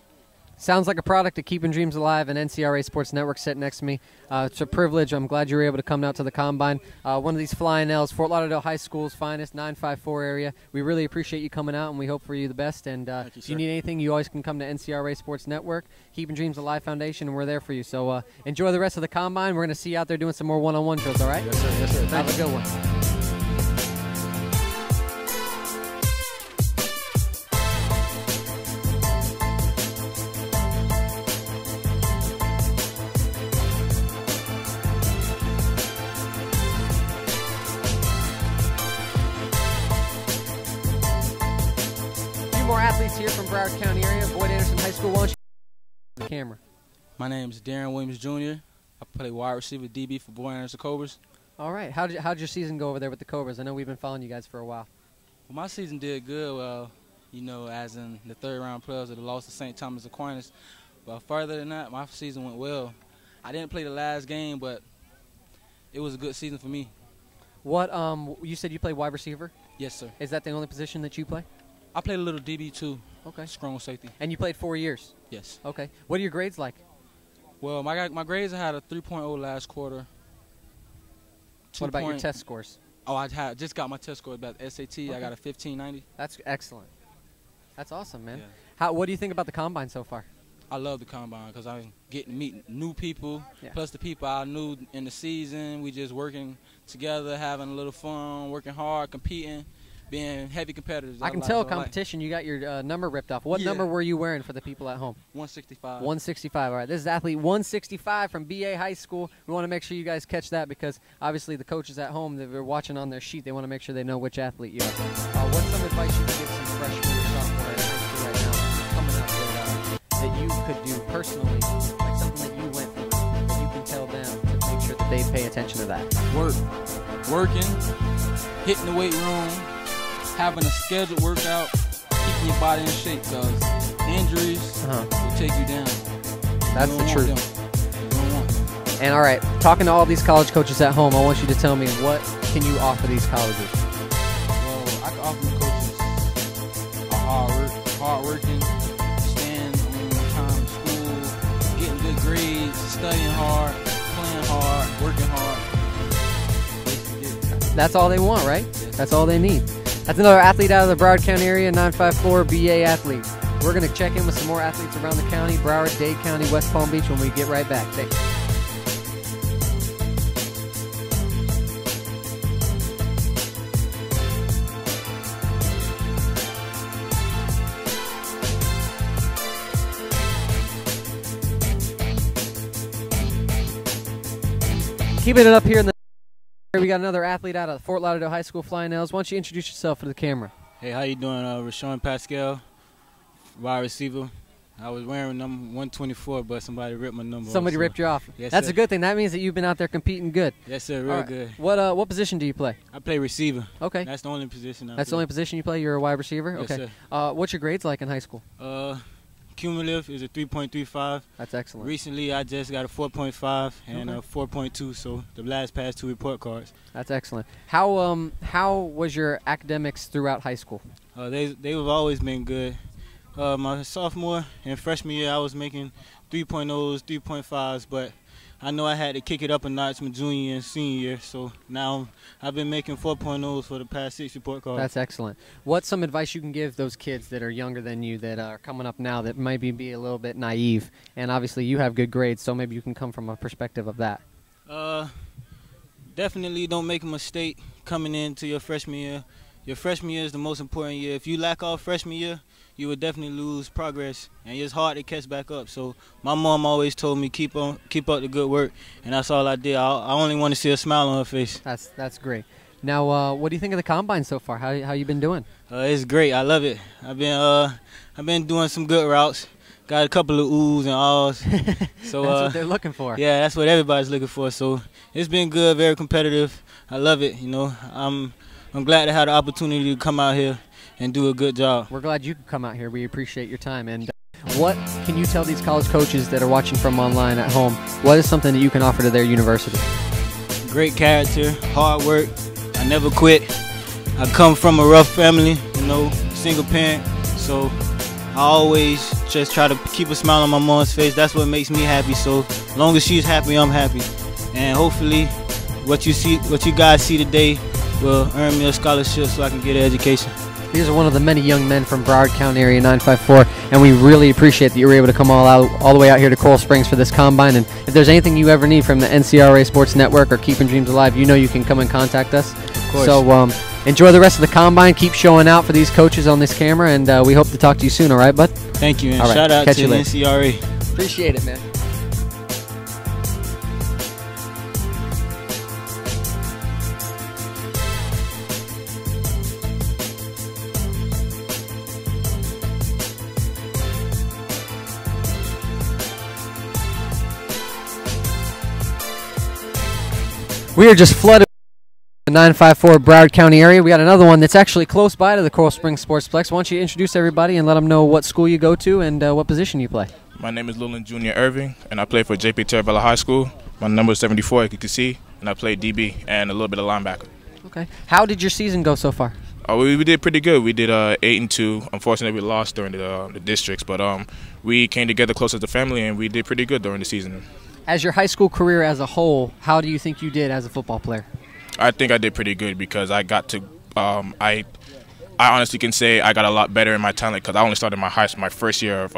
Sounds like a product of Keeping Dreams Alive and NCRA Sports Network sitting next to me. It's a privilege. I'm glad you were able to come out to the Combine. One of these flying L's, Fort Lauderdale High School's finest, 954 area. We really appreciate you coming out, and we hope for you the best. And if you need anything, you always can come to NCRA Sports Network, Keeping Dreams Alive Foundation, and we're there for you. So enjoy the rest of the Combine. We're going to see you out there doing some more one-on-one drills, all right? Yes, sir. Yes, sir. Have a good one. More athletes here from Broward County area. Boyd Anderson High School. Why don't you the camera? My name is Darren Williams Jr. I play wide receiver DB for Boyd Anderson Cobras. All right. How'd your season go over there with the Cobras? I know we've been following you guys for a while. Well, my season did good. Well, you know, as in the third-round playoffs, that lost to St. Thomas Aquinas. But further than that, my season went well. I didn't play the last game, but it was a good season for me. What? You said you play wide receiver? Yes, sir. Is that the only position that you play? I played a little DB too. Okay. Strong safety. And you played 4 years? Yes. Okay. What are your grades like? Well, my grades, I had a 3.0 last quarter. What about your test scores? Oh, I just got my test score about the SAT. Okay. I got a 1590. That's excellent. That's awesome, man. Yeah. What do you think about the Combine so far? I love the Combine because I get to meet new people, yeah. Plus the people I knew in the season. We just working together, having a little fun, working hard, competing. Being heavy competitors. I can tell competition. You got your number ripped off. What number were you wearing for the people at home? 165. 165. All right. This is athlete 165 from BA High School. We want to make sure you guys catch that because obviously the coaches at home that are watching on their sheet, they want to make sure they know which athlete you are. What's some advice you can give some freshmen attention to that? Working, hitting the weight room, having a scheduled workout, keeping your body in shape, because injuries will take you down. That's the truth. And all right, talking to all these college coaches at home, I want you to tell me, what can you offer these colleges? Well, I can offer the coaches hard working, staying on time in school, getting good grades, studying hard, playing hard, working hard. That's all they want, right? That's all they need. That's another athlete out of the Broward County area, 954 BA athlete. We're going to check in with some more athletes around the county, Broward, Dade County, West Palm Beach, when we get right back. Thanks. Keeping it up here in the we got another athlete out of Fort Lauderdale High School, Flying L's. Why don't you introduce yourself for the camera? Hey, how you doing? Rashawn Pascal, wide receiver. I was wearing number 124, but somebody ripped my number. Somebody ripped you off. Yes, That's sir. a good thing. That means that you've been out there competing good. Yes, sir. Real good. What position do you play? I play receiver. Okay. That's the only position I That's play. the only position you play? You're a wide receiver? Yes, okay. sir. What's your grades like in high school? Cumulative is a 3.35. That's excellent. Recently, I just got a 4.5 and a 4.2, so the last past 2 report cards. That's excellent. How was your academics throughout high school? They've always been good. My sophomore and freshman year, I was making 3.0s, 3.5s, but I know I had to kick it up a notch my junior and senior year, so now I've been making 4.0s for the past 6 report cards. That's excellent. What's some advice you can give those kids that are younger than you, that are coming up now, that might be a little bit naive? And obviously you have good grades, so maybe you can come from a perspective of that. Definitely don't make a mistake coming into your freshman year. Your freshman year is the most important year. If you lack off freshman year, you would definitely lose progress, and it's hard to catch back up. So my mom always told me keep up the good work, and that's all I did. I only want to see a smile on her face. That's great. Now, what do you think of the combine so far? How you been doing? It's great. I love it. I've been doing some good routes. Got a couple of oohs and ahs. So that's what they're looking for. Yeah, that's what everybody's looking for. So it's been good, very competitive. I love it. You know, I'm glad to have the opportunity to come out here and do a good job. We're glad you could come out here. We appreciate your time. And what can you tell these college coaches that are watching from online at home? What is something that you can offer to their university? Great character, hard work. I never quit. I come from a rough family, you know, single parent. So I always just try to keep a smile on my mom's face. That's what makes me happy. So as long as she's happy, I'm happy. And hopefully what you guys see today will earn me a scholarship so I can get an education. These are one of the many young men from Broward County area 954, and we really appreciate that you were able to come all the way out here to Coral Springs for this combine. And if there's anything you ever need from the NCRA Sports Network or Keeping Dreams Alive, you know you can come and contact us. Of course. So enjoy the rest of the combine. Keep showing out for these coaches on this camera, and we hope to talk to you soon. All right, bud? Thank you, and all right. shout out Catch to you the later. NCRA. Appreciate it, man. We are just flooded with the 954 Broward County area. We got another one that's actually close by to the Coral Springs SPORTSPLEX. Why don't you introduce everybody and let them know what school you go to and what position you play? My name is Leland Jr. Irving, and I play for J.P. Terravella High School. My number is 74, like you can see, and I play DB and a little bit of linebacker. Okay. How did your season go so far? We did pretty good. We did 8-2. Unfortunately, we lost during the districts, but we came together close as a family, and we did pretty good during the season. As your high school career as a whole, how do you think you did as a football player? I think I did pretty good because I got to I honestly can say I got a lot better in my talent because I only started my first year of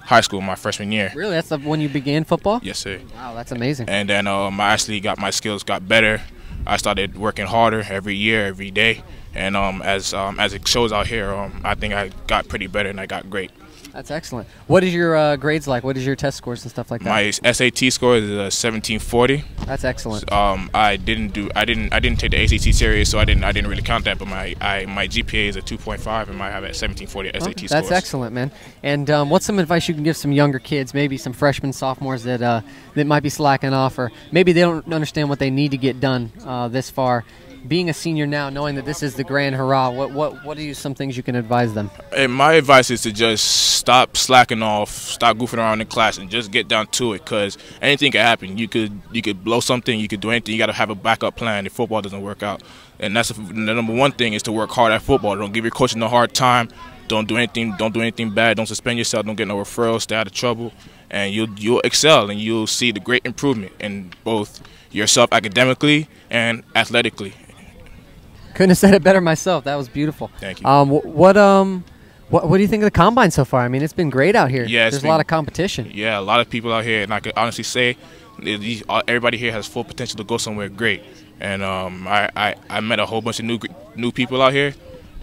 high school, my freshman year. Really? That's when you began football? Yes, sir. Wow, that's amazing. And then I actually got my skills got better. I started working harder every year, every day, And as it shows out here, I think I got pretty better and I got great. That's excellent. What is your grades like? What is your test scores and stuff like that? My SAT score is 1740. That's excellent. I didn't take the ACT serious, so I didn't really count that. But my GPA is a 2.5, and I have a 1740 SAT Okay, scores. that's excellent, man. And what's some advice you can give some younger kids, maybe some freshmen, sophomores that might be slacking off, or maybe they don't understand what they need to get done this far? Being a senior now, knowing that this is the grand hurrah, what are some things you can advise them? And my advice is to just stop slacking off, stop goofing around in class, and just get down to it. Because anything can happen. You could blow something. You could do anything. You got to have a backup plan if football doesn't work out. And that's the number one thing is to work hard at football. Don't give your coach no hard time. Don't do anything. Don't do anything bad. Don't suspend yourself. Don't get no referrals. Stay out of trouble, and you'll excel and you'll see the great improvement in both yourself academically and athletically. Couldn't have said it better myself. That was beautiful. Thank you. What do you think of the combine so far? I mean, it's been great out here. Yeah, there's a lot of competition. Yeah, a lot of people out here, and I could honestly say everybody here has full potential to go somewhere great. And I met a whole bunch of new people out here,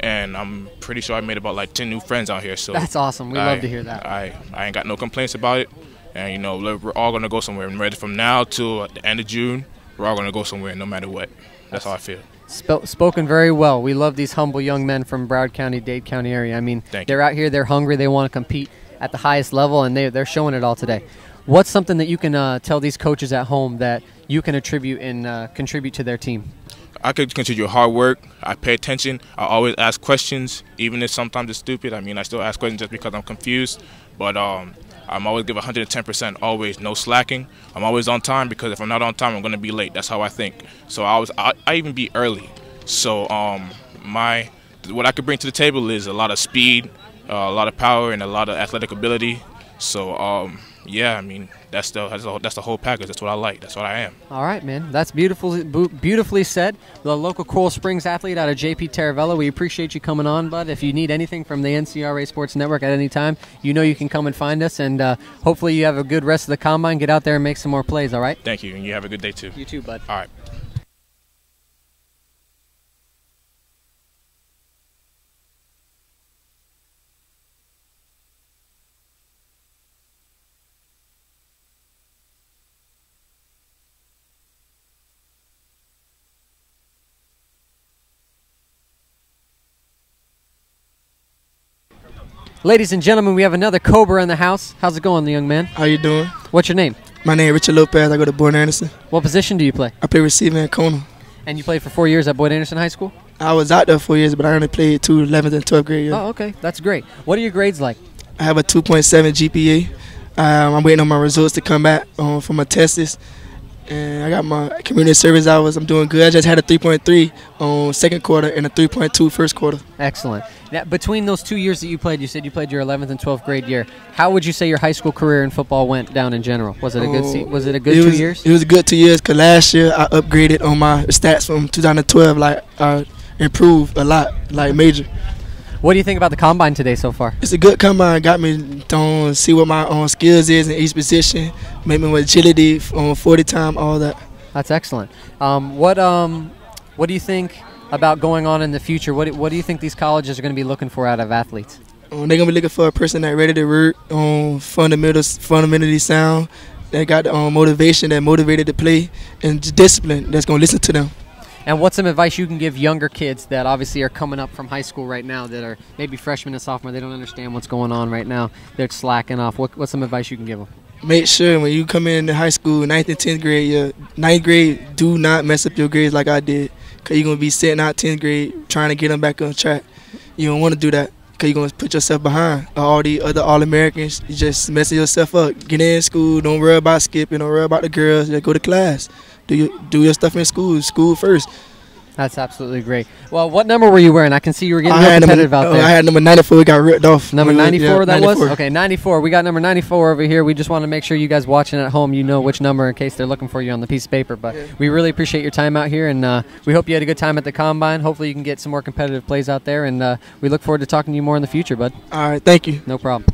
and I'm pretty sure I made about like 10 new friends out here. So that's awesome. We love to hear that. I ain't got no complaints about it, and you know we're all gonna go somewhere. And ready from now till the end of June, we're all gonna go somewhere, no matter what. That's how I feel. Spoken very well. We love these humble young men from Broward County, Dade County area. I mean, they're out here, they're hungry, they want to compete at the highest level, and they're showing it all today. What's something that you can tell these coaches at home that you can attribute and contribute to their team? I could contribute hard work. I pay attention. I always ask questions, even if sometimes it's stupid. I mean, I still ask questions just because I'm confused, but I'm always give 110%, always, no slacking. I'm always on time because if I'm not on time, I'm going to be late. That's how I think. So I even be early. So what I could bring to the table is a lot of speed, a lot of power, and a lot of athletic ability. So yeah, I mean that's the whole package. That's what I like. That's what I am. All right, man. That's beautifully said. The local Coral Springs athlete out of JP Taravella. We appreciate you coming on, bud. If you need anything from the NCRA Sports Network at any time, you know you can come and find us. And hopefully you have a good rest of the combine. Get out there and make some more plays. All right. Thank you, and you have a good day too. You too, bud. All right. Ladies and gentlemen, we have another Cobra in the house. How's it going, the young man? How you doing? What's your name? My name is Richard Lopez. I go to Boyd Anderson. What position do you play? I play receiver in Kona. And you played for 4 years at Boyd Anderson High School? I was out there 4 years, but I only played 11th and 12th grade years. Oh, okay. That's great. What are your grades like? I have a 2.7 GPA. I'm waiting on my results to come back from my tests. And I got my community service hours. I'm doing good. I just had a 3.3 on second quarter and a 3.2 first quarter. Excellent. Now, between those 2 years that you played, you said you played your 11th and 12th grade year. How would you say your high school career in football went down in general? Was it a good Was it a good 2 years? It was a good 2 years because last year I upgraded on my stats from 2012. Like I improved a lot, like major. What do you think about the combine today so far? It's a good combine. Got me to see what my skills is in each position. Made me with agility on 40 time, all that. That's excellent. What do you think about going on in the future? What do you think these colleges are going to be looking for out of athletes? They're going to be looking for a person that's ready to work, fundamentally sound, that got motivation, that motivated to play, and discipline that's going to listen to them. And what's some advice you can give younger kids that obviously are coming up from high school right now, that are maybe freshmen and sophomore, they don't understand what's going on right now, they're slacking off? What's some advice you can give them? Make sure when you come into high school, 9th and 10th grade, 9th grade, do not mess up your grades like I did, because you're going to be sitting out 10th grade trying to get them back on track. You don't want to do that, because you're going to put yourself behind all the other All-Americans. You just messing yourself up. Get in school, don't worry about skipping, don't worry about the girls, just go to class. Do your stuff in school first. That's absolutely great. Well, what number were you wearing? I can see you were getting real competitive out there. I had number 94. We got ripped off. Number 94, yeah, that 94. was? Okay, 94. We got number 94 over here. We just want to make sure you guys watching at home, you know which number in case they're looking for you on the piece of paper. But we really appreciate your time out here, and we hope you had a good time at the Combine. Hopefully you can get some more competitive plays out there, and we look forward to talking to you more in the future, bud. All right, thank you. No problem.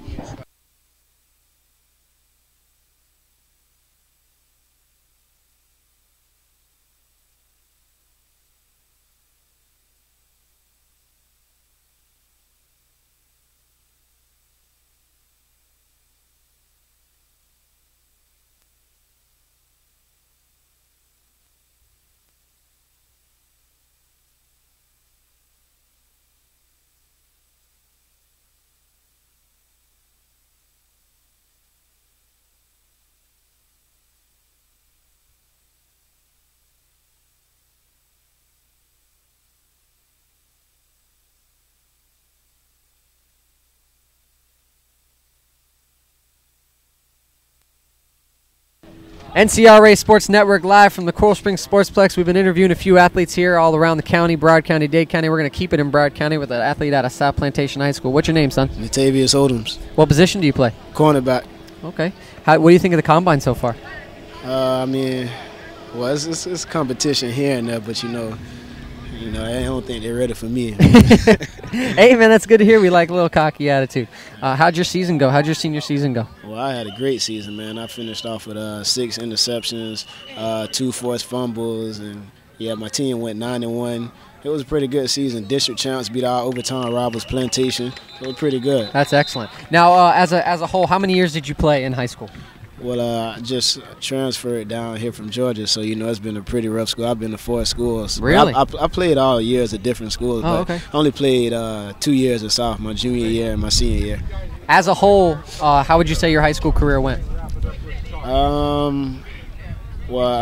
NCRA Sports Network live from the Coral Springs SPORTSPLEX. We've been interviewing a few athletes here all around the county, Broward County, Dade County. We're going to keep it in Broward County with an athlete out of South Plantation High School. What's your name, son? Natavius Odoms. What position do you play? Cornerback. Okay. What do you think of the combine so far? I mean, well, it's competition here and there, but I don't think they're ready for me. Hey, man, that's good to hear. We like a little cocky attitude. How'd your season go? How'd your senior season go? Well, I had a great season, man. I finished off with 6 interceptions, 2 forced fumbles, and my team went 9-1. It was a pretty good season. District champs beat our overtime rivals Plantation. It was pretty good. That's excellent. Now, as a whole, how many years did you play in high school? Well, I just transferred down here from Georgia, so it's been a pretty rough school. I've been to 4 schools. Really? I played all years at different schools, but okay. I only played 2 years at South, my junior year and my senior year. As a whole, how would you say your high school career went? Well,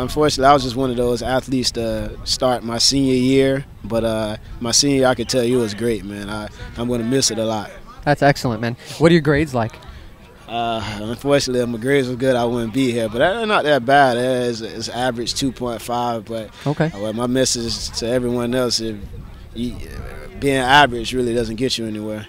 unfortunately, I was just one of those athletes to start my senior year, but my senior year, I could tell you, it was great, man. I'm going to miss it a lot. That's excellent, man. What are your grades like? Unfortunately, if my grades were good, I wouldn't be here, but they're not that bad. It's average 2.5, but okay. My message to everyone else is being average really doesn't get you anywhere.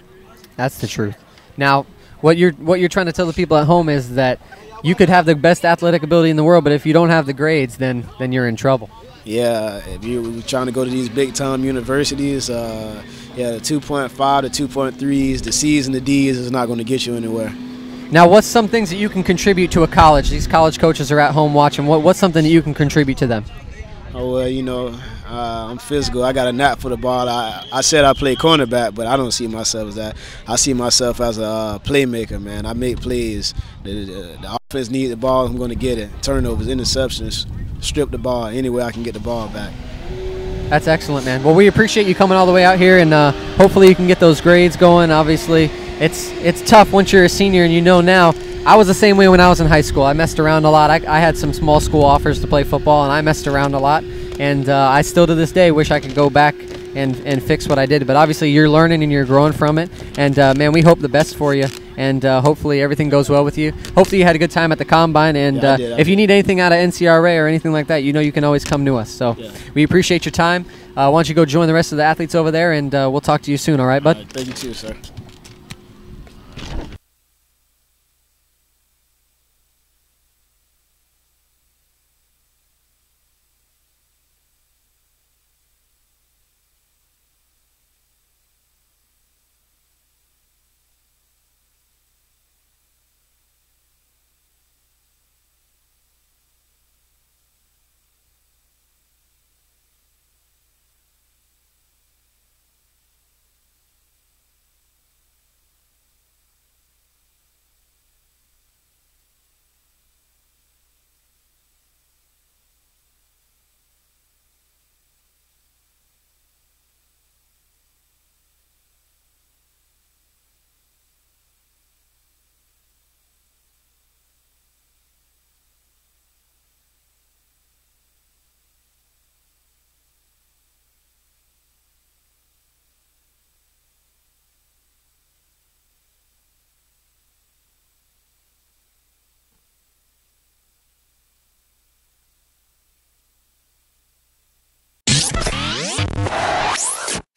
That's the truth. Now, what you're trying to tell the people at home is that you could have the best athletic ability in the world, but if you don't have the grades, then you're in trouble. Yeah, if you're trying to go to these big-time universities, the 2.5, the 2.3s, the C's and the D's is not going to get you anywhere. Now, what's some things that you can contribute to a college? These college coaches are at home watching. What's something that you can contribute to them? Oh, well, I'm physical. I got a knack for the ball. I said I play cornerback, but I don't see myself as that. I see myself as a playmaker, man. I make plays. The offense needs the ball, I'm going to get it. Turnovers, interceptions, strip the ball. Any way I can get the ball back. That's excellent, man. Well, we appreciate you coming all the way out here, and hopefully you can get those grades going. Obviously, it's tough once you're a senior, and now. I was the same way when I was in high school. I messed around a lot. I had some small school offers to play football, and I messed around a lot. And I still to this day wish I could go back and fix what I did. But obviously you're learning and you're growing from it. And, man, we hope the best for you. And hopefully everything goes well with you. Hopefully you had a good time at the Combine. And I did. if you need anything out of NCRA or anything like that, you can always come to us. So we appreciate your time. Why don't you go join the rest of the athletes over there, and we'll talk to you soon, all right, bud? All right, thank you too, sir.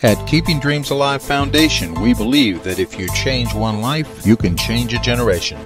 At Keeping Dreams Alive Foundation, we believe that if you change one life, you can change a generation.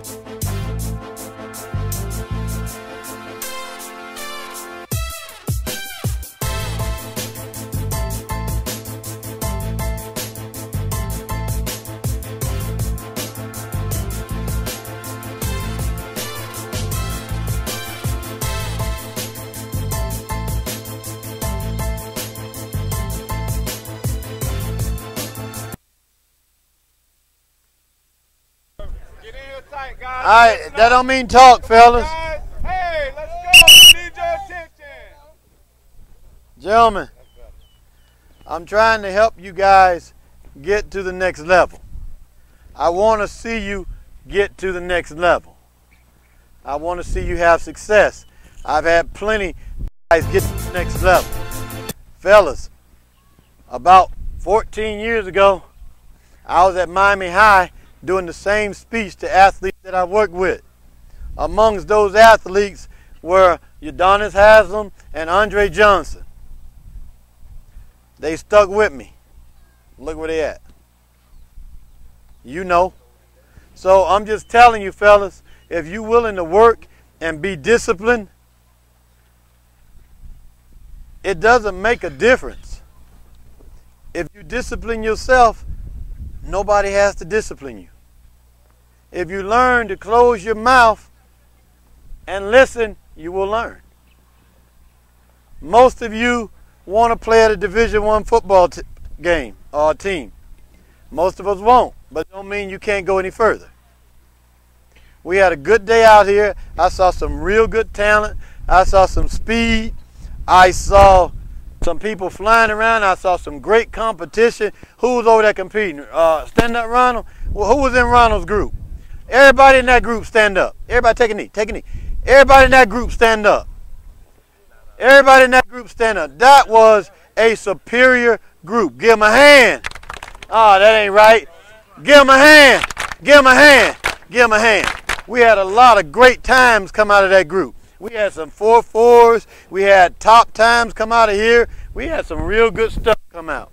All right, that don't mean talk, fellas. Hey, let's go. Need your attention. Gentlemen, I'm trying to help you guys get to the next level. I want to see you get to the next level. I want to see you have success. I've had plenty of guys get to the next level. Fellas, about 14 years ago, I was at Miami High doing the same speech to athletes that I work with. Amongst those athletes were Udonis Haslam and Andre Johnson. They stuck with me. Look where they at. You know. So I'm just telling you, fellas, if you're willing to work and be disciplined, it doesn't make a difference. If you discipline yourself, nobody has to discipline you. If you learn to close your mouth and listen, you will learn. Most of you want to play at a Division I football game or team. Most of us won't, but it don't mean you can't go any further. We had a good day out here. I saw some real good talent. I saw some speed. I saw some people flying around. I saw some great competition. Who was over there competing? Stand up, Ronald? Well, who was in Ronald's group? Everybody in that group stand up. Everybody take a knee. Take a knee. Everybody in that group stand up. Everybody in that group stand up. That was a superior group. Give them a hand. Oh, that ain't right. Give them a hand. Give them a hand. Give them a hand. We had a lot of great times come out of that group. We had some 4.4s. We had top times come out of here. We had some real good stuff come out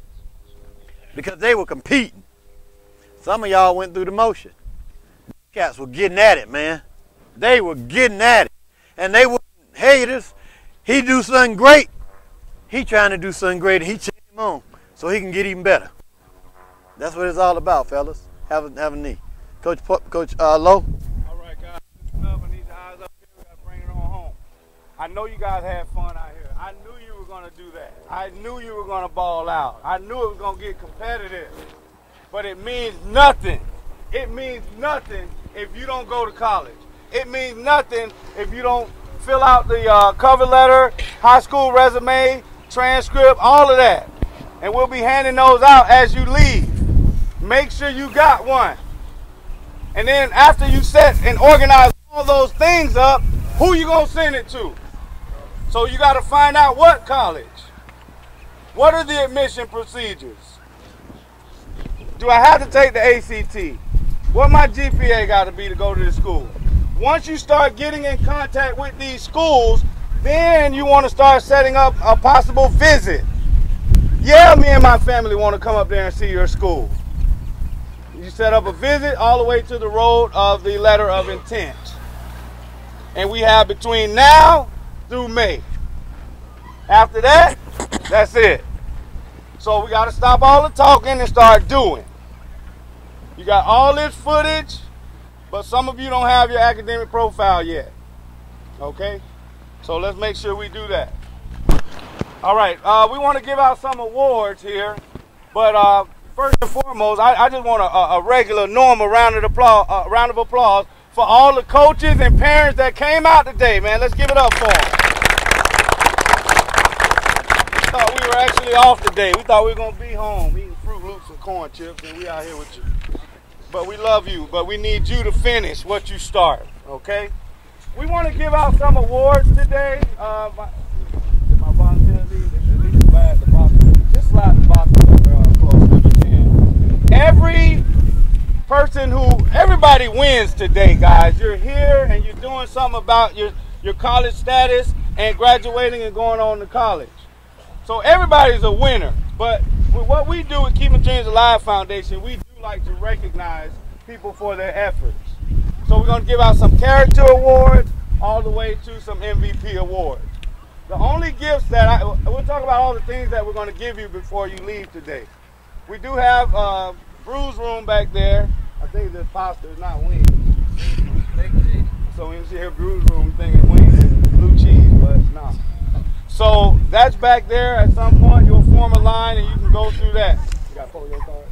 because they were competing. Some of y'all went through the motion. Cats were getting at it, man. They were getting at it. And they weren't haters. He do something great. He trying to do something great, and he cheering him on so he can get even better. That's what it's all about, fellas. Have a knee. Coach Lowe. All right, guys. Listen up. I need your eyes up here. We got to bring it on home. I know you guys had fun out here. I knew you were going to do that. I knew you were going to ball out. I knew it was going to get competitive. But it means nothing. It means nothing if you don't go to college. It means nothing if you don't fill out the cover letter, high school resume, transcript, all of that. And we'll be handing those out as you leave. Make sure you got one. And then after you set and organize all those things up, who you gonna send it to? So you gotta find out what college. What are the admission procedures? Do I have to take the ACT? What my GPA gotta be to go to the school? Once you start getting in contact with these schools, then you wanna start setting up a possible visit. Yeah, me and my family wanna come up there and see your school. You set up a visit all the way to the road of the letter of intent. And we have between now through May. After that, that's it. So we got to stop all the talking and start doing. You got all this footage, but some of you don't have your academic profile yet. Okay? So let's make sure we do that. All right, we want to give out some awards here, but first and foremost, I just want a regular, normal round of applause for all the coaches and parents that came out today, man. Let's give it up for them. We thought we were actually off today. We thought we were going to be home eating Fruit Loops and corn chips, and we out here with you. But we love you, but we need you to finish what you start, okay? We want to give out some awards today. My volunteers leave the box. Just slide the box close if you can. Everybody wins today, guys. You're here and you're doing something about your college status and graduating and going on to college. So everybody's a winner. But with what we do with Keeping Dreams Alive Foundation, we do like to recognize people for their efforts. So we're going to give out some character awards all the way to some MVP awards. The only gifts that we'll talk about all the things that we're going to give you before you leave today. We do have Brews Room back there. I think it's pasta, it's not wings. So when you see here Brews Room, we think it's wings and blue cheese, but it's not. So that's back there. At some point, you'll form a line and you can go through that. You got Pollo cards?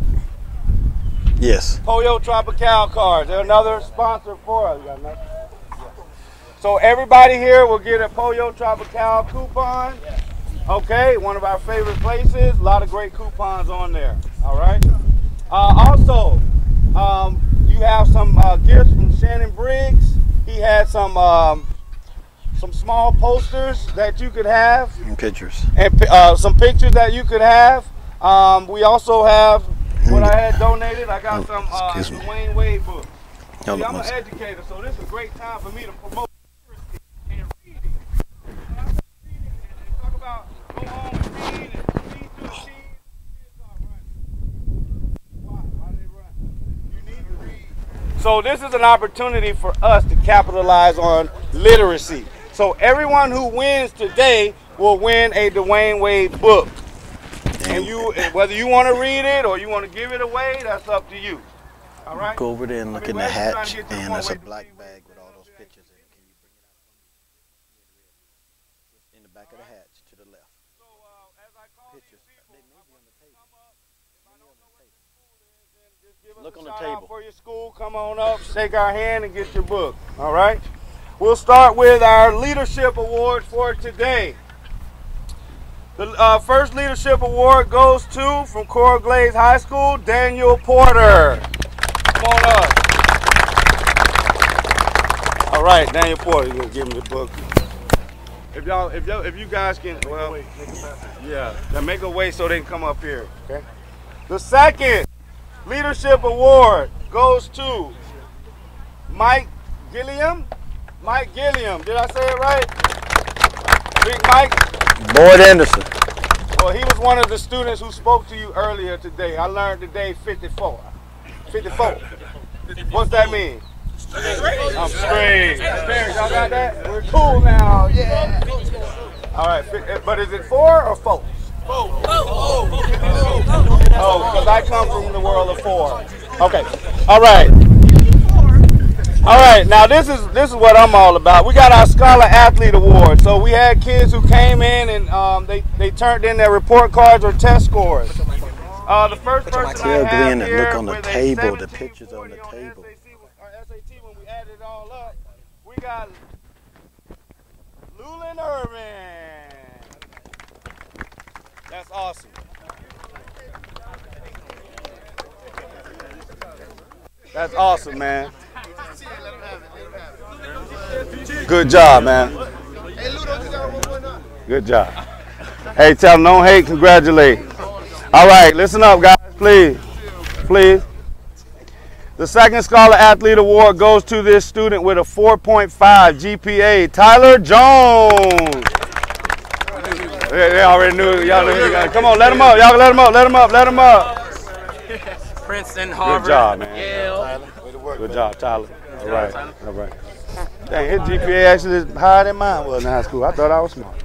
Yes. Pollo Tropical cards. They're another sponsor for us. You got nothing? So everybody here will get a Pollo Tropical coupon. Okay, one of our favorite places. A lot of great coupons on there. All right. Also, you have some gifts from Shannon Briggs. He had some small posters that you could have. And pictures. And some pictures that you could have. We also have what I had donated. I got some Dwayne Wade books. See, I'm an educator, so this is a great time for me to promote literacy and reading. So this is an opportunity for us to capitalize on literacy. So everyone who wins today will win a Dwayne Wade book. And whether you want to read it or you want to give it away, that's up to you. All right? Go over there and look in the hatch, and there's a black bag with all those pictures in it. Can you bring it out for me? In the back of the hatch to the left. Pictures. They may be on the table. Look on the table. For your school, come on up, shake our hand, and get your book. All right? We'll start with our leadership awards for today. The first leadership award goes to, from Coral Glades High School, Daniel Porter. Come on up. All right, Daniel Porter, you're gonna give him the book. If you guys can, well, yeah, make a way so they can come up here. Okay. The second leadership award goes to Mike Gilliam. Mike Gilliam, did I say it right? Big Mike. Boyd Anderson. Well, he was one of the students who spoke to you earlier today. I learned today 54. 54. What's that mean? I'm straight. Parents, y'all got that? We're cool now. Yeah. All right, but is it 4 or 4? Oh, because I come from the world of 4. Okay. All right. All right, now this is what I'm all about. We got our Scholar Athlete Award. So we had kids who came in and they turned in their report cards or test scores. The first person Tell Glenn to look on the table, the pictures on the table. SAT, when we added it all up, we got Lulin Irvin. That's awesome. That's awesome, man. Good job, man. Good job. Hey, tell them don't hate, congratulate. All right, listen up, guys, please. Please. The second Scholar Athlete Award goes to this student with a 4.5 GPA, Tyler Jones. They already knew. Y'all knew you guys. Come on, let him up. Y'all let him up. Let him up. Let him up. Princeton, Harvard, good job, man. Yale. Good job, Tyler. All right. All right. Dang, his GPA actually is higher than mine was in high school. I thought I was smart.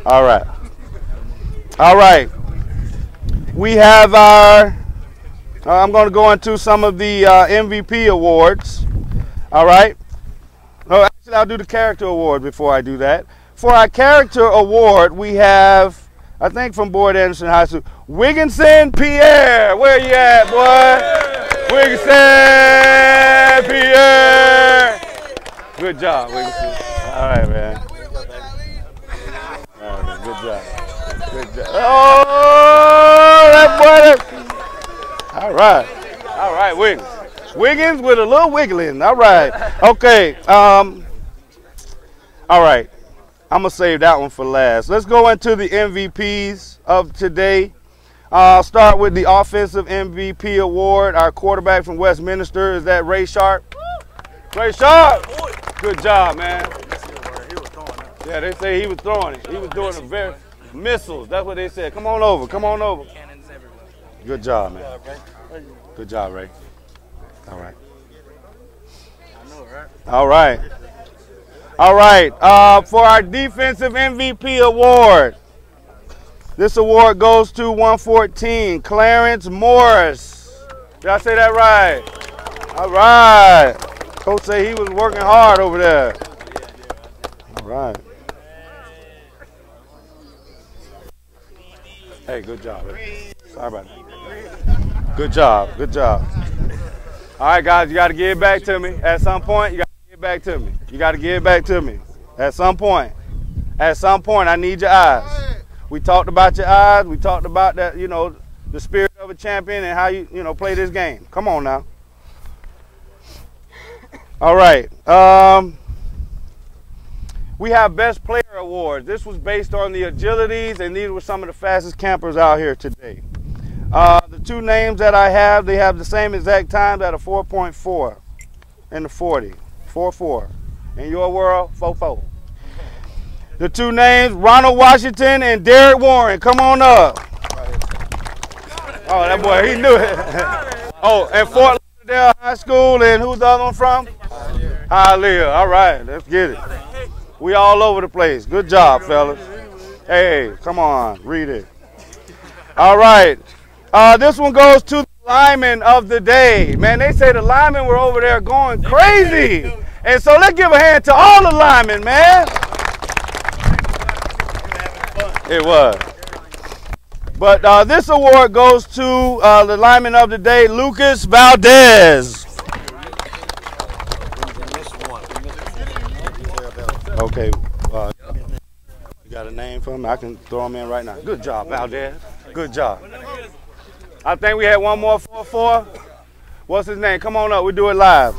All right. All right. We have our, I'm going to go into some of the MVP awards. All right. Oh, actually, I'll do the character award before I do that. For our character award, we have, I think from Boyd Anderson High School, Wigginson Pierre. Where you at, boy? Wigginson Pierre. Good job, Wigginson. All right, man. All right, man. Good job. Good job. Oh, that boy. All right. All right, Wiggins. Wiggins with a little wiggling. All right. Okay. All right. I'm going to save that one for last. Let's go into the MVPs of today. I'll start with the Offensive MVP Award. Our quarterback from Westminster, is that Ray Sharp? Ray Sharp! Good job, man. Yeah, they say he was throwing it. He was doing the very missiles. That's what they said. Come on over. Come on over. Good job, man. Good job, Ray. All right. All right. All right. For our Defensive MVP Award, this award goes to 114, Clarence Morris. Did I say that right? All right. Coach said he was working hard over there. All right. Hey, good job. Sorry about that. Good job. Good job. All right, guys, you got to give it back to me. At some point, you got to give it back to me. You got to give it back to me. At some point. At some point, I need your eyes. We talked about your eyes. We talked about that, you know, the spirit of a champion and how you play this game. Come on now. All right. We have Best Player Awards. This was based on the agilities, and these were some of the fastest campers out here today. The two names that I have, they have the same exact times at a 4.4 in the 40. 4.4. In your world, 4.4. The two names, Ronald Washington and Derek Warren. Come on up. Oh, that boy, he knew it. Oh, and Fort Lauderdale High School, and who's the other one from? Hialeah. All right, let's get it. We all over the place. Good job, fellas. Hey, come on, read it. All right. This one goes to the lineman of the day. Man, they say the linemen were over there going crazy. And so let's give a hand to all the linemen, man. It was. But this award goes to the lineman of the day, Lucas Valdez. Okay. You got a name for him? I can throw him in right now. Good job, Valdez. Good job. I think we had one more 4-4. What's his name? Come on up. We do it live.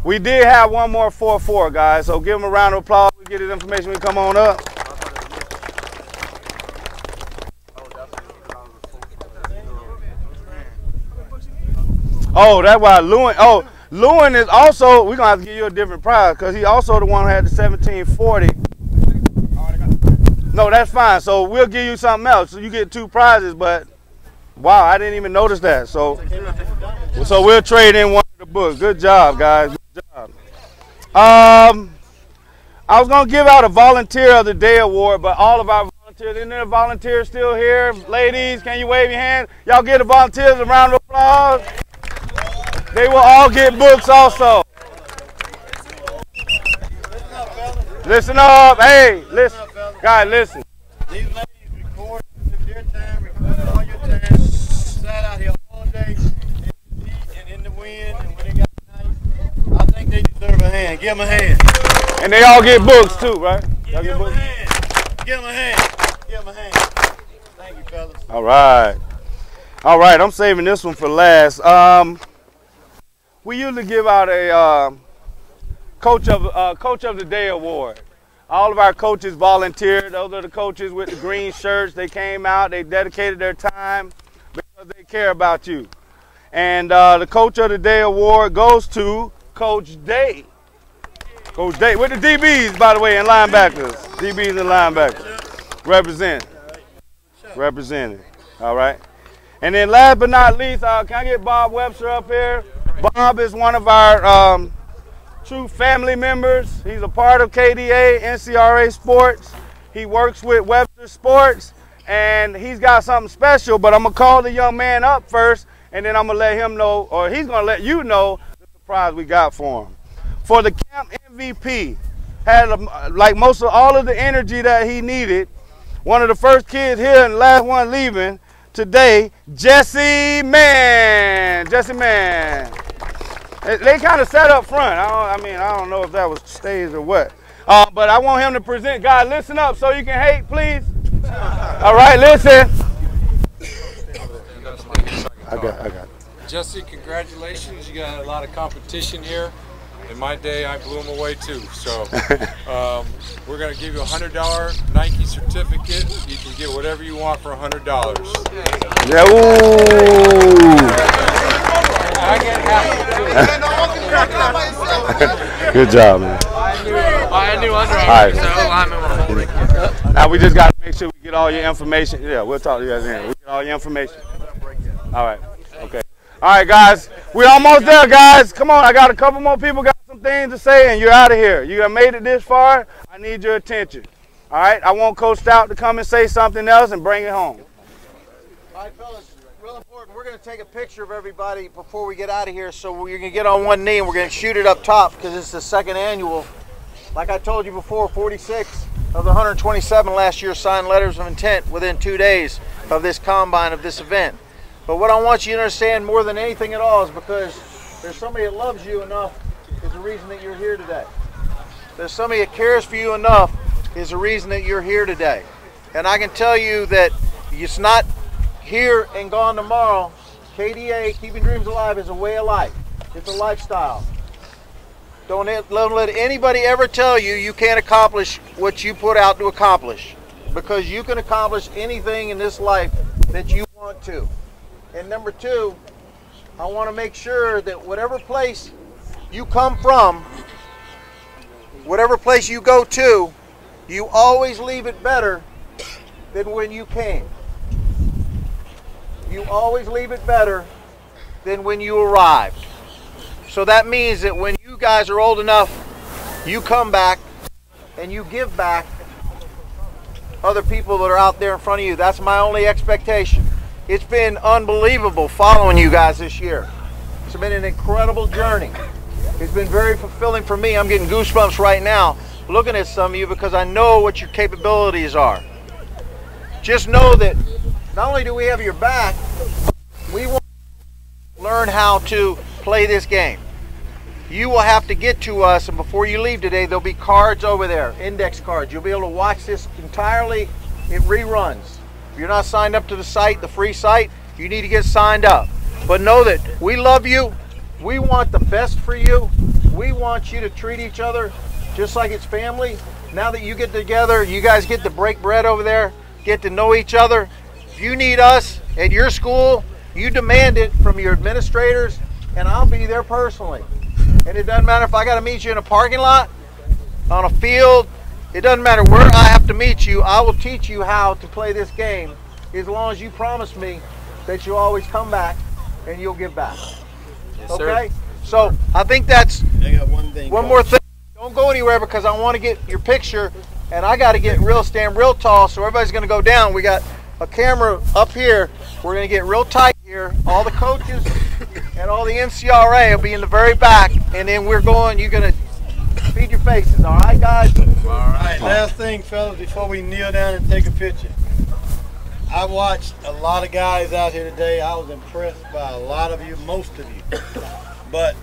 We did have one more 4-4, guys. So give him a round of applause. We get his information. We come on up. Oh, that's why Lewin. Oh, Lewin is also. We're gonna have to give you a different prize because he also the one who had the 1740. No, that's fine. So we'll give you something else. So you get 2 prizes. But wow, I didn't even notice that. So we'll trade in one of the books. Good job, guys. Good job. I was gonna give out a Volunteer of the Day award, but all of our volunteers. Isn't there a volunteer still here? Ladies, can you wave your hand? Y'all give the volunteers a round of applause. They will all get books also. Listen up. Hey, listen. Guys, listen. These ladies record their time, record all your time. Sat out here all day in the heat and in the wind, and when they got nice, I think they deserve a hand. Give them a hand. And they all get books too, right? Give them a hand. Give them a hand. Give them a hand. Thank you, fellas. All right. All right, I'm saving this one for last. We usually give out a Coach of the Day award. All of our coaches volunteered. Those are the coaches with the green shirts. They came out. They dedicated their time because they care about you. And the Coach of the Day award goes to Coach Day. Coach Day with the DBs, by the way, and linebackers. DBs and linebackers. Representing. All right. And then last but not least, can I get Bob Webster up here? Bob is one of our true family members. He's a part of KDA, NCRA Sports. He works with Webster Sports, and he's got something special, but I'm going to call the young man up first, and then I'm going to let him know, or he's going to let you know the surprise we got for him. For the camp MVP, had like most of all of the energy that he needed. One of the first kids here and the last one leaving today, Jesse Mann. Jesse Mann. They kind of sat up front. I don't know if that was staged or what. But I want him to present. Guys, listen up so you can hate, please. All right, listen. I got it. Jesse, congratulations. You got a lot of competition here. In my day, I blew them away too. So we're going to give you a $100 Nike certificate. You can get whatever you want for $100. Yeah, ooh. Good job, man. I knew Under Armour, so lineman will hold it. Now we just got to make sure we get all your information. Yeah, we'll talk to you guys in. We get all your information. All right. Okay. All right, guys. We're almost there, guys. Come on. I got a couple more people got some things to say, and you're out of here. You have made it this far. I need your attention. All right. I want Coach Stout to come and say something else and bring it home. All right, fellas. Real important. We're going to take a picture of everybody before we get out of here. So we're going to get on one knee and we're going to shoot it up top because it's the second annual. Like I told you before, 46 of the 127 last year signed letters of intent within 2 days of this combine, of this event. But what I want you to understand more than anything at all is because there's somebody that loves you enough is the reason that you're here today. There's somebody that cares for you enough is the reason that you're here today. And I can tell you that it's not here and gone tomorrow. KDA, Keeping Dreams Alive, is a way of life. It's a lifestyle. Don't let anybody ever tell you you can't accomplish what you put out to accomplish, because you can accomplish anything in this life that you want to. And number two, I want to make sure that whatever place you come from, whatever place you go to, you always leave it better than when you came. You always leave it better than when you arrived. So that means that when you guys are old enough, you come back and you give back other people that are out there in front of you. That's my only expectation. It's been unbelievable following you guys this year. It's been an incredible journey. It's been very fulfilling for me. I'm getting goosebumps right now looking at some of you because I know what your capabilities are. Just know that not only do we have your back, we want to learn how to play this game. You will have to get to us, and before you leave today, there'll be cards over there, index cards. You'll be able to watch this entirely in reruns. If you're not signed up to the site, the free site, you need to get signed up. But know that we love you. We want the best for you. We want you to treat each other just like it's family. Now that you get together, you guys get to break bread over there, get to know each other. If you need us at your school, you demand it from your administrators, and I'll be there personally. And it doesn't matter if I got to meet you in a parking lot, on a field. It doesn't matter where I have to meet you. I will teach you how to play this game as long as you promise me that you'll always come back and you'll give back. Yes, okay? Sir. So I think that's I got one thing. one more thing. Don't go anywhere because I want to get your picture, and I got to stand real tall, so everybody's going to go down. We got a camera up here. We're going to get real tight here. All the coaches and all the NCRA will be in the very back, and then you're going to feed your faces. All right, guys? All right. Last thing, fellas, before we kneel down and take a picture. I watched a lot of guys out here today. I was impressed by a lot of you, most of you. But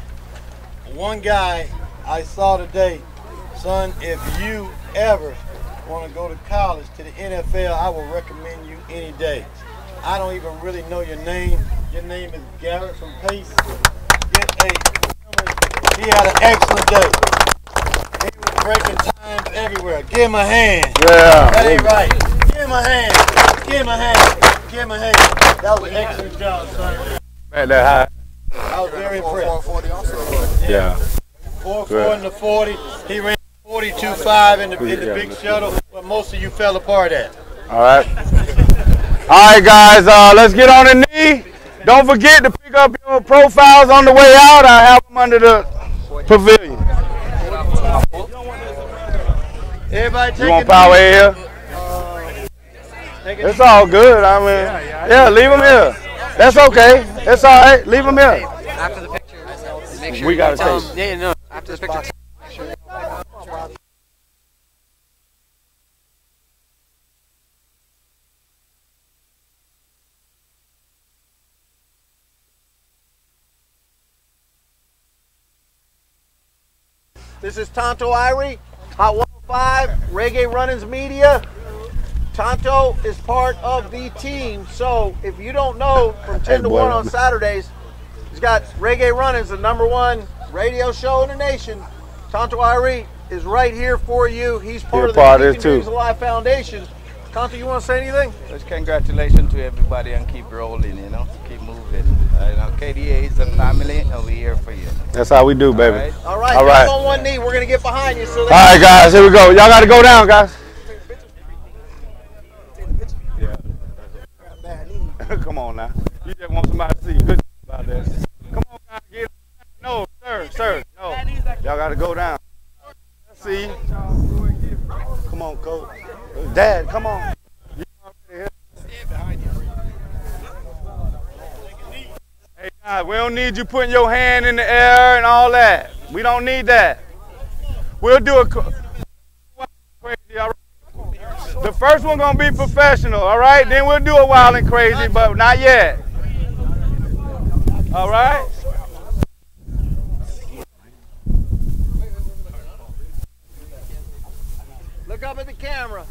one guy I saw today, son, if you ever want to go to college, to the NFL, I will recommend you any day. I don't even really know your name. Your name is Garrett from Pace. He had an excellent day. He was breaking times everywhere. Give him a hand. Yeah. That ain't right. Give him a hand. Give him a hand. Give him a hand. That was an excellent job, son. Man, that high. I was very impressed. 440 also. Yeah. 4.4 in the 40. He ran 42.5 in the big shuttle, but most of you fell apart at. All right. All right, guys, let's get on the knee. Don't forget to pick up your profiles on the way out. I have them under the pavilion. Everybody take You want power here? It's all good. I mean, yeah, leave them here. That's okay. It's all right. Leave them here. After the picture, make sure We got to tell take. them. Yeah, no. After the picture. This is Tonto Irie, Hot 105, Reggae Runnings Media. Tonto is part of the team, so if you don't know, from 10 to 1 on Saturdays, he's got Reggae Runnings, the #1 radio show in the nation. Tonto Irie is right here for you. He's part of the Keeping Dreams Alive Foundation. Tonto, you want to say anything? Just congratulations to everybody and keep rolling, you know, keep moving. KDA is a family and we're here for you. That's how we do, baby. All right, get on one knee. We're going to get behind you. So All right, guys, here we go. Y'all got to go down, guys. Yeah. Come on now. You just want somebody to see you. Good about that. Come on, guys. Get no, sir, no. Y'all got to go down. Let's see. Come on, coach. Dad, come on. Hey, guys, we don't need you putting your hand in the air and all that. We don't need that. We'll do a crazy, all right? The first one gonna be professional, all right? Then we'll do a wild and crazy, but not yet. All right? Look up at the camera.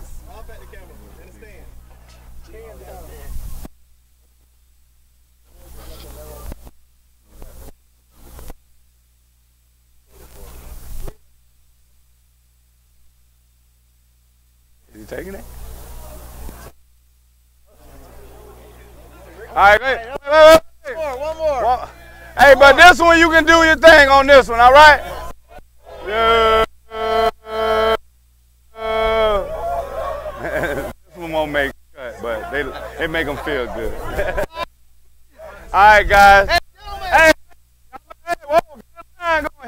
You taking it? All right, wait. One more. Hey, but this one you can do your thing on this one, all right? Yeah. This one won't make cut, but they make them feel good. All right, guys.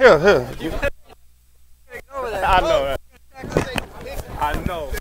Here. I know that. I know.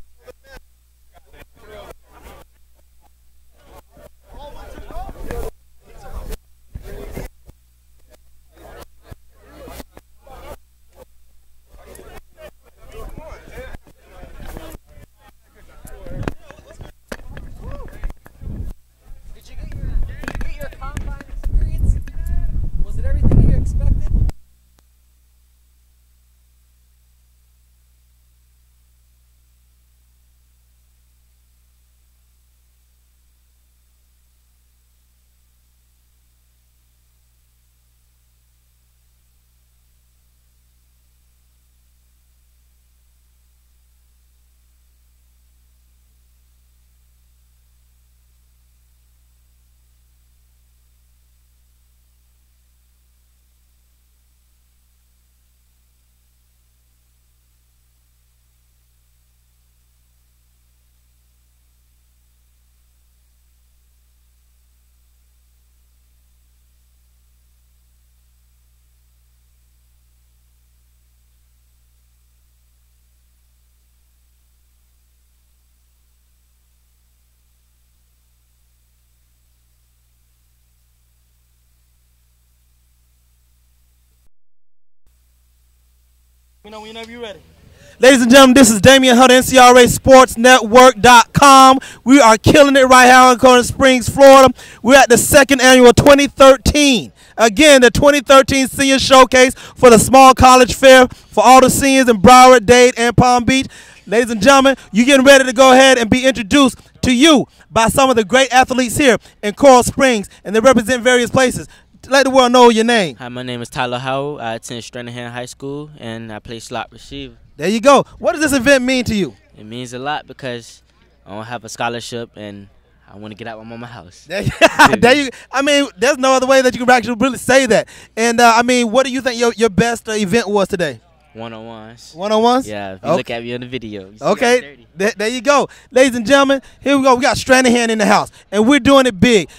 Whenever you're ready. Ladies and gentlemen, this is Damian Hunt, NCRA SPORTSNetwork.com. We are killing it right here in Coral Springs, Florida. We're at the second annual 2013. Again, the 2013 Senior Showcase for the Small College Fair for all the seniors in Broward, Dade, and Palm Beach. Ladies and gentlemen, you're getting ready to go ahead and be introduced to you by some of the great athletes here in Coral Springs, and they represent various places. Let the world know your name. Hi, my name is Tyler Howell. I attend Stranahan High School, and I play slot receiver. There you go. What does this event mean to you? It means a lot because I don't have a scholarship, and I want to get out of my mama's house. There you, I mean, there's no other way that you can actually really say that. And, I mean, what do you think your best event was today? One-on-ones. One-on-ones? Yeah, if you look at me on the video. Okay, there you go. Ladies and gentlemen, here we go. We got Stranahan in the house, and we're doing it big.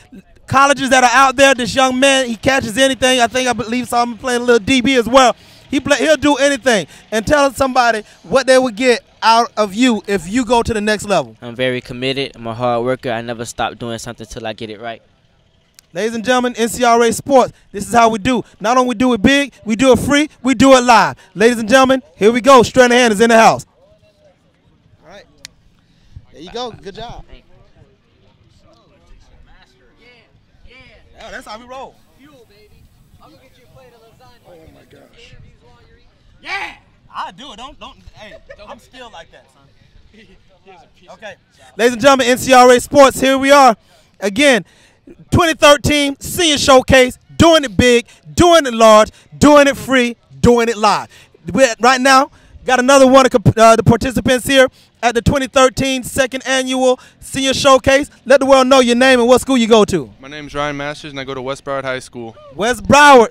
Colleges that are out there, this young man, he catches anything. I believe saw him playing a little DB as well. He'll do anything. And tell somebody what they would get out of you if you go to the next level. I'm very committed. I'm a hard worker. I never stop doing something till I get it right. Ladies and gentlemen, NCRA Sports, this is how we do. Not only do it big, we do it free, we do it live. Ladies and gentlemen, here we go. Stranahan is in the house. All right. There you go. Good job. Oh, that's how we roll. Fuel, baby. I'm gonna get you a plate of lasagna. Oh my gosh. Yeah, I do it. Don't. Hey, I'm still like that, son. Okay. Ladies and gentlemen, NCRA Sports. Here we are again. 2013 Senior Showcase. Doing it big, doing it large, doing it free, doing it live. Right now, got another one of the participants here at the 2013 second annual Senior Showcase. Let the world know your name and what school you go to. My name is Ryan Masters, and I go to West Broward High School. West Broward.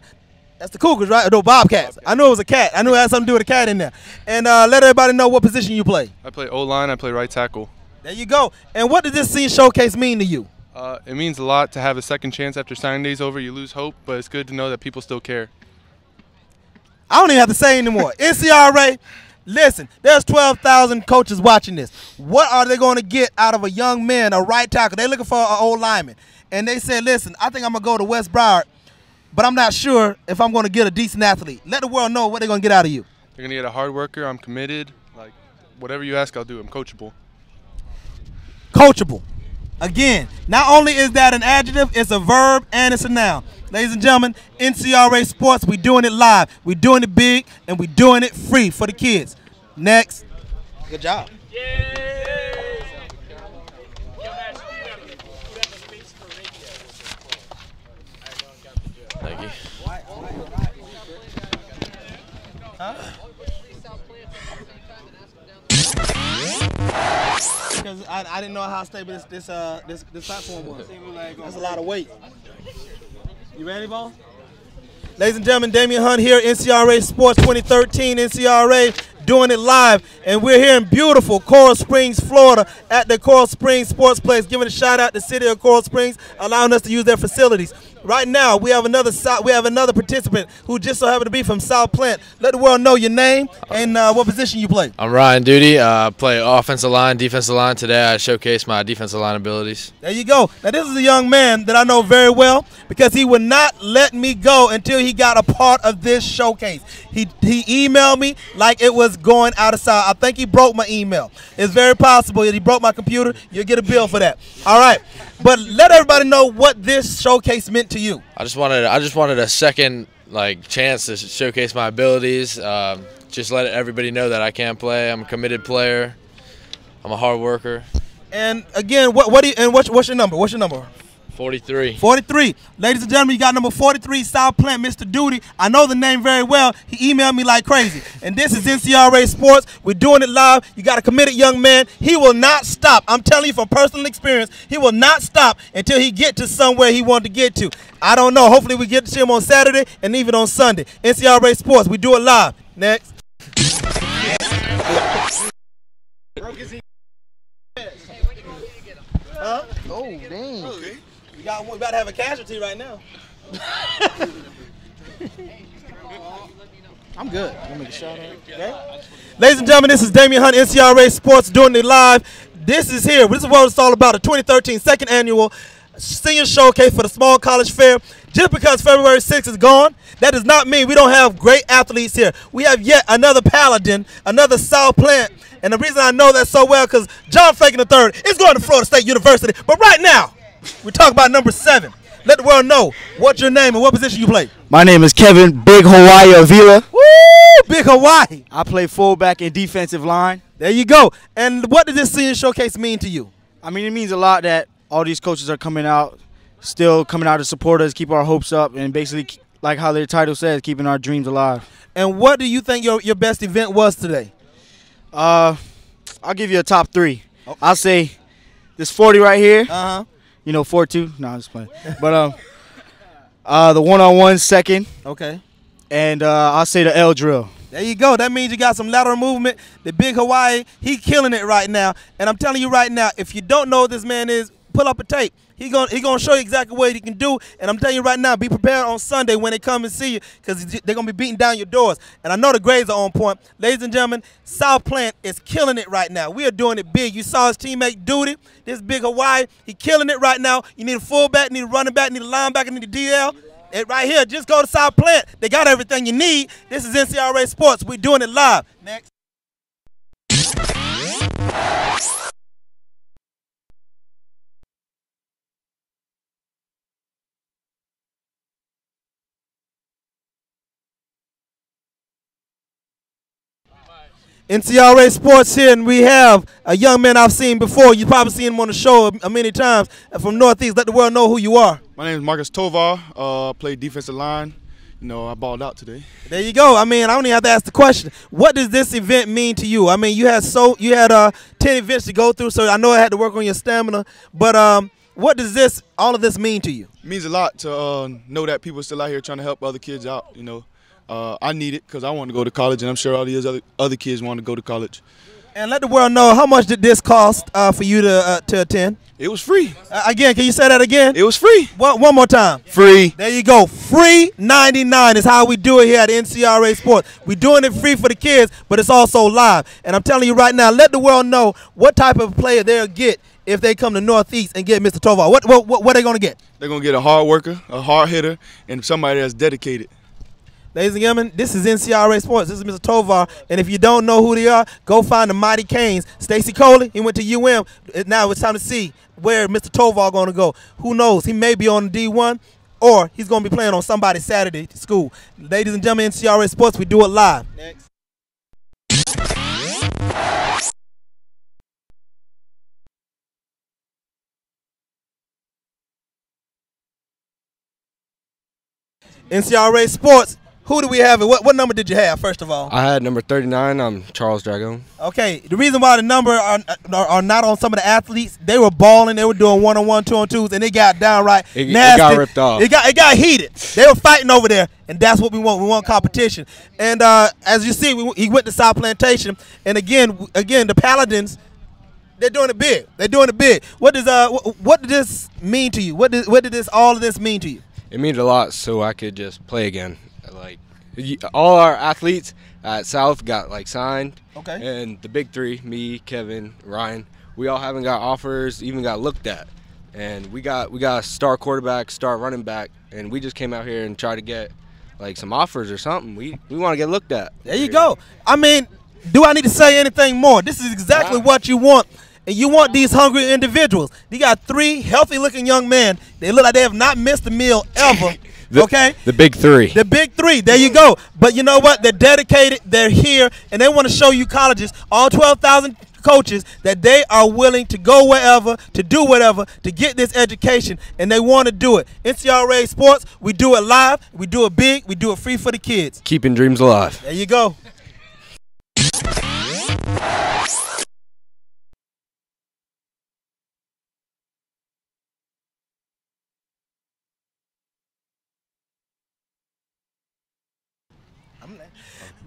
That's the Cougars, right? No, Bobcats. I knew it was a cat. I knew it had something to do with a cat in there. And let everybody know what position you play. I play O-line. I play right tackle. There you go. And what does this Senior Showcase mean to you? It means a lot to have a second chance after signing day's over. You lose hope, but it's good to know that people still care. I don't even have to say anymore. NCRA, listen, there's 12,000 coaches watching this. What are they going to get out of a young man, a right tackle? They're looking for an old lineman. And they said, listen, I think I'm going to go to West Broward, but I'm not sure if I'm going to get a decent athlete. Let the world know what they're going to get out of you. They're going to get a hard worker. I'm committed. Like, whatever you ask, I'll do. I'm coachable. Coachable. Again, not only is that an adjective, it's a verb and it's a noun. Ladies and gentlemen, NCRA Sports, we doing it live, we doing it big, and we doing it free for the kids. Next. Good job. Thank you. Huh? Because I didn't know how stable this platform was. That's a lot of weight. You ready, Bo? Ladies and gentlemen, Damian Hunt here, NCRA Sports 2013, NCRA doing it live. And we're here in beautiful Coral Springs, Florida at the Coral Springs SPORTSPLEX, giving a shout out to the city of Coral Springs, allowing us to use their facilities. Right now, we have another participant who just so happened to be from South Plant. Let the world know your name and what position you play. I'm Ryan Duty. I play offensive line, defensive line. Today I showcase my defensive line abilities. There you go. Now, this is a young man that I know very well because he would not let me go until he got a part of this showcase. He emailed me like it was going out of sight. I think he broke my email. It's very possible that he broke my computer. You'll get a bill for that. All right. But let everybody know what this showcase meant to you. I just wanted a second chance to showcase my abilities. Just let everybody know that I can play. I'm a committed player. I'm a hard worker. And again, what's your number? What's your number? 43. 43. Ladies and gentlemen, you got number 43, South Plant, Mr. Duty. I know the name very well. He emailed me like crazy. And this is NCRA Sports. We're doing it live. You got a committed young man. He will not stop. I'm telling you from personal experience, he will not stop until he get to somewhere he wanted to get to. I don't know. Hopefully we get to see him on Saturday and even on Sunday. NCRA Sports. We do it live. Next. Huh? Oh, dang. Okay. We about to have a casualty right now. I'm good. You want me to shout out? Okay. Ladies and gentlemen, this is Damian Hunt, NCRA Sports, doing it live. This is here. This is what it's all about, the 2013 second annual senior showcase for the small college fair. Just because February 6th is gone, that does not mean we don't have great athletes here. We have yet another Paladin, another South Plant. And the reason I know that so well because John Fagan III is going to Florida State University. But right now, we're talking about number 7. Let the world know what's your name and what position you play. My name is Kevin Big Hawaii Avila. Woo! Big Hawaii. I play fullback and defensive line. There you go. And what does this senior showcase mean to you? I mean, it means a lot that all these coaches are coming out, still coming out to support us, keep our hopes up, and basically, like how their title says, keeping our dreams alive. And what do you think your best event was today? I'll give you a top 3. Oh. I'll say this 40 right here. Uh-huh. You know, 4-2. No, I'm just playing. But the one-on-one second. Okay. And I'll say the L drill. There you go. That means you got some lateral movement. The Big Hawaii, he killing it right now. And I'm telling you right now, if you don't know what this man is, pull up a tape. He gonna show you exactly what he can do. And I'm telling you right now, be prepared on Sunday when they come and see you because they're going to be beating down your doors. And I know the grades are on point. Ladies and gentlemen, South Plant is killing it right now. We are doing it big. You saw his teammate Duty, this Big Hawaii. He killing it right now. You need a fullback, need a running back, need a linebacker, need a DL. And right here, just go to South Plant. They got everything you need. This is NCRA Sports. We're doing it live. Next. NCRA Sports here, and we have a young man I've seen before. You've probably seen him on the show many times from Northeast. Let the world know who you are. My name is Marcus Tovar. Played defensive line. You know, I balled out today. There you go. I mean, I don't even have to ask the question. What does this event mean to you? I mean, you had 10 events to go through, so I know I had to work on your stamina. But what does all of this mean to you? It means a lot to know that people are still out here trying to help other kids out. You know. I need it because I want to go to college, and I'm sure all these other kids want to go to college. And let the world know, how much did this cost for you to attend? It was free. Again, can you say that again? It was free. One more time. Free. There you go. Free 99 is how we do it here at NCRA Sports. We're doing it free for the kids, but it's also live. And I'm telling you right now, let the world know what type of player they'll get if they come to Northeast and get Mr. Tovar. What are they going to get? They're going to get a hard worker, a hard hitter, and somebody that's dedicated. Ladies and gentlemen, this is NCRA Sports. This is Mr. Tovar. And if you don't know who they are, go find the Mighty Canes. Stacy Coley, he went to UM. Now it's time to see where Mr. Tovar going to go. Who knows? He may be on the D1 or he's going to be playing on somebody's Saturday to school. Ladies and gentlemen, NCRA Sports, we do it live. Next. NCRA Sports. Who do we have and what number did you have, first of all? I had number 39. I'm Charles Dragon. Okay, the reason why the number are not on some of the athletes, they were balling, they were doing one-on-one, two-on-twos, and they got downright nasty. It got ripped off. It got heated. They were fighting over there, and that's what we want. We want competition. And as you see, he went to South Plantation, and again, the Paladins, they're doing it big. They're doing it big. What did this mean to you? What did all of this mean to you? It means a lot so I could just play again. Like, all our athletes at South got like signed. Okay. And the big three, me, Kevin, Ryan, we all haven't got offers, even got looked at. And we got a star quarterback, star running back, and we just came out here and tried to get like some offers or something. We want to get looked at. There you go. I mean, do I need to say anything more? This is exactly what you want. And you want these hungry individuals. You got 3 healthy-looking young men. They look like they have not missed a meal ever. Okay? The big three. The big 3. There you go. But you know what? They're dedicated. They're here. And they want to show you colleges, all 12,000 coaches, that they are willing to go wherever, to do whatever, to get this education. And they want to do it. NCRA Sports, we do it live. We do it big. We do it free for the kids. Keeping dreams alive. There you go.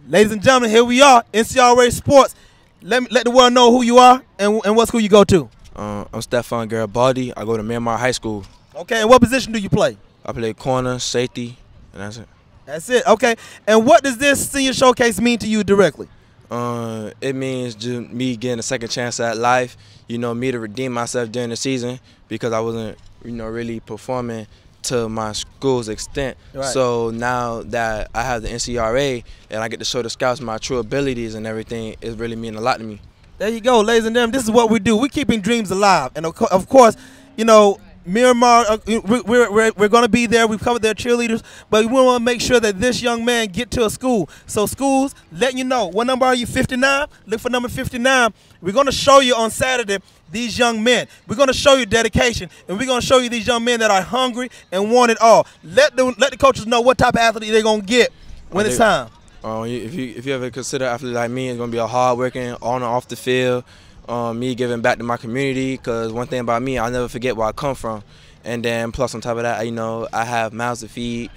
Ladies and gentlemen, here we are, NCRA Sports. Let the world know who you are and what school you go to. I'm Stefan Garibaldi. I go to Miramar High School. Okay, and what position do you play? I play corner, safety, and that's it. That's it, okay. And what does this senior showcase mean to you directly? It means just me getting a second chance at life, you know, me to redeem myself during the season because I wasn't, you know, really performing to my school's extent. Right. So now that I have the NCRA and I get to show the scouts my true abilities and everything, it really means a lot to me. There you go, ladies and gentlemen. This is what we do. We're keeping dreams alive. And of course, you know, Miramar, we're going to be there. We've covered their cheerleaders, but we want to make sure that this young man get to a school. So schools, letting you know, what number are you, 59? Look for number 59. We're going to show you on Saturday these young men. We're going to show you dedication, and we're going to show you these young men that are hungry and want it all. Let the coaches know what type of athlete they're going to get when it's time. If you ever consider an athlete like me, it's going to be a hard-working, on and off the field, me giving back to my community, because one thing about me, I'll never forget where I come from. And then plus on top of that, you know, I have mouths to feed,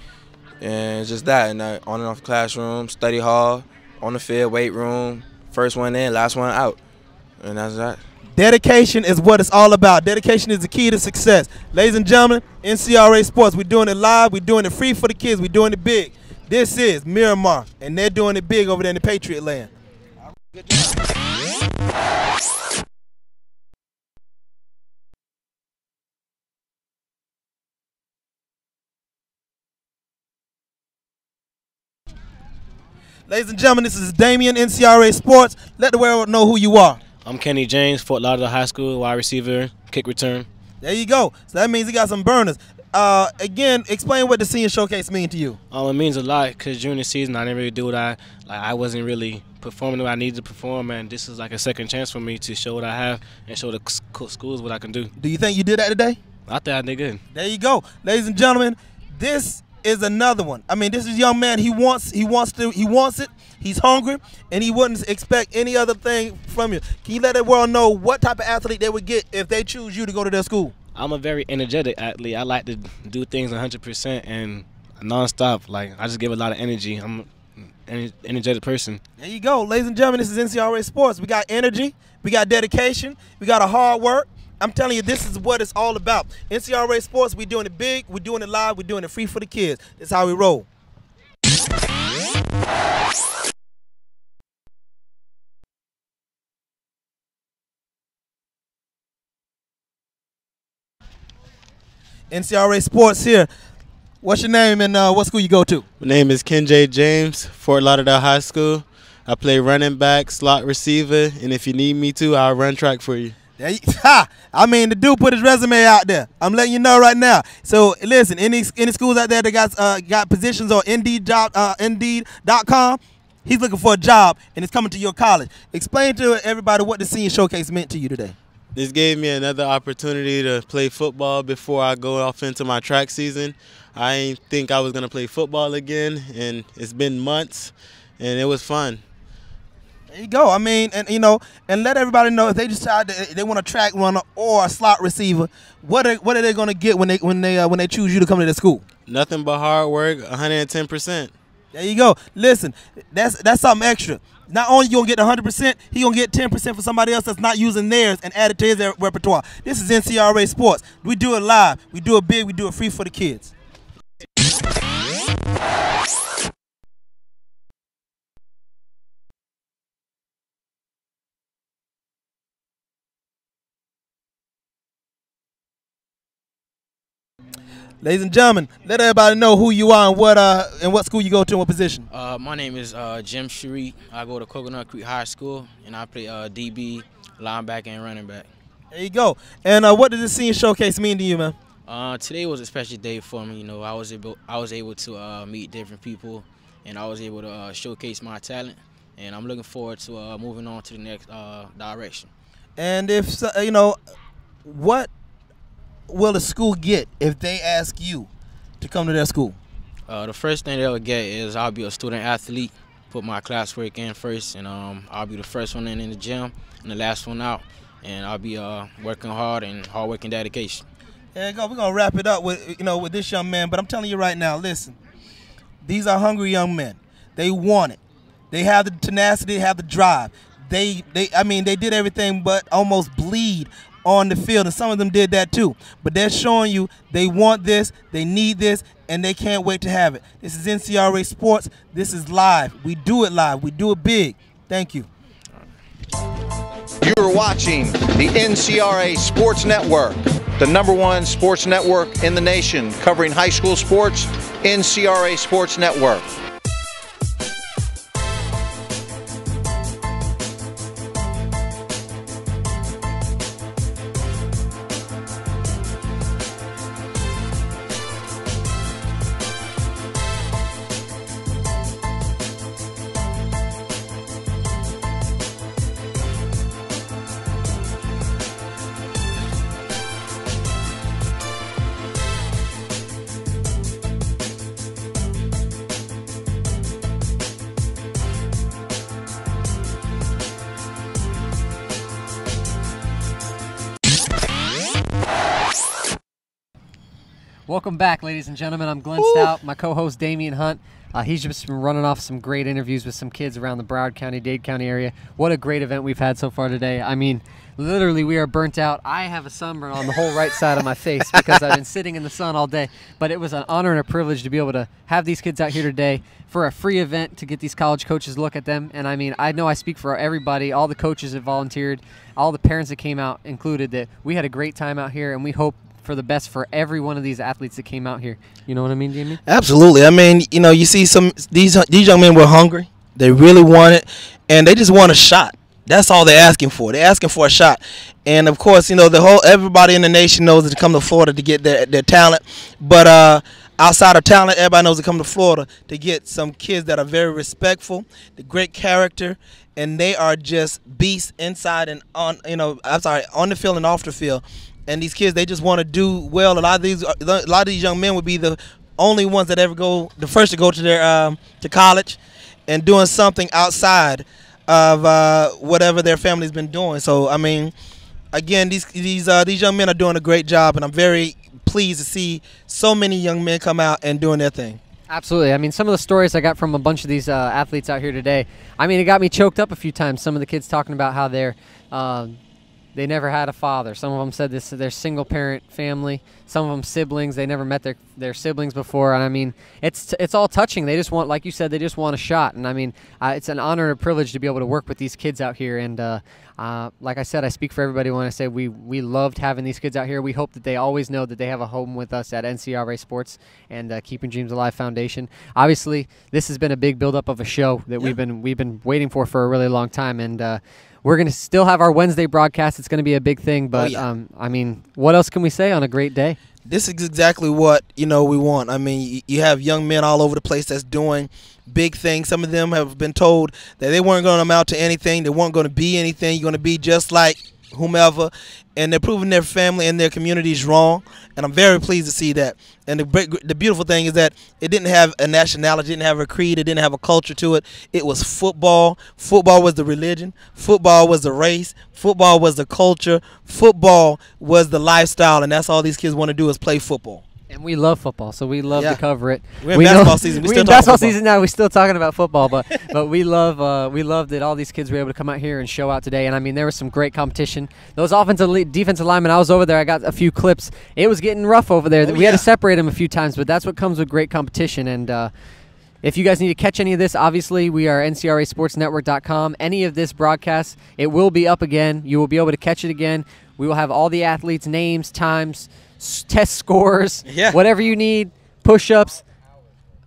and just that. And on and off the classroom, study hall, on the field, weight room, first one in, last one out. And that's that. Dedication is what it's all about. Dedication is the key to success. Ladies and gentlemen, NCRA Sports, we're doing it live, we're doing it free for the kids, we're doing it big. This is Miramar, and they're doing it big over there in the Patriot land. Good job. Ladies and gentlemen, this is Damian, NCRA Sports. Let the world know who you are. I'm Kenny James, Fort Lauderdale High School, wide receiver, kick return. There you go. So that means he got some burners. Again, explain what the senior showcase means to you. It means a lot because during the season I didn't really do what I wasn't really performing the way I needed to perform, and this is like a second chance for me to show what I have and show the schools what I can do. Do you think you did that today? I think I did good. There you go, ladies and gentlemen. This is another one. I mean, this is a young man. He wants it. He's hungry, and he wouldn't expect any other thing from you. Can you let the world know what type of athlete they would get if they choose you to go to their school? I'm a very energetic athlete. I like to do things 100% and nonstop. Like, I just give a lot of energy. I'm an energetic person. There you go, ladies and gentlemen. This is NCRA Sports. We got energy, we got dedication, we got a hard work. I'm telling you, this is what it's all about. NCRA Sports, we're doing it big, we're doing it live, we're doing it free for the kids. That's how we roll. NCRA Sports here. What's your name and what school you go to? My name is Ken J. James, Fort Lauderdale High School. I play running back, slot receiver, and if you need me to, I'll run track for you. I mean, the dude put his resume out there. I'm letting you know right now. So listen, any schools out there that got positions on Indeed.com, he's looking for a job and it's coming to your college. Explain to everybody what the senior showcase meant to you today. This gave me another opportunity to play football before I go off into my track season. I didn't think I was going to play football again, and it's been months, and it was fun. There you go. I mean, and you know, and let everybody know if they decide that they want a track runner or a slot receiver, what are they going to get when they choose you to come to their school? Nothing but hard work, 110%. There you go. Listen, that's something extra. Not only you gonna get 100%, he gonna get 10% for somebody else that's not using theirs and add it to his repertoire. This is NCRA Sports. We do it live, we do it big, we do it free for the kids. Ladies and gentlemen, let everybody know who you are and what school you go to and what position. My name is Jim Sharif. I go to Coconut Creek High School, and I play DB, linebacker, and running back. There you go. And what did this senior showcase mean to you, man? Today was a special day for me. You know, I was able to meet different people, and I was able to showcase my talent. And I'm looking forward to moving on to the next direction. And if what will the school get if they ask you to come to their school? The first thing they'll get is I'll be a student athlete, put my classwork in first, and I'll be the first one in the gym and the last one out. And I'll be working hard and hard work and dedication. There you go. We're gonna wrap it up with this young man. But I'm telling you right now, listen, these are hungry young men. They want it. They have the tenacity. They have the drive. They did everything but almost bleed on the field, and some of them did that too. But they're showing you they want this, they need this, and they can't wait to have it. This is NCRA Sports. This is live. We do it live. We do it big. Thank you. You are watching the NCRA Sports Network, the #1 sports network in the nation, covering high school sports, NCRA Sports Network. Welcome back, ladies and gentlemen. I'm Glenn Stout, my co-host Damian Hunt. He's just been running off some great interviews with some kids around the Broward County, Dade County area. What a great event we've had so far today. I mean, literally, we are burnt out. I have a sunburn on the whole right side of my face because I've been sitting in the sun all day. But it was an honor and a privilege to be able to have these kids out here today for a free event to get these college coaches to look at them. And I mean, I know I speak for everybody, all the coaches that volunteered, all the parents that came out included, that we had a great time out here, and we hope for the best for every one of these athletes that came out here. You know what I mean, Jamie? Absolutely. I mean, you see these young men were hungry. They really want it, and they just want a shot. That's all they're asking for. They're asking for a shot. And of course, everybody in the nation knows that to come to Florida to get their talent. But outside of talent, everybody knows to come to Florida to get some kids that are very respectful, the great character, and they are just beasts inside and on the field and off the field. And these kids, they just want to do well. A lot of these young men would be the only ones that ever go, the first to go to their to college, and doing something outside of whatever their family's been doing. So I mean, again, these young men are doing a great job, and I'm very pleased to see so many young men come out and doing their thing. Absolutely. I mean, some of the stories I got from a bunch of these athletes out here today, I mean, it got me choked up a few times. Some of the kids talking about how they never had a father. Some of them said this is their single-parent family. Some of them siblings. They never met their siblings before. And I mean, it's all touching. They just want, like you said, they just want a shot. And I mean, it's an honor and a privilege to be able to work with these kids out here. And like I said, I speak for everybody when I say we loved having these kids out here. We hope that they always know that they have a home with us at NCRA Sports and Keeping Dreams Alive Foundation. Obviously, this has been a big buildup of a show that we've been waiting for a really long time. And we're going to still have our Wednesday broadcast. It's going to be a big thing. But, I mean, what else can we say on a great day? This is exactly what, we want. I mean, you have young men all over the place that's doing big things. Some of them have been told that they weren't going to amount to anything. They weren't going to be anything. You're going to be just like whomever. And they're proving their family and their communities wrong. And I'm very pleased to see that. And the beautiful thing is that it didn't have a nationality, it didn't have a creed, it didn't have a culture to it. It was football. Football was the religion. Football was the race. Football was the culture. Football was the lifestyle. And that's all these kids want to do is play football. And we love football, so we love to cover it. We're in basketball season. We're in basketball season now. We're still talking about football, but we love that all these kids were able to come out here and show out today. And I mean, there was some great competition. Those defensive linemen, I was over there. I got a few clips. It was getting rough over there. We had to separate them a few times, but that's what comes with great competition. And if you guys need to catch any of this, obviously we are NCRASportsNetwork.com. Any of this broadcast, it will be up again. You will be able to catch it again. We will have all the athletes' names, times, test scores, whatever you need, push-ups.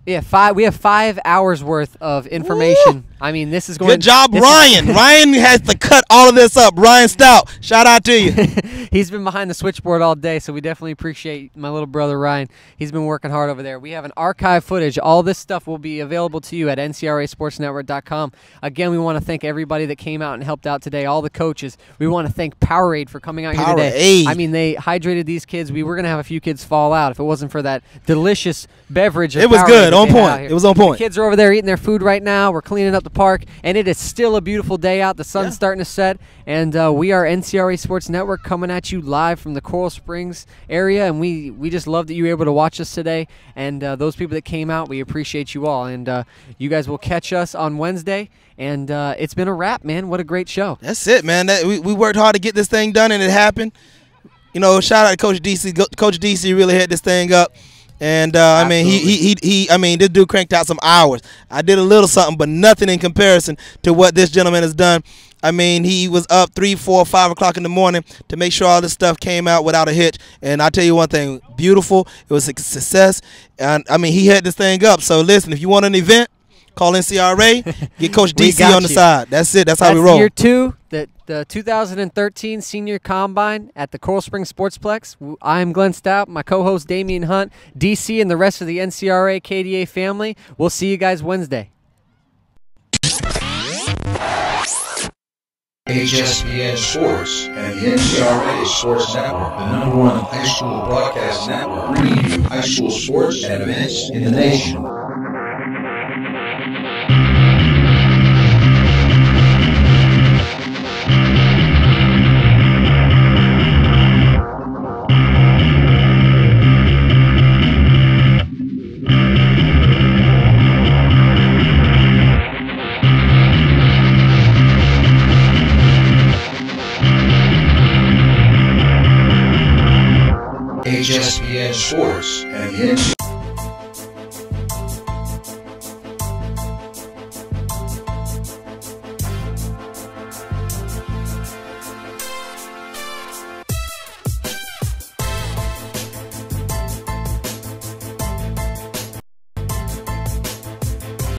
Yeah, we have 5 hours worth of information. Woo! I mean, this is going. Good job, Ryan. Ryan has to cut all of this up. Ryan Stout, shout out to you. He's been behind the switchboard all day, so we definitely appreciate my little brother Ryan. He's been working hard over there. We have an archive footage. All this stuff will be available to you at NCRASportsNetwork.com. Again, we want to thank everybody that came out and helped out today, all the coaches. We want to thank Powerade for coming out here today. I mean, they hydrated these kids. We were going to have a few kids fall out if it wasn't for that delicious beverage. It was Powerade good, on point. It was on point. The kids are over there eating their food right now. We're cleaning up the park, and it is still a beautiful day out. The sun's starting to set, and we are NCRA Sports Network coming at you live from the Coral Springs area, and we just love that you were able to watch us today, and those people that came out, we appreciate you all, and you guys will catch us on Wednesday, and it's been a wrap, man. What a great show. That's it, man. We worked hard to get this thing done, and it happened. You know, shout out to Coach DC. Coach DC really had this thing up. And I mean, I mean, this dude cranked out some hours. I did a little something, but nothing in comparison to what this gentleman has done. I mean, he was up 3, 4, 5 o'clock in the morning to make sure all this stuff came out without a hitch. And I tell you one thing, beautiful. It was a success. And I mean, he had this thing up. So listen, if you want an event, call NCRA, get Coach DC on the side. That's it. That's how we roll. Year 2, the 2013 Senior Combine at the Coral Springs SPORTSPLEX. I'm Glenn Stout, my co-host Damian Hunt, DC, and the rest of the NCRA KDA family. We'll see you guys Wednesday. HSPN Sports and the NCRA Sports Network, the #1 high school broadcast network, bringing you high school sports and events in the nation. HSPN Sports and the NCRA